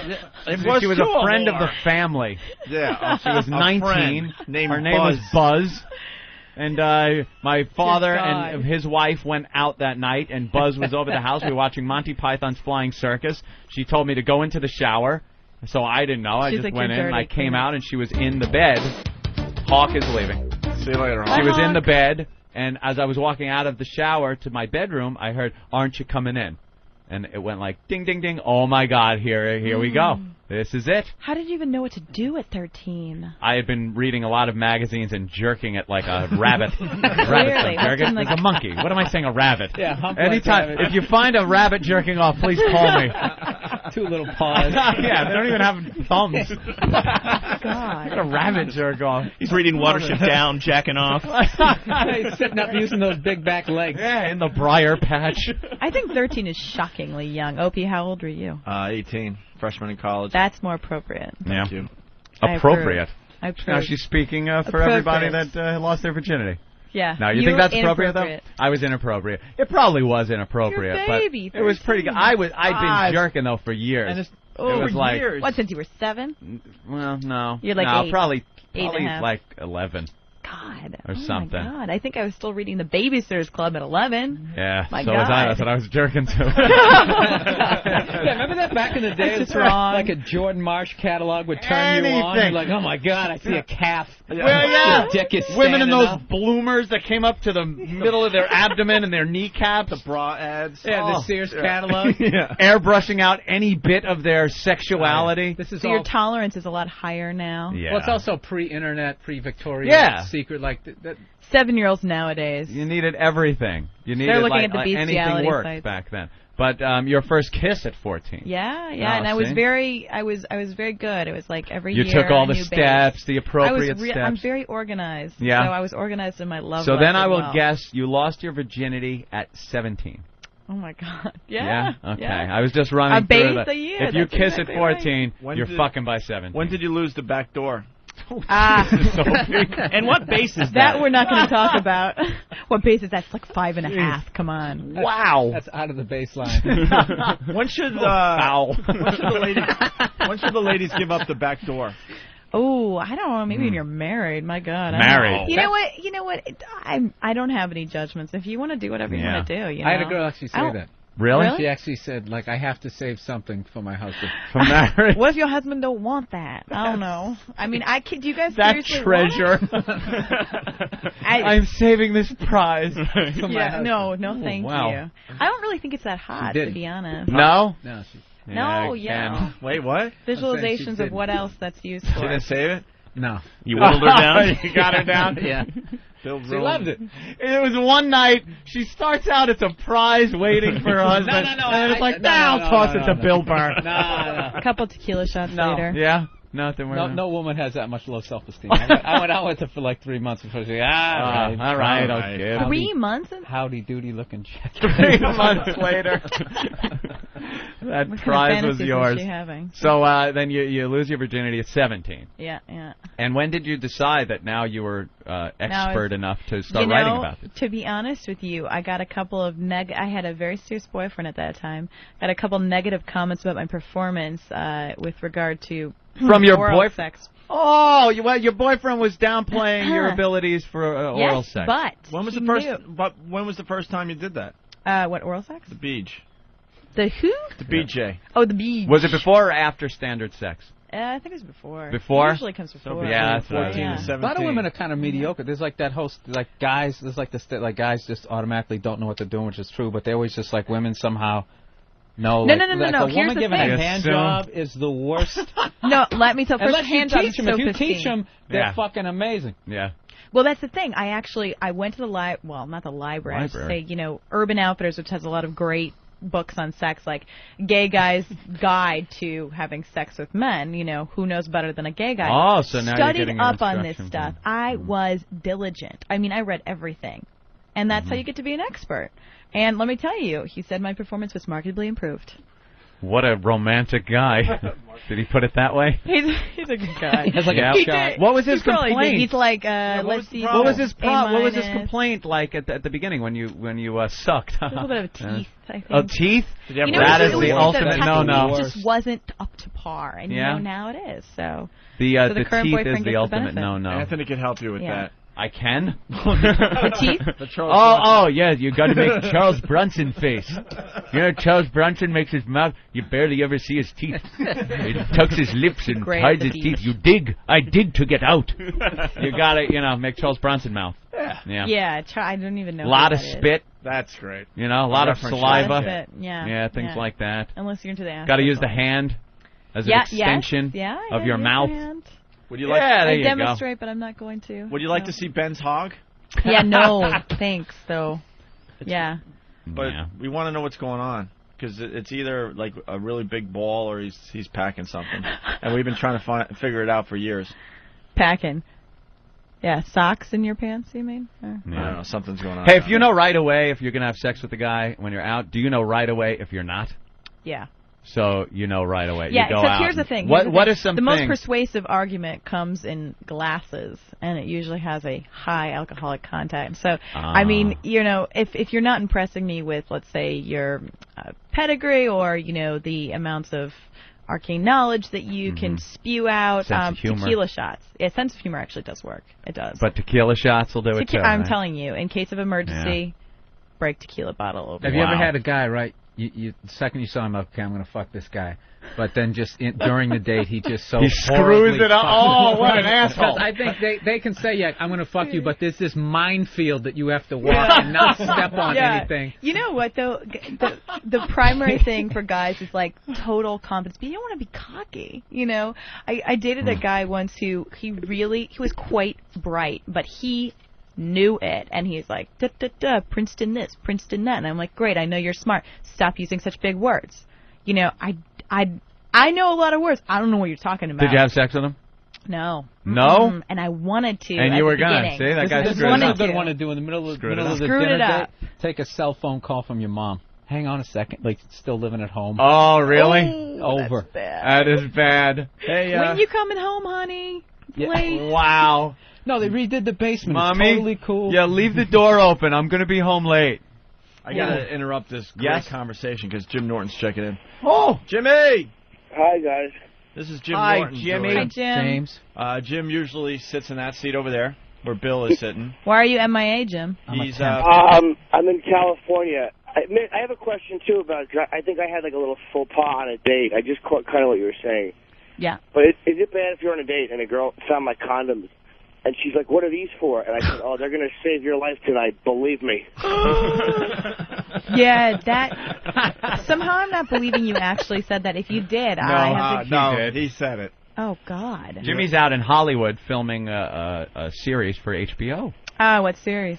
She was a friend of the family. Yeah. She was 19. Her name was Buzz. And my father and his wife went out that night, and Buzz was over the house. We were watching Monty Python's Flying Circus. She told me to go into the shower, so I didn't know. I just went in, and I came out, and she was in the bed. Hawk is leaving. See you later, Hawk. She was in the bed, and as I was walking out of the shower to my bedroom, I heard, "Aren't you coming in?" And it went like, ding, ding, ding. Oh, my God, here we go. This is it. How did you even know what to do at 13? I had been reading a lot of magazines and jerking it like a rabbit. Clearly. Like a monkey. What am I saying, a rabbit? Yeah, hump anytime. Like if you find a rabbit jerking off, please call me. Two little paws. Yeah, they don't even have thumbs. God. A rabbit jerk off. He's reading Watership Down, jacking off. He's sitting up using those big back legs. Yeah, in the briar patch. I think 13 is shockingly young. Opie, how old were you? 18. Freshman in college. That's more appropriate. Thank you. Appropriate. I approve. Now she's speaking for everybody that lost their virginity. Yeah. Now, you think that's appropriate, though? I was inappropriate. It probably was inappropriate, You're a baby, but it was pretty good. I'd been jerking, though, for years. And it was like years. What, since you were 7? Well, no. You're like 8. Probably and a half. like 11. God. Or something. My God. I think I was still reading the Babysitters Club at 11. Yeah, My so God. was I. That's what I was jerking to. Yeah, remember that back in the day? That's wrong. Like a Jordan Marsh catalog would turn you on. You're like, oh my God, I see a calf. Well, yeah. Your dick is Women in those up. bloomers that came up to the middle of their abdomen and their kneecaps. The bra ads. Yeah, the Sears catalog. Yeah. Airbrushing out any bit of their sexuality. This is So all, your tolerance is a lot higher now. Yeah. Well, it's also pre-internet, pre-Victorian Yeah. secret. Like that. 7-years nowadays. You needed everything. You needed looking like at the anything bestiality worked sites. back then. But your first kiss at 14. Yeah, Oh, and I was see? I was very good. It was like every You year took all a the new steps, the base. appropriate steps. I'm very organized. Yeah. So I was organized in my love So life then I as will well. guess you lost your virginity at 17. Oh my God. Yeah. Okay. Yeah. I was just running A base through a year, If you that's kiss exactly at 14, right. you're fucking by 17. When did you lose the back door? And what base is that we're not going to talk about. What base is that? It's like 5.5. Come on. Wow. That's out of the baseline. When should foul. when should the ladies give up the back door? Oh, I don't know. Maybe when you're married. My God. Married. You know what? I don't have any judgments. If you want to do whatever you want to do, you know. I had a girl actually say that. Really? She actually said, like, I have to save something for my husband. For marriage? What if your husband don't want that? I don't know. I mean, do you guys That seriously treasure. want it? I'm saving this prize. Yeah, no, thank wow. you. I don't really think it's that hot, to be honest. No? No. No, yeah. Wait, what? Visualizations of what else that's used She for. didn't save it? No. You whittled her down? You got her down? Yeah. She loved it. It was one night. She starts out as a prize waiting for her husband. No. And it's like, I'll toss it to Bill Burr. A couple tequila shots later. Yeah. Nothing. No woman has that much low self-esteem. I went out with her for like 3 months before she said, all right. Okay. 3 months? Howdy doody looking chick. 3 months later. That What prize kind of was fantasies yours. was she having? So then you lose your virginity at 17. Yeah. And when did you decide that now you were expert enough to start writing about it? To be honest with you, I got a couple of I had a very serious boyfriend at that time. Got a couple negative comments about my performance with regard to From your oral boyfriend? sex. Oh, your boyfriend was downplaying your abilities for oral sex. But when was he the first? knew. But when was the first time you did that? What, oral sex? The beach. The who? The BJ. Oh, the beach. Was it before or after standard sex? I think it was before. Before? It usually comes before. Yeah, that's 14 yeah. to 17. A lot of women are kind of mediocre. There's like that host, like guys. There's like this, like guys just automatically don't know what they're doing, which is true. But they always just like women somehow. No. No. A Here's woman the giving thing. a hand job is the worst. No, let me tell. First, Unless you hand job teach is them. so If you 15. teach them, they're fucking amazing. Yeah. Well, that's the thing. I went to the not the library. I should say, Urban Outfitters, which has a lot of great books on sex, like Gay Guy's Guide to Having Sex with Men. Who knows better than a gay guy? Oh, so now Studied you're getting your up on this instruction stuff. I was diligent. I mean, I read everything, and that's how you get to be an expert. And let me tell you, he said my performance was markedly improved. What a romantic guy. Did he put it that way? He's a good guy. He has like a shot. What was his complaint? He's like, let's see. What was his complaint like at the beginning when you sucked? A little bit of teeth, I think. Oh, teeth? That is the ultimate no-no. It just wasn't up to par, and now it is. So the current teeth boyfriend is gets the ultimate benefit. no-no. Anthony can help you with that. I can? The teeth? Yeah, you got to make Charles Bronson face. Charles Bronson makes his mouth, you barely ever see his teeth. He tucks his lips and hides his teeth. You dig, I dig to get out. You got to, make Charles Bronson mouth. Yeah. I don't even know. A lot of spit. That's great. A lot of saliva. Yeah, things like that. Unless you're into the got to use the hand as an extension of your mouth. Would you like? Yeah, there I you demonstrate, but I'm not going to. Would you like to see Ben's hog? Yeah, no, thanks. Though. Yeah. But we want to know what's going on because it's either like a really big ball or he's packing something, and we've been trying to figure it out for years. Packing. Yeah, socks in your pants, you mean? Or? I don't know, something's going on. Hey, if you know right away if you're going to have sex with a guy when you're out, do you know right away if you're not? Yeah. So you know right away. Yeah, you go except out here's the thing. What are some The things? most persuasive argument comes in glasses, and it usually has a high alcoholic content. So, I mean, if you're not impressing me with, let's say, your pedigree or, the amounts of arcane knowledge that you can spew out, tequila shots. Yeah, sense of humor actually does work. It does. But tequila shots will do it too. I'm telling you, in case of emergency, break tequila bottle open. Have you ever had a guy, right? The second you saw him, okay, I'm going to fuck this guy. But then just during the date, he just so he screws it up. Oh, what an asshole. I think they can say, yeah, I'm going to fuck you, but there's this minefield that you have to walk and not step on anything. You know what, though? The primary thing for guys is, like, total confidence. But you don't want to be cocky, I dated a guy once who he was quite bright, but he knew it, and he's like, Princeton this, Princeton that, and I'm like, great, I know you're smart. Stop using such big words. I know a lot of words. I don't know what you're talking about. Did you have sex with him? No. No? And I wanted to. And you were gonna. See, that guy screwed it up. This is a good one to do in the middle of the Screwed dinner it up. date. Take a cell phone call from your mom. Hang on a second, like still living at home. Oh, really? Over. That's bad. That is bad. Hey, when you coming home, honey? Late. Wow. No, they redid the basement. Mommy, it's totally cool. Yeah, leave the door open. I'm going to be home late. I got to interrupt this great conversation because Jim Norton's checking in. Oh, Jimmy! Hi, guys. This is Jim Hi, Norton. Jimmy. Hi, Jim. James. Jim usually sits in that seat over there where Bill is sitting. Why are you MIA, Jim? He's I'm in California. I have a question, too, about I think I had like a little faux pas on a date. I just caught kind of what you were saying. Yeah. But is it bad if you're on a date and a girl found my condoms? And she's like, what are these for? And I said, oh, they're going to save your life tonight. Believe me. Yeah, that... Somehow I'm not believing you actually said that. If you did, I have to... No, he said it. Oh, God. Jimmy's out in Hollywood filming a series for HBO. What series?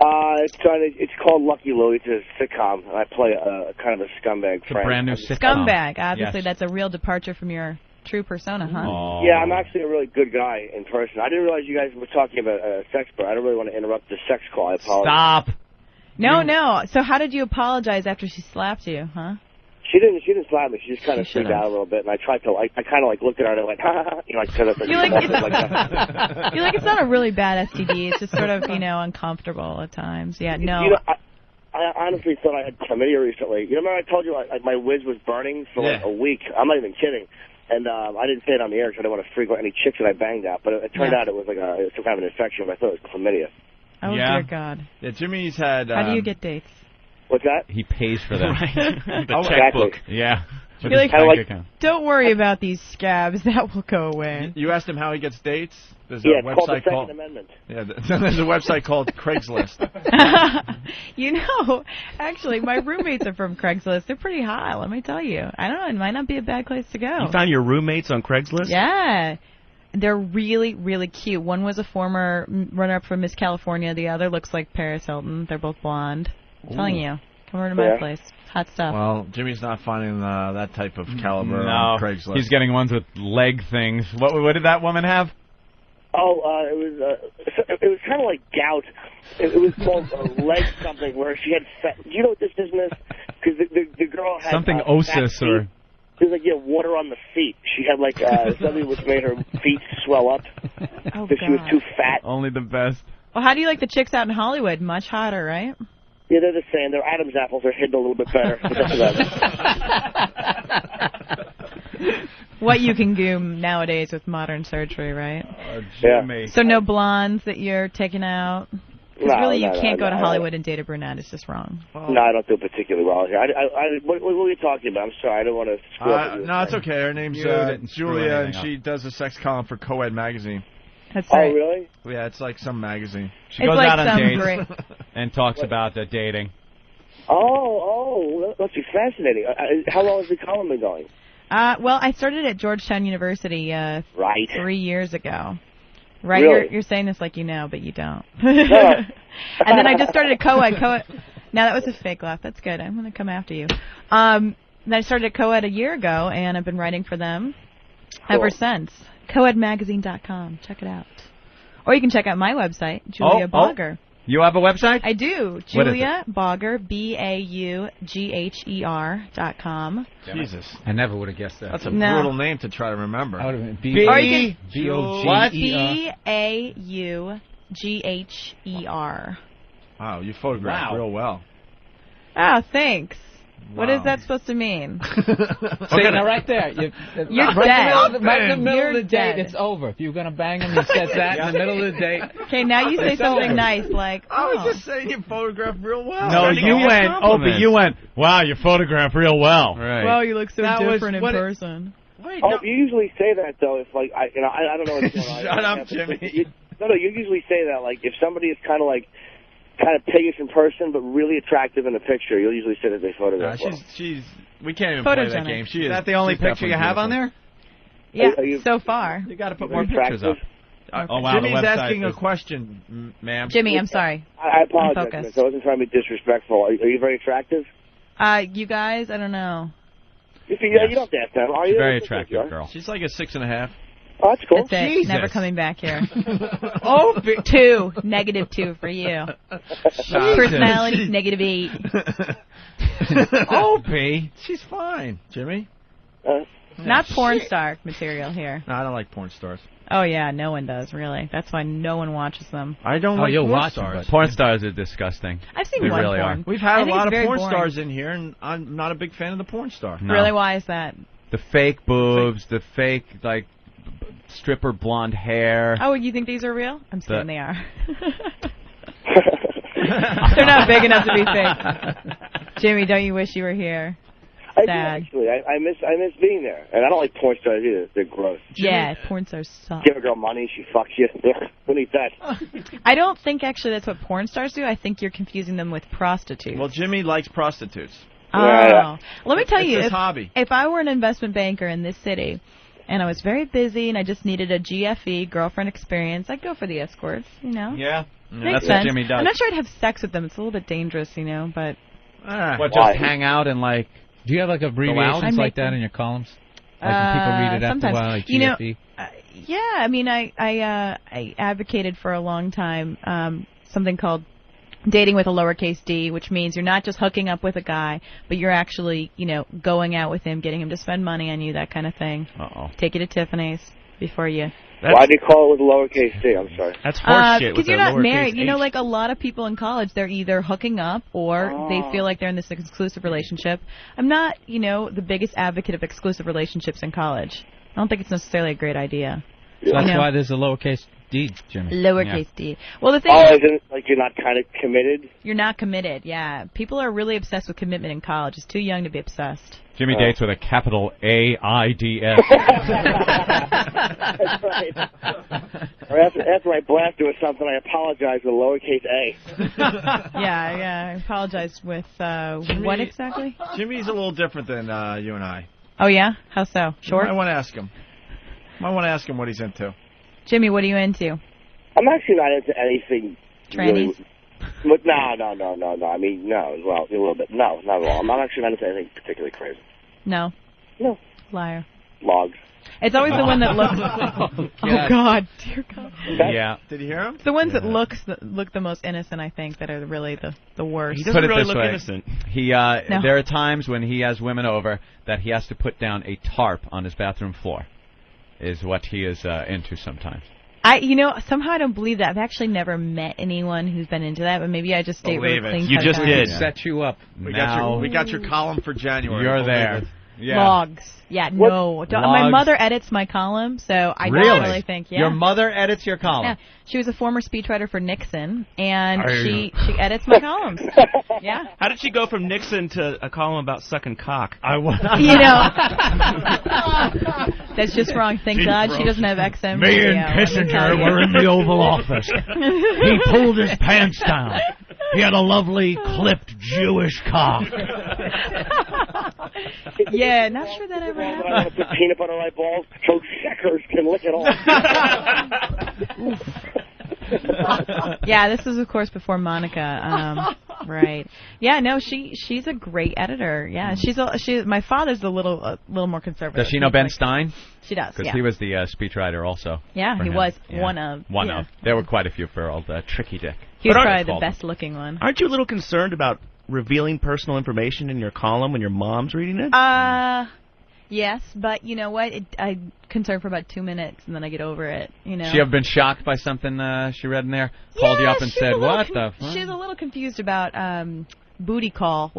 It's called Lucky Louie. It's a sitcom, and I play a kind of a scumbag friend. A brand new sitcom. Scumbag. Obviously, Yes. that's a real departure from your true persona, huh? Oh. Yeah, I'm actually a really good guy in person. I didn't realize you guys were talking about sex, but I don't really want to interrupt the sex call. I apologize. Stop. No. So how did you apologize after she slapped you, huh? She didn't slap me. She just kind of freaked out a little bit, and I tried to, I kind of looked at her and I went, ha ha ha, You're like, it's not a really bad STD. It's just sort of, uncomfortable at times. Yeah, no. I honestly thought I had chlamydia recently. You remember I told you my whiz was burning for like a week? I'm not even kidding. And I didn't say it on the air because I didn't want to freak out any chicks that I banged out. But it turned out it was like some kind of an infection. But I thought it was chlamydia. Oh, dear God. Yeah, Jimmy's had... How do you get dates? What's that? He pays for them. The checkbook. Yeah. You're like, don't worry about these scabs. That will go away. You asked him how he gets dates? There's Yeah, a it's called the website Second Amendment. Yeah, there's a website called Craigslist. Actually, my roommates are from Craigslist. They're pretty hot, let me tell you. I don't know, it might not be a bad place to go. You found your roommates on Craigslist? Yeah. They're really, really cute. One was a former runner-up for Miss California. The other looks like Paris Hilton. They're both blonde. I'm telling you. Come over to my place. Hot stuff. Well, Jimmy's not finding that type of caliber No, on Craigslist. he's getting ones with leg things. What did that woman have? Oh, it was kind of like gout. It was called leg something where she had fat. Do you know what this is, miss? Because the girl had Something osis or... It was like, water on the feet. She had like something which made her feet swell up because she was too fat. Only the best. Well, how do you like the chicks out in Hollywood? Much hotter, right? Yeah, they're the same. Their Adam's apples are hidden a little bit better. But that's about it. What you can do nowadays with modern surgery, right? Jimmy. So no blondes that you're taking out? Because really you can't go to Hollywood and date a brunette. It's just wrong. No, I don't do particularly well here. What were you talking about? I'm sorry. I don't want to screw up. No, it's okay. Her name's Julia, and she does a sex column for Co-Ed magazine. That's right. Oh, really? Yeah, it's like some magazine. She goes out on dates and talks about the dating. Oh, that must be fascinating. How long has the column been going? Well, I started at Georgetown University 3 years ago. Right? Really? You're saying this like you know, but you don't. No. And then I just started at Co-Ed. Now, that was a fake laugh. That's good. I'm going to come after you. Then I started at Co-Ed a year ago, and I've been writing for them ever since. coedmagazine.com. Check it out. Or you can check out my website, Julia Bogger. You have a website? I do. What is Julia Bogger, BAUGHER.com. Jesus. I never would have guessed that. That's a brutal name to try to remember. I would have been BAUGHER. Wow, you photographed real well. Oh, thanks. What Wow. is that supposed to mean? See, now right there. You're dead. Right in the middle of the dead. date, it's over. If you're going to bang him, you said that in the middle of the date. Okay, now you say It's something over. nice like, I was just saying you photographed real well. No, you went, Opie, you went, wow, you photograph real well. Right. wow, you look so That was different in what it- person. Wait, Oh, you usually say that though. If like I don't know what's going on. Shut up, Jimmy. No, you usually say that like if somebody is kind of piggish in person but really attractive in the picture, you'll usually say that they photograph well. We can't even play that Photogenic. game. Is that the only picture you have on there? Yeah, Are you- so far. You got to put Very more pictures up. attractive? Oh, wow, the Jimmy's website asking a is- question, ma'am. Jimmy, I'm sorry. I apologize. Focus. Miss. I wasn't trying to be disrespectful. Are you very attractive? You guys, I don't know. You don't have to ask that. Are you? Very attractive girl. She's like a 6.5. Oh, that's cool. That's it. Jesus. Never coming back here. Oh, 2. -2 for you. Personality, -8. Opie, she's fine. Jimmy? Not porn star material here. No, I don't like porn stars. Oh, yeah, no one does, really. That's why no one watches them. I don't like you'll porn watch them, stars. Porn stars are disgusting. I've seen They one really porn. are. We've I had a think lot it's of very porn boring. stars in here, and I'm not a big fan of the porn star. No. Really, why is that? The fake boobs, the fake, stripper blonde hair. Oh, you think these are real? I'm saying The- they are. They're not big enough to be fake. Jimmy, don't you wish you were here? I do, Sad. actually. I miss being there. And I don't like porn stars either. They're gross. Yeah, porn stars suck. Give a girl money, she fucks you. Who needs that? I don't think actually that's what porn stars do. I think you're confusing them with prostitutes. Well, Jimmy likes prostitutes. Oh. Let me tell It's you, his hobby. if I were an investment banker in this city and I was very busy and I just needed a GFE, girlfriend experience, I'd go for the escorts, you know? Yeah. Makes That's sense. what Jimmy does. I'm not sure I'd have sex with them. It's a little bit dangerous, but. What, just hang out and like? Do you have like abbreviations like that in your columns? Like when people read it after sometimes. a while, like GFE? Yeah, I mean, I advocated for a long time something called dating with a lowercase d, which means you're not just hooking up with a guy, but you're actually, going out with him, getting him to spend money on you, that kind of thing. Take you to Tiffany's before you. Why do you call it with a lowercase d? I'm sorry. That's horseshit. Because you're not married. Like a lot of people in college, they're either hooking up or they feel like they're in this exclusive relationship. I'm not, the biggest advocate of exclusive relationships in college. I don't think it's necessarily a great idea. So that's why there's a lowercase d, Jimmy. Lowercase d. Well, the thing is, like you're not kind of committed? You're not committed, yeah. People are really obsessed with commitment in college. It's too young to be obsessed. Jimmy dates with a capital AIDS. That's right. Or after I blast you with something, I apologize with a lowercase a. Yeah, I apologize with what exactly? Jimmy's a little different than you and I. Oh, yeah? How so? Short? I want to ask him. What he's into. Jimmy, what are you into? I'm actually not into anything. Trannies? Really, no. I mean, no. Well, a little bit. No, not at all. I'm not actually not into anything particularly crazy. No? No. Liar. Logs. It's always the one that looks... Oh, God. Dear God. Yeah. Did you hear him? It's the ones that look the most innocent, I think, that are really the worst. He doesn't really look innocent. No. There are times when he has women over that he has to put down a tarp on his bathroom floor, is what he is into sometimes. Somehow I don't believe that. I've actually never met anyone who's been into that, but maybe I just stay really clean. You just did. Set you up. We got your column for January. You're there. Yeah. Logs. Yeah, no. My mother edits my column, so I don't really think. Yeah. Your mother edits your column? Yeah. She was a former speechwriter for Nixon, and she edits my columns. Yeah. How did she go from Nixon to a column about sucking cock? That's just wrong. Thank God she doesn't have XM. Me and Kissinger were in the Oval Office. He pulled his pants down. He had a lovely clipped Jewish cock. Yeah, not sure that ever happened. I want to put peanut butter on my balls so checkers can lick it off. Yeah, this is of course before Monica. Right. Yeah, no, she's a great editor. Yeah, my father's a little more conservative. Does she know Ben Stein? She does. Because he was the speechwriter also. Yeah, he was one of. One of. There were quite a few for old Tricky Dick. He was probably the best looking one. Aren't you a little concerned about revealing personal information in your column when your mom's reading it? Yes, but you know what? I'm concerned for about 2 minutes, and then I get over it. She ever been shocked by something she read in there? Called you up and said, "What the fuck?" She was a little confused about booty call.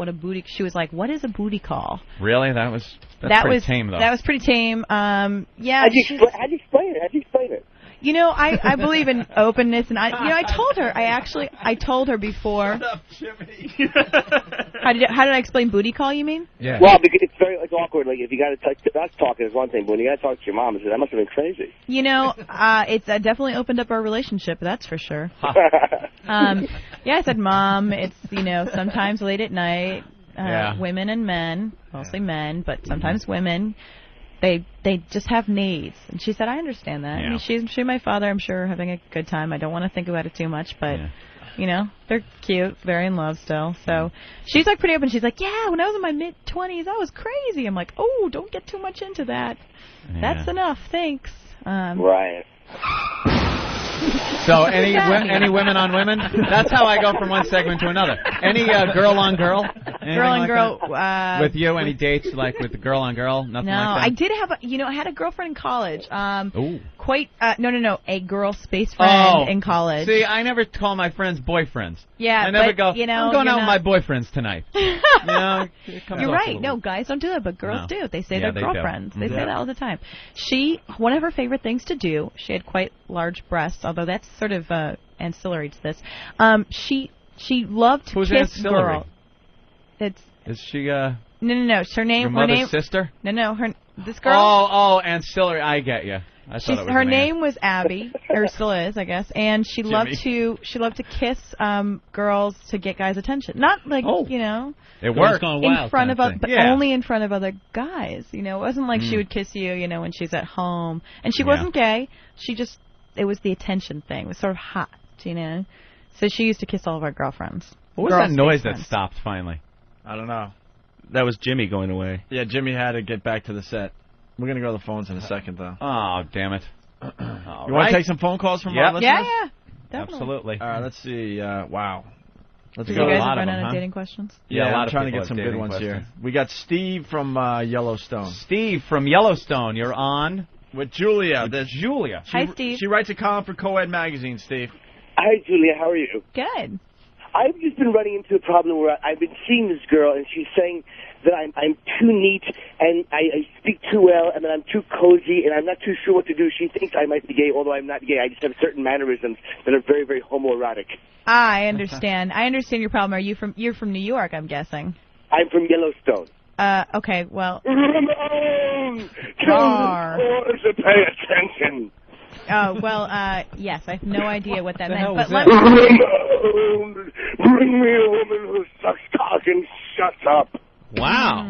She was like, "What is a booty call?" Really? That's pretty tame, though. That was pretty tame. Yeah. How'd you explain it? I believe in openness, and I told her. I told her before. Shut up, Jimmy. How did I explain booty call? You mean? Yeah. Well, because it's very awkward. Like if you got to us talking is one thing, but when you got to talk to your mom, that must have been crazy. It's definitely opened up our relationship. That's for sure. Yeah, I said, Mom. It's sometimes late at night. Women and men, mostly men, but sometimes women. They just have needs. And she said, I understand that. Yeah. I mean, she and my father, I'm sure, are having a good time. I don't want to think about it too much, but, they're cute, very in love still. So she's pretty open. She's like, yeah, when I was in my mid-20s, I was crazy. I'm like, oh, don't get too much into that. Yeah. That's enough, thanks. Right. So any women on women? That's how I go from one segment to another. Any girl on girl? Girl on girl. With you, any dates with the girl on girl? Nothing like that? No, I did have I had a girlfriend in college. Quite, no, a girl space friend in college. See, I never call my friends boyfriends. Yeah, I never go, I'm going out with my boyfriends tonight. You're right. No, guys don't do that, but girls do. They say they're girlfriends. They say that all the time. One of her favorite things to do, she had quite large breasts, although that's sort of ancillary to this. She loved to kiss girls. Is she No. Her name. Your mother's sister? No. This girl. Oh, ancillary. I get you. I thought it was her name was Abby, or still is, I guess, and she loved to kiss girls to get guys' attention. Not it worked in front of only in front of other guys. It wasn't like she would kiss you, when she's at home. And she wasn't gay. It was the attention thing. It was sort of hot, So she used to kiss all of our girlfriends. What was that noise that stopped finally? I don't know. That was Jimmy going away. Yeah, Jimmy had to get back to the set. We're going to go to the phones in a second, though. Oh, damn it. You want to take some phone calls from our listeners? Yeah, definitely. Absolutely. All right, let's see. Wow. Let's Did go. you guys run out of dating questions? Yeah, a lot I'm of trying to people get some have good dating ones questions. here. We got Steve from Yellowstone. Steve from Yellowstone, you're on. With Julia. Julia. Hi, Steve. She writes a column for Co-Ed Magazine, Steve. Hi, Julia. How are you? Good. I've just been running into a problem where I've been seeing this girl, and she's saying that I'm too neat, and I speak too well, and that I'm too cozy, and I'm not too sure what to do. She thinks I might be gay, although I'm not gay. I just have certain mannerisms that are very, very homoerotic. I understand. I understand your problem. You're from New York, I'm guessing. I'm from Yellowstone. Okay, well. Ramon! Rar. To pay attention. Oh, well, yes, I have no idea what that meant. But Ramon, bring me a woman who sucks cock and shuts up. Wow.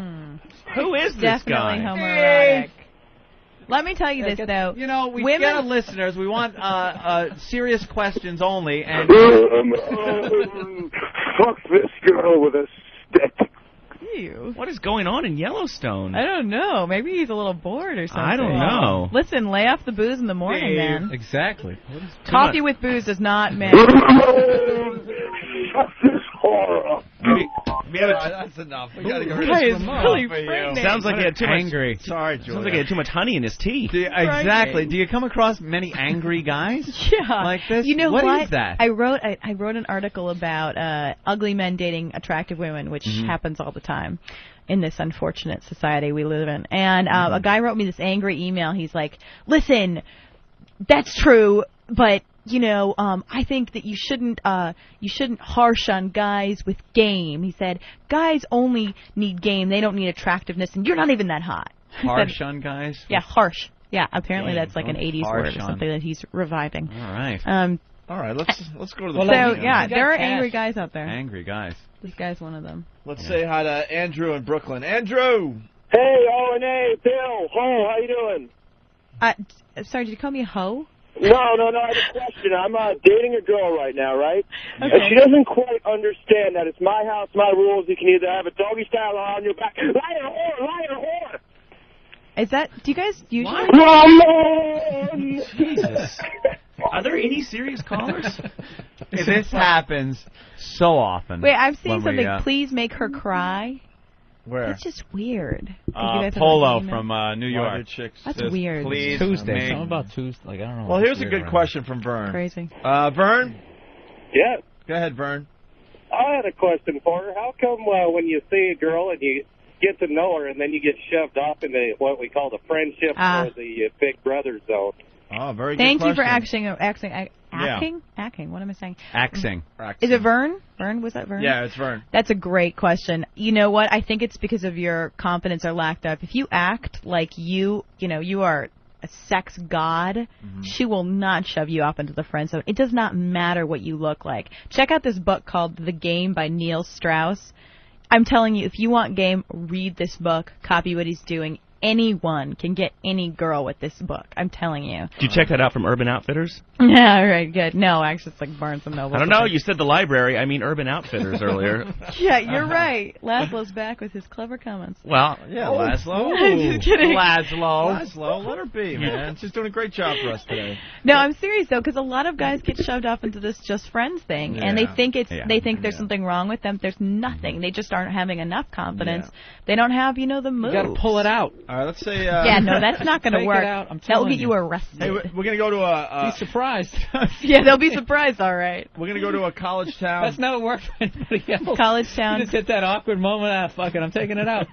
Who is this Definitely guy? homoerotic. Let me tell you this, though. You know, we women... get listeners. We want serious questions only. And fuck this girl with a stick. Ew. What is going on in Yellowstone? I don't know. Maybe he's a little bored or something. I don't know. Listen, lay off the booze in the morning, man. Exactly. Coffee with booze does not make... Shut this whore up. That's enough. We got to get rid of Guys, Ramon really for you. frightening. Sounds like he had too angry. much. Sorry, Julia. Sounds like he had too much honey in his tea. Exactly. Do you come across many angry guys? Yeah. Like this? You know what is that? I wrote an article about ugly men dating attractive women, which happens all the time in this unfortunate society we live in. And a guy wrote me this angry email. He's like, listen, that's true, but you know, I think that you shouldn't harsh on guys with game. He said, guys only need game. They don't need attractiveness, and you're not even that hot. Harsh on guys? Yeah, harsh. Yeah, apparently Game. that's like an 80s word or something that he's reviving. All right. All right, let's go to the So, phone. yeah, there are angry guys out there. Angry guys. This guy's one of them. Let's say hi to Andrew in Brooklyn. Andrew! Hey, O&A, Bill, Ho, how you doing? Sorry, did you call me a hoe? No, I have a question. I'm dating a girl right now, right? Okay. And she doesn't quite understand that it's my house, my rules. You can either have a doggy style on your back. Liar, whore! Is that, do you guys usually... Jesus. Are there any serious callers? This happens so often. Wait, I'm seeing when something. Please make her cry. Where? That's just weird. You guys have Polo an email? from New York. That's says, weird. Please Tuesday. make- Something about Tuesday. Like, I don't know. Well, here's a good question from Vern. Crazy. Vern? Yeah. Go ahead, Vern. I had a question for her. How come when you see a girl and you get to know her and then you get shoved off into what we call the friendship or the big brother zone? Oh, very good Thank you for question. acting. What am I saying? Axing. Is it Vern? Vern? Was that Vern? Yeah, it's Vern. That's a great question. You know what? I think it's because of your confidence or lack thereof. If you act like you are a sex god, she will not shove you up into the friend zone. It does not matter what you look like. Check out this book called The Game by Neil Strauss. I'm telling you, if you want game, read this book, copy what he's doing. Anyone can get any girl with this book. I'm telling you. Did you check that out from Urban Outfitters? Yeah, all right, good. No, actually, it's like Barnes & Noble. I don't know. You said the library. I mean Urban Outfitters earlier. Yeah, you're right. Laszlo's back with his clever comments. Well, yeah, Laszlo. I'm just kidding. Laszlo, let her be, man. She's doing a great job for us today. No, I'm serious though, because a lot of guys get shoved off into this just friends thing, and they think there's something wrong with them. There's nothing. They just aren't having enough confidence. They don't have, the moves. You got to pull it out. All right, let's say. Yeah, no, that's not going to Take work. it out. I'm That will telling get you arrested. Hey, we're going to go to a... Be surprised. Yeah, they'll be surprised, all right. We're going to go to a college town. That's not work for anybody else. College town. You just hit that awkward moment. Fuck it, I'm taking it out.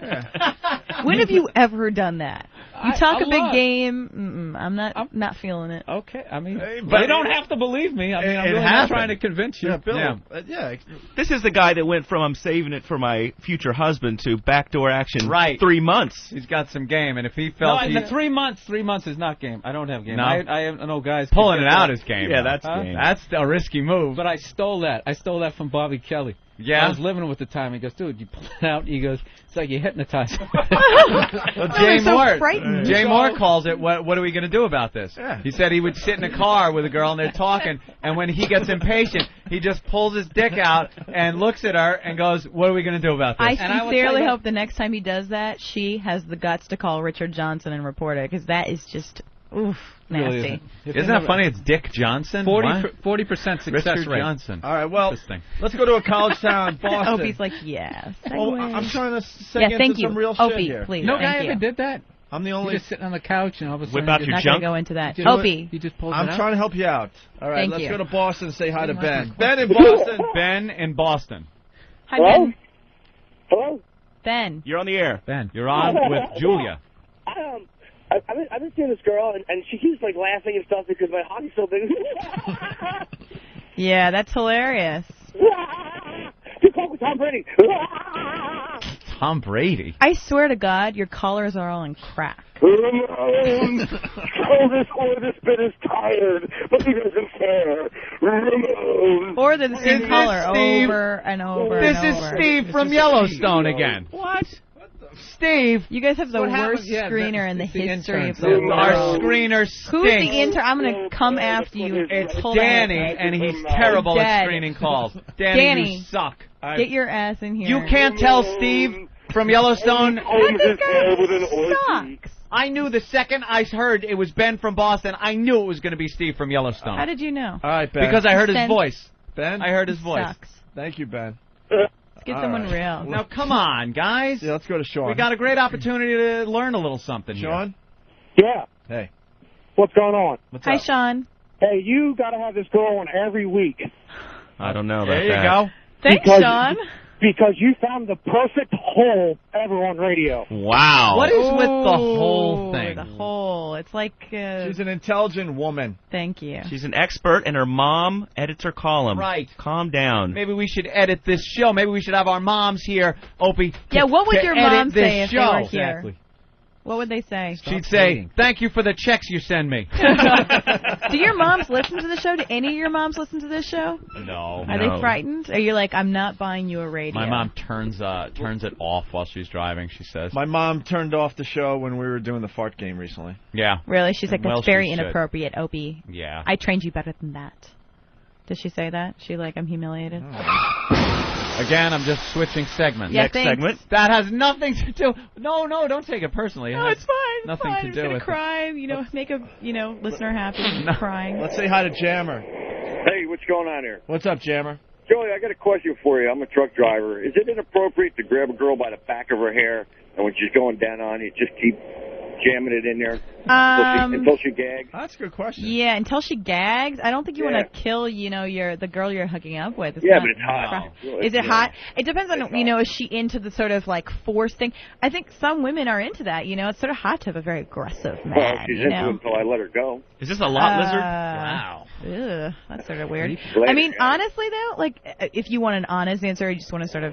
When have you ever done that? You talk a a big lot. game. I'm not feeling it. Okay, I mean, but you don't have to believe me. I mean, I'm it really happened. not trying to convince you. Yeah, Bill. Yeah. This is the guy that went from I'm saving it for my future husband to backdoor action. Right. 3 months. He's got some game, and if he No, felt in the 3 months. 3 months is not game. I don't have game. No? I know guys pulling it out is game. Yeah, though. that's game. That's a risky move. But I stole that. I stole that from Bobby Kelly. Yeah? I was living with the time. He goes, dude, you pull it out. He goes, it's like you hypnotized. Jay so Moore. frightened. Jay Moore calls it. What are we going to do about this? Yeah. He said he would sit in a car with a girl and they're talking, and when he gets impatient, he just pulls his dick out and looks at her and goes, "What are we going to do about this?" I sincerely hope the next time he does that, she has the guts to call Richard Johnson and report it, because that is just, oof, nasty. Isn't that funny? It's Dick Johnson. 40% success Richard rate. Johnson. All right, well, let's go to a college town, Boston. Opie's like, yes. Well, I'm trying to seg into some real shit Opie, here. please. No guy ever did that. I'm the only. You're just sitting on the couch and all of a sudden Whip out you your just- junk? Not going to go into that. You know what? Opie. You just pulled it I'm out? trying to help you out. All right, Thank let's you. go to Boston and say hi to Ben. Ben in Boston. Ben in Boston. Hi, Hello? Ben. Hello? Ben. You're on the air. Ben, you're on with Julia. I've been seeing this girl, and she keeps, like, laughing and stuff because my hockey's so big. Yeah, that's hilarious. You call with Tom Brady. Tom Brady. I swear to God, your collars are all in crack. Ramon, this bit is tired, but he doesn't care. Ramon. Or they're the same Is color this Steve? over and over This and is over. Steve from Yellowstone again. What? Steve. You guys have the What happened? worst Yeah, screener in the it's the history of intern. the world. Our screener stinks. Who's the intern? I'm going to come after you. It's Hold on. Danny, and he's terrible at Dead. screening calls. Danny, you suck. Get your ass in here. You can't tell Steve from Yellowstone. This guy sucks. I knew the second I heard it was Ben from Boston, I knew it was going to be Steve from Yellowstone. How did you know? All right, Ben. Because I heard his Sen- voice. Ben? I heard his voice. Sucks. Thank you, Ben. Let's get All someone right. real. Now, come on, guys. Yeah, let's go to Sean. We got a great opportunity to learn a little something Sean? Yeah. Hey. What's going on? What's Hi, up? Sean. Hey, you got to have this girl on every week. I don't know about There you that. go. Thanks, Because- Sean. Because you found the perfect hole ever on radio. Wow. What is with the whole Ooh, thing? The whole. It's like. She's an intelligent woman. Thank you. She's an expert, and her mom edits her column. Right. Calm down. Maybe we should edit this show. Maybe we should have our moms here, Opie. Yeah, what would to your edit mom this say if they show. were here? Exactly. What would they say? She'd say, "Thank you for the checks you send me." Do your moms listen to the show? Do any of your moms listen to this show? No. Are they frightened? Are you like, I'm not buying you a radio? My mom turns it off while she's driving, she says. My mom turned off the show when we were doing the fart game recently. Yeah. Really? She's like, Well, that's very she should. inappropriate, Opie. Yeah. I trained you better than that. Did she say that? She like, I'm humiliated? Again, I'm just switching segments. Yeah, Next thanks. segment. That has nothing to do. No, don't take it personally. No, has it's fine. Nothing fine. to I'm do gonna with cry, make a, listener happy. Crying. Let's say hi to Jammer. Hey, what's going on here? What's up, Jammer? Joey, I got a question for you. I'm a truck driver. Is it inappropriate to grab a girl by the back of her hair, and when she's going down on you, just keep jamming it in there until she gags? That's a good question. Yeah, until she gags. I don't think you Yeah. want to kill, the girl you're hooking up with. It's Yeah, not- but it's hot. Is it hot? It depends on, is she into the sort of like force thing? I think some women are into that. It's sort of hot to have a very aggressive man. Well, she's into it until I let her go. Is this a lot lizard? Wow. Ugh, that's sort of weird. Later, I mean, guys. honestly, though, like, if you want an honest answer, you just want to sort of,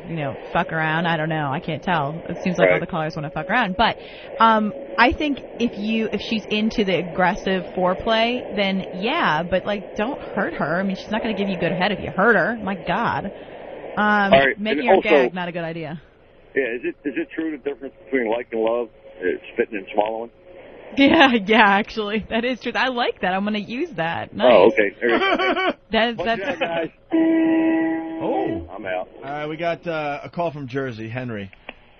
fuck around. I don't know. I can't tell. It seems like all the callers want to fuck around. But I think if she's into the aggressive foreplay, then yeah, but, like, don't hurt her. I mean, she's not going to give you good head if you hurt her. My God. right, Making and her also- gag, not a good idea. Yeah, is it true the difference between like and love, spitting and swallowing? Yeah, actually. That is true. I like that. I'm going to use that. Nice. Oh, okay. There you go. That's guys. Oh. I'm out. All right, we got a call from Jersey, Henry.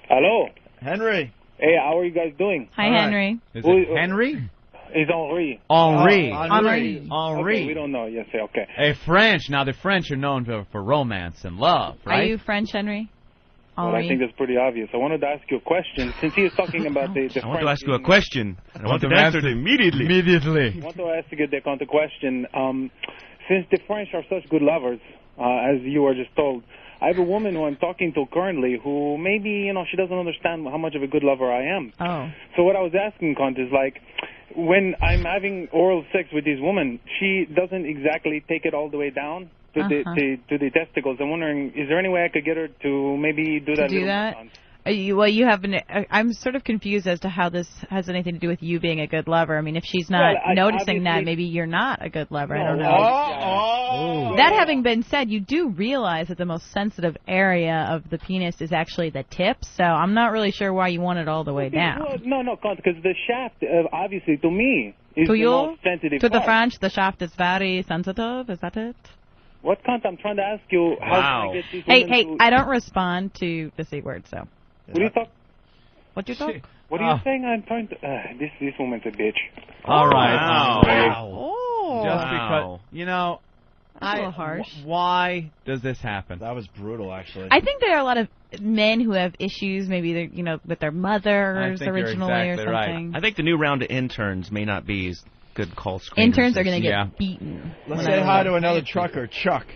Hello. Henry. Hey, how are you guys doing? Hi, Henry. Is it Henry? It's Henri. Henri. Okay, we don't know. Yes, okay. Hey, French. Now, the French are known for romance and love, right? Are you French, Henry? Well, I think that's pretty obvious. I wanted to ask you a question. Since he is talking about the I want to ask you a question. I want to answer it immediately. I want to ask you the question. Since the French are such good lovers, as you were just told, I have a woman who I'm talking to currently who maybe, she doesn't understand how much of a good lover I am. Oh. So what I was asking, Kant, is like, when I'm having oral sex with this woman, she doesn't exactly take it all the way down to the testicles. I'm wondering, is there any way I could get her to maybe do that? Do that? You have I'm sort of confused as to how this has anything to do with you being a good lover. I mean, if she's not noticing that, maybe you're not a good lover. I don't know. That having been said, you do realize that the most sensitive area of the penis is actually the tip, so I'm not really sure why you want it all the way down. Well, no, because the shaft, obviously, to me, is To the you? most sensitive To the part. French, the shaft is very sensitive. Is that it? What cunt? I'm trying to ask you how can I get these women to... I don't respond to the C word, so. What do you talk? What do you talk? What are you saying? I'm trying to... this woman's a bitch. All right. Wow. Just because, you know... That's a little harsh. Why does this happen? That was brutal, actually. I think there are a lot of men who have issues, maybe they're, with their mothers originally or something. Right. I think the new round of interns may not be as good call screeners. Interns are going to get beaten. Let's say hi to another trucker, Chuck.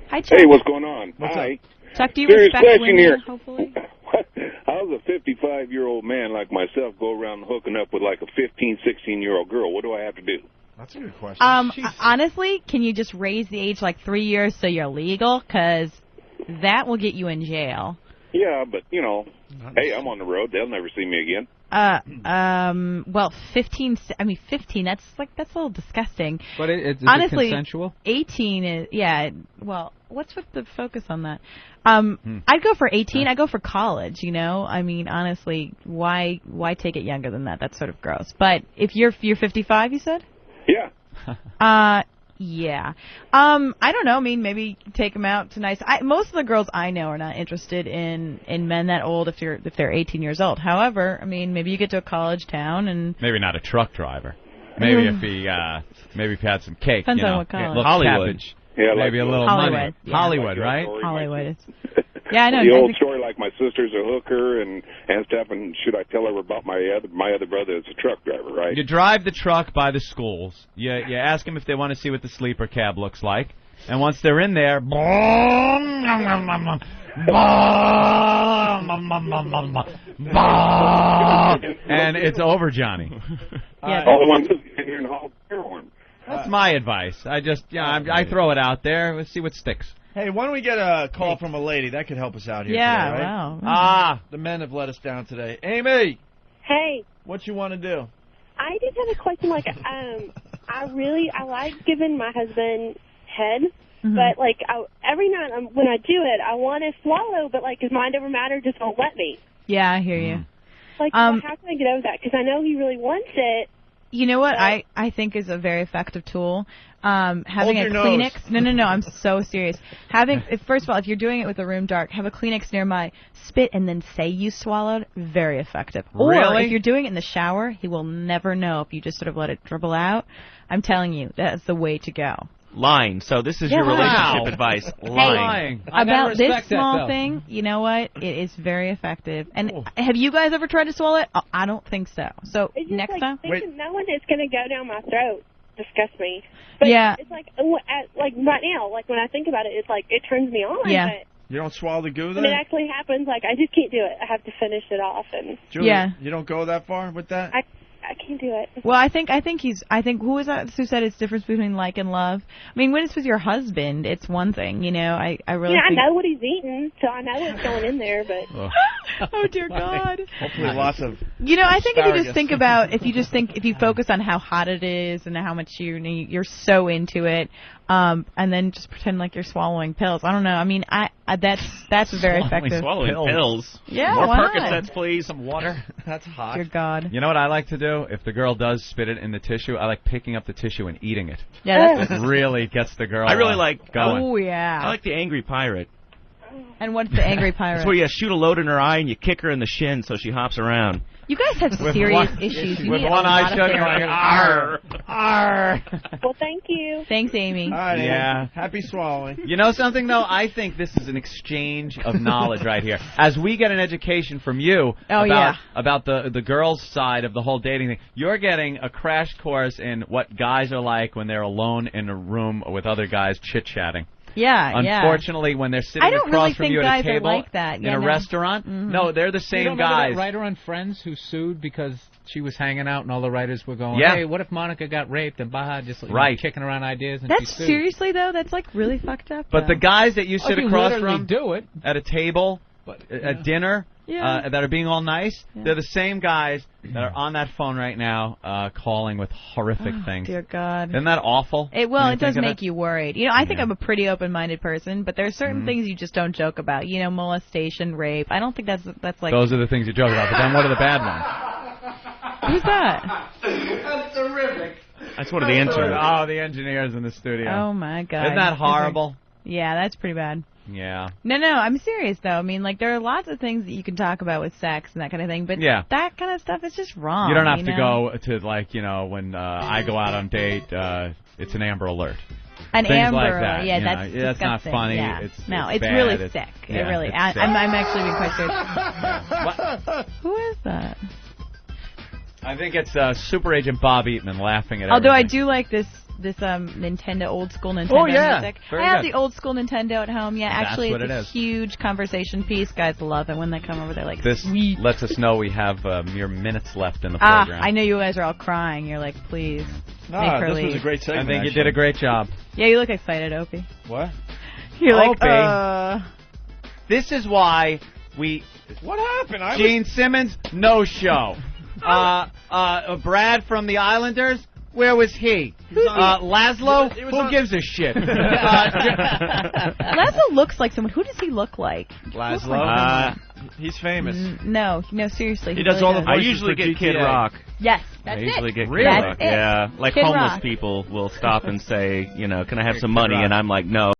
Hi, Chuck. Hey, what's going on? What's Hi. up? Chuck, do you Serious respect question women, here. hopefully? How's a 55-year-old man like myself go around hooking up with like a 15, 16-year-old girl? What do I have to do? That's a good question. Honestly, can you just raise the age like 3 years so you're legal? Because that will get you in jail. Yeah, but, hey, I'm on the road. They'll never see me again. Well, 15, that's a little disgusting. But is honestly, it consensual? 18 is, well, what's with the focus on that? I'd go for 18. I'd go for college, honestly, why take it younger than that? That's sort of gross. But if you're 55, you said? Yeah. Yeah. I don't know. Maybe take them out to nice. Most of the girls I know are not interested in men that old if they're 18 years old. However, maybe you get to a college town and maybe not a truck driver. Maybe if he had some cake. Depends on what college. Little Hollywood. Cabbage. Yeah, maybe a little Hollywood, money. yeah. Hollywood, right? Hollywood. Yeah, I know. The old story, like my sister's a hooker and stuff, and should I tell her about my other brother is a truck driver, right? You drive the truck by the schools. You ask them if they want to see what the sleeper cab looks like, and once they're in there, and it's over, Johnny. All the ones in here in Hall heroin. That's my advice. I throw it out there. Let's see what sticks. Hey, why don't we get a call from a lady? That could help us out here today, right? Wow. The men have let us down today. Amy! Hey. What you want to do? I just have a question. I like giving my husband head, but every night when I do it, I want to swallow, but his mind over matter just won't let me. Yeah, I hear you. How can I get over that? Because I know he really wants it. You know what I think is a very effective tool? Having a Kleenex. No, I'm so serious. First of all, if you're doing it with the room dark, have a Kleenex nearby, spit, and then say you swallowed. Very effective. Or if you're doing it in the shower, he will never know if you just sort of let it dribble out. I'm telling you, that's the way to go. Lying. So this is your relationship advice. Lying. About this small thing, you know what? It is very effective. And have you guys ever tried to swallow it? Oh, I don't think so. So it's just next time, knowing it's going to go down my throat disgusts me. But it's right now, when I think about it, it's it turns me on. Yeah. But you don't swallow the goo then? when it actually happens, I just can't do it. I have to finish it off. And Julia, you don't go that far with that? I can't do it. Well, I think who was that who said it's difference between like and love? When it's with your husband, it's one thing, I really I know what he's eating, so I know what's going in there, but oh dear God. Hopefully lots of I think if you just think about if you focus on how hot it is and how much you're so into it, and then just pretend like you're swallowing pills. I don't know. That's very effective. Swallowing pills. Yeah, more why Percocets, not? please. Some water. That's hot. Dear God. You know what I like to do? If the girl does spit it in the tissue, I like picking up the tissue and eating it. Yeah, it really gets the girl. I really like going. Oh yeah. I like the angry pirate. And what's the angry pirate? It's where you shoot a load in her eye and you kick her in the shin so she hops around. You guys have serious issues. You with need one eye shut, you're therapy. like, arr, arr. Well, thank you. Thanks, Amy. All right, Yeah. Amy. Happy swallowing. You know something, though? I think this is an exchange of knowledge right here. As we get an education from you about the girls' side of the whole dating thing, you're getting a crash course in what guys are like when they're alone in a room with other guys chit-chatting. Yeah, Unfortunately, when they're sitting across from you at a table like that. in a restaurant, no, they're the same you don't remember guys. That writer on Friends who sued because she was hanging out and all the writers were going, Yeah. hey, what if Monica got raped and Baja just kicking around ideas and That's she sued. seriously though. That's really fucked up. But the guys that you sit across from do it. at a table, at dinner, that are being all nice, they're the same guys that are on that phone right now calling with horrific things. Dear God. Isn't that awful? It does make you worried. I think I'm a pretty open-minded person, but there's certain things you just don't joke about. Molestation, rape. I don't think that's like... Those are the things you joke about, but then what are the bad ones? Who's that? That's terrific. That's one of the interns. Oh, the engineers in the studio. Oh my God. Isn't that horrible? Yeah, that's pretty bad. Yeah. No, I'm serious though. I mean, like there are lots of things that you can talk about with sex and that kind of thing, but that kind of stuff is just wrong. You don't have to go to like when I go out on date, it's an Amber Alert. An Things Amber like Alert, that. yeah, you that's know, that's not disgusting. funny. Yeah. It's bad. really sick. Yeah, It really. it's sick. I'm actually being quite serious. Who is that? I think it's Super Agent Bob Eatman laughing at. Although everything. I do like this Nintendo, old school Nintendo music. Very I have good. the old school Nintendo at home. Yeah, That's actually, what it's it a is. huge conversation piece. Guys love it when they come over. They're like, This sweet. lets us know we have mere minutes left in the program. I know you guys are all crying. You're like, please make her this leave. was a great segment. I think you did a great job. Yeah, you look excited, Opie. What? You're like, Opie. This is why we. What happened? Gene Simmons, no show. Brad from the Islanders, where was he? Laszlo, who gives a shit? Laszlo looks like someone. Who does he look like? Laszlo? He's famous. No, seriously. He does all the voices. I usually for get Kid GTA. Rock. Yes, that's I it. usually get Really? Kid Rock. That's it. Yeah, like Kid homeless Rock. people will stop and say, can I have some Kid money? Rock. And I'm like, no.